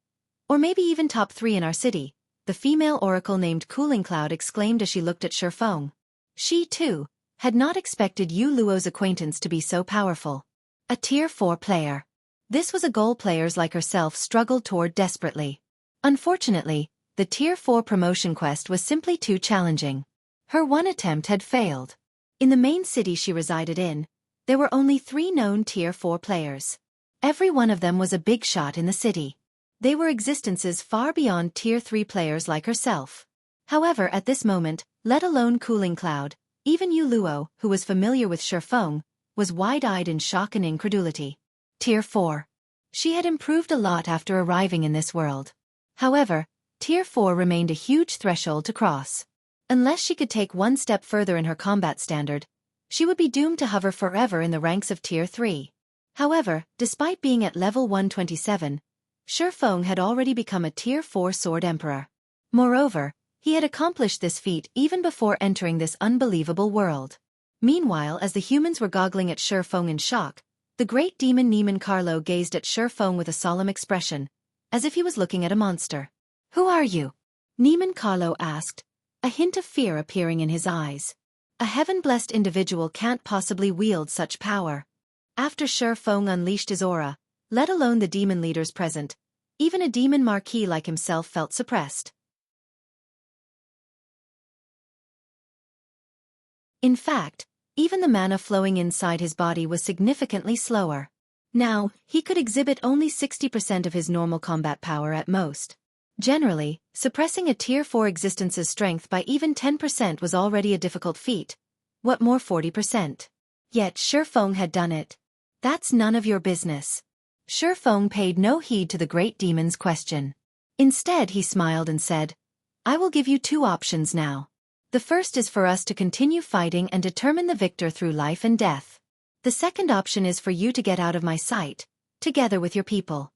Or maybe even top 3 in our city, the female oracle named Cooling Cloud exclaimed as she looked at Shifeng. She, too, had not expected Yu Luo's acquaintance to be so powerful. A Tier 4 player. This was a goal players like herself struggled toward desperately. Unfortunately, the Tier 4 promotion quest was simply too challenging. Her one attempt had failed. In the main city she resided in, there were only 3 known Tier 4 players. Every one of them was a big shot in the city. They were existences far beyond Tier 3 players like herself. However, at this moment, let alone Cooling Cloud, even Yu Luo, who was familiar with Shifeng, was wide-eyed in shock and incredulity. Tier 4. She had improved a lot after arriving in this world. However, Tier 4 remained a huge threshold to cross. Unless she could take one step further in her combat standard, she would be doomed to hover forever in the ranks of Tier 3. However, despite being at level 127, Xuefeng had already become a Tier 4 Sword Emperor. Moreover, he had accomplished this feat even before entering this unbelievable world. Meanwhile, as the humans were goggling at Xuefeng in shock, the great demon Niemann Carlo gazed at Xuefeng with a solemn expression, as if he was looking at a monster. "Who are you?" Niemann Carlo asked, a hint of fear appearing in his eyes. A heaven-blessed individual can't possibly wield such power. After Xuefeng unleashed his aura, let alone the demon leaders present, even a demon marquis like himself felt suppressed. In fact, even the mana flowing inside his body was significantly slower. Now, he could exhibit only 60% of his normal combat power at most. Generally, suppressing a Tier 4 existence's strength by even 10% was already a difficult feat. What more 40%? Yet Xuefeng had done it. "That's none of your business." Xuefeng paid no heed to the great demon's question. Instead he smiled and said, "I will give you two options now. The first is for us to continue fighting and determine the victor through life and death. The second option is for you to get out of my sight, together with your people."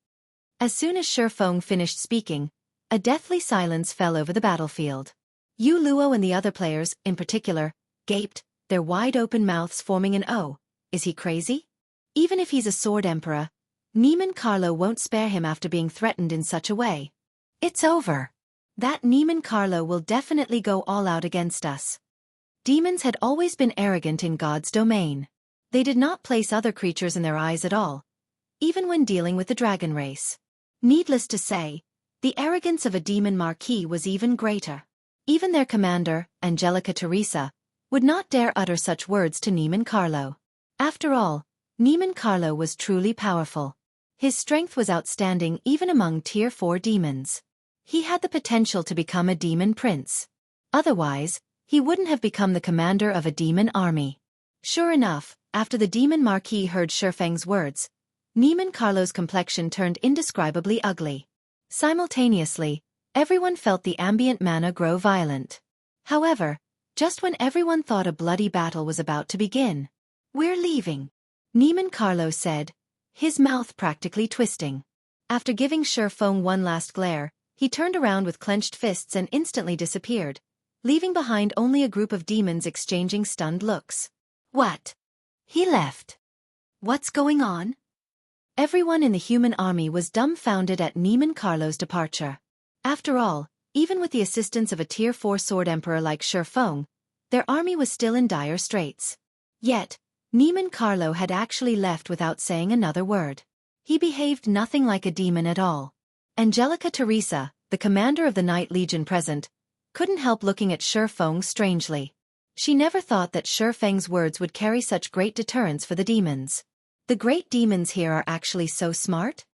As soon as Xuefeng finished speaking, a deathly silence fell over the battlefield. Yu Luo and the other players, in particular, gaped, their wide-open mouths forming an O. Is he crazy? Even if he's a sword emperor, Niemann Carlo won't spare him after being threatened in such a way. It's over. That Niemann Carlo will definitely go all out against us. Demons had always been arrogant in God's domain. They did not place other creatures in their eyes at all, even when dealing with the dragon race. Needless to say, the arrogance of a demon marquis was even greater. Even their commander, Angelica Teresa, would not dare utter such words to Niemann Carlo. After all, Niemann Carlo was truly powerful. His strength was outstanding even among Tier 4 demons. He had the potential to become a demon prince. Otherwise, he wouldn't have become the commander of a demon army. Sure enough, after the demon marquis heard Xuefeng's words, Niemann Carlo's complexion turned indescribably ugly. Simultaneously, everyone felt the ambient mana grow violent. However, just when everyone thought a bloody battle was about to begin, "We're leaving," Niemann Carlo said, his mouth practically twisting. After giving Xuefeng one last glare, he turned around with clenched fists and instantly disappeared, leaving behind only a group of demons exchanging stunned looks. What? He left. What's going on? Everyone in the human army was dumbfounded at Niemann Carlo's departure. After all, even with the assistance of a Tier 4 sword emperor like Xuefeng, their army was still in dire straits. Yet, Niemann Carlo had actually left without saying another word. He behaved nothing like a demon at all. Angelica Teresa, the commander of the Night Legion present, couldn't help looking at Xuefeng strangely. She never thought that Xuefeng's words would carry such great deterrence for the demons. The great demons here are actually so smart?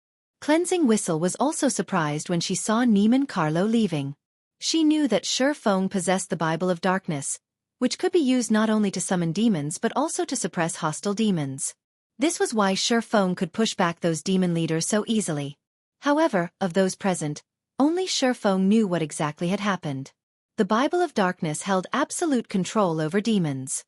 Cleansing Whistle was also surprised when she saw Niemann Carlo leaving. She knew that Xuefeng possessed the Bible of Darkness, which could be used not only to summon demons but also to suppress hostile demons. This was why Xuefeng could push back those demon leaders so easily. However, of those present, only Xuefeng knew what exactly had happened. The Bible of Darkness held absolute control over demons.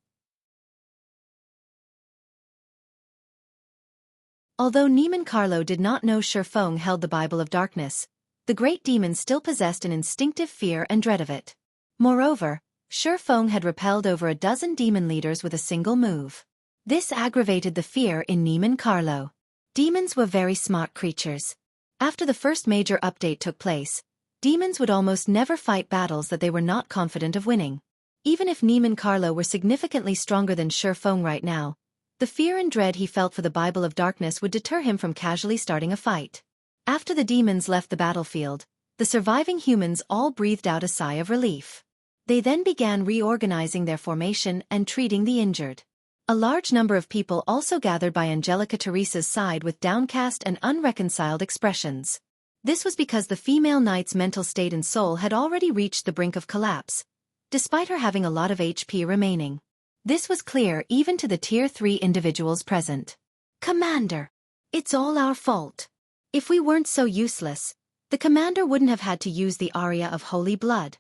Although Niemann Carlo did not know Xuefeng held the Bible of Darkness, the great demon still possessed an instinctive fear and dread of it. Moreover, Xuefeng had repelled over a dozen demon leaders with a single move. This aggravated the fear in Niemann Carlo. Demons were very smart creatures. After the first major update took place, demons would almost never fight battles that they were not confident of winning. Even if Niemann Carlo were significantly stronger than Xuefeng right now, the fear and dread he felt for the Bible of Darkness would deter him from casually starting a fight. After the demons left the battlefield, the surviving humans all breathed out a sigh of relief. They then began reorganizing their formation and treating the injured. A large number of people also gathered by Angelica Teresa's side with downcast and unreconciled expressions. This was because the female knight's mental state and soul had already reached the brink of collapse, despite her having a lot of HP remaining. This was clear even to the Tier 3 individuals present. "Commander, it's all our fault. If we weren't so useless, the commander wouldn't have had to use the aria of holy blood.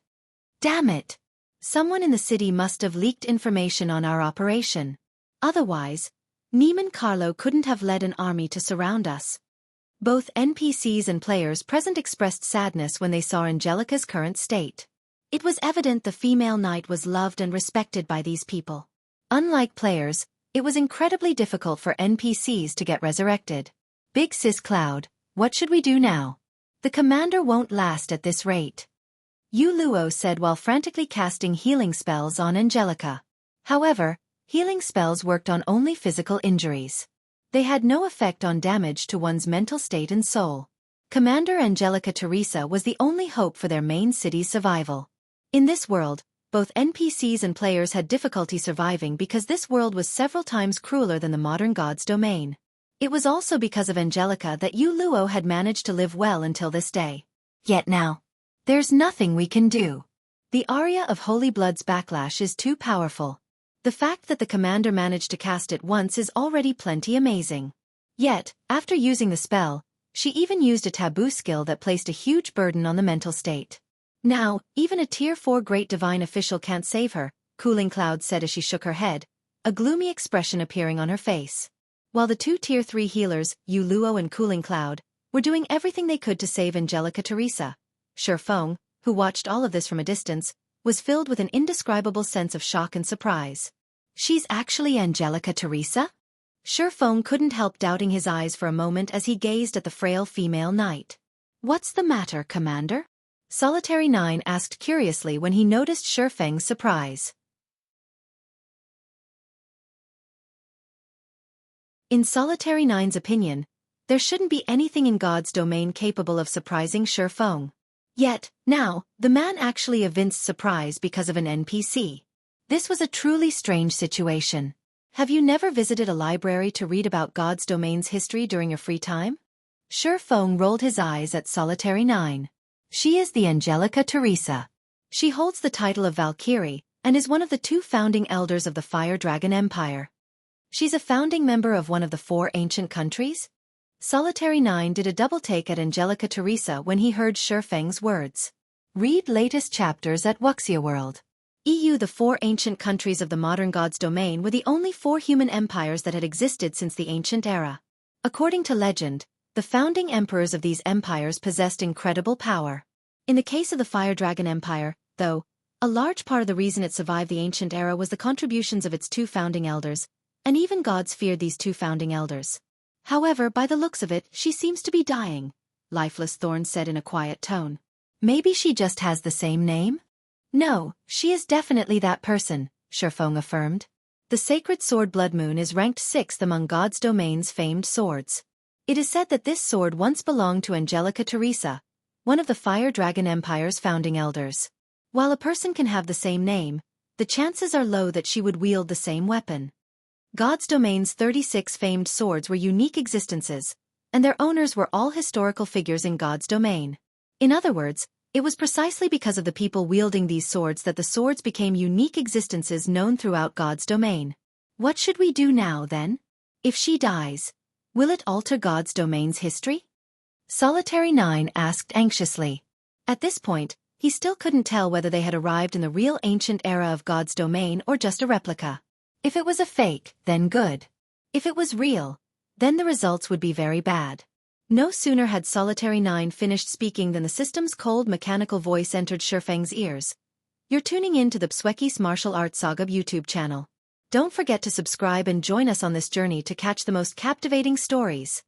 Damn it! Someone in the city must have leaked information on our operation. Otherwise, Neiman Carlo couldn't have led an army to surround us. Both NPCs and players present expressed sadness when they saw Angelica's current state. It was evident the female knight was loved and respected by these people. Unlike players, it was incredibly difficult for NPCs to get resurrected. Big Sis Cloud, what should we do now? The commander won't last at this rate. Yu Luo said while frantically casting healing spells on Angelica. However, healing spells worked on only physical injuries. They had no effect on damage to one's mental state and soul. Commander Angelica Teresa was the only hope for their main city's survival. In this world, both NPCs and players had difficulty surviving because this world was several times crueler than the modern god's domain. It was also because of Angelica that Yu Luo had managed to live well until this day. Yet now, there's nothing we can do. The aria of Holy Blood's backlash is too powerful. The fact that the commander managed to cast it once is already plenty amazing. Yet, after using the spell, she even used a taboo skill that placed a huge burden on the mental state. Now, even a Tier 4 Great Divine official can't save her, Cooling Cloud said as she shook her head, a gloomy expression appearing on her face. While the two Tier 3 healers, Yu Luo and Cooling Cloud, were doing everything they could to save Angelica Teresa, Xueqi, who watched all of this from a distance, was filled with an indescribable sense of shock and surprise. She's actually Angelica Teresa? Xueqi couldn't help doubting his eyes for a moment as he gazed at the frail female knight. What's the matter, Commander? Solitary 9 asked curiously when he noticed Xueqi's surprise. In Solitary 9's opinion, there shouldn't be anything in God's domain capable of surprising Xueqi. Yet, now, the man actually evinced surprise because of an NPC. This was a truly strange situation. Have you never visited a library to read about God's domain's history during your free time? Xueqi rolled his eyes at Solitary 9. She is the Angelica Teresa. She holds the title of Valkyrie, and is one of the two founding elders of the Fire Dragon Empire. She's a founding member of one of the 4 ancient countries? Solitary 9 did a double-take at Angelica Teresa when he heard Xueqi's words. Read latest chapters at Wuxia World. The 4 ancient countries of the modern god's domain were the only 4 human empires that had existed since the ancient era. According to legend, the founding emperors of these empires possessed incredible power. In the case of the Fire Dragon Empire, though, a large part of the reason it survived the ancient era was the contributions of its 2 founding elders, and even gods feared these 2 founding elders. However, by the looks of it, she seems to be dying, Lifeless Thorn said in a quiet tone. Maybe she just has the same name? No, she is definitely that person, Xueqi affirmed. The sacred sword Blood Moon is ranked 6th among God's domain's famed swords. It is said that this sword once belonged to Angelica Teresa, one of the Fire Dragon Empire's founding elders. While a person can have the same name, the chances are low that she would wield the same weapon. God's domain's 36 famed swords were unique existences, and their owners were all historical figures in God's domain. In other words, it was precisely because of the people wielding these swords that the swords became unique existences known throughout God's domain. What should we do now, then? If she dies, will it alter God's domain's history? Solitary 9 asked anxiously. At this point, he still couldn't tell whether they had arrived in the real ancient era of God's domain or just a replica. If it was a fake, then good. If it was real, then the results would be very bad. No sooner had Solitary 9 finished speaking than the system's cold mechanical voice entered Xueqi's ears. You're tuning in to the Xueqi's Martial Arts Saga YouTube channel. Don't forget to subscribe and join us on this journey to catch the most captivating stories.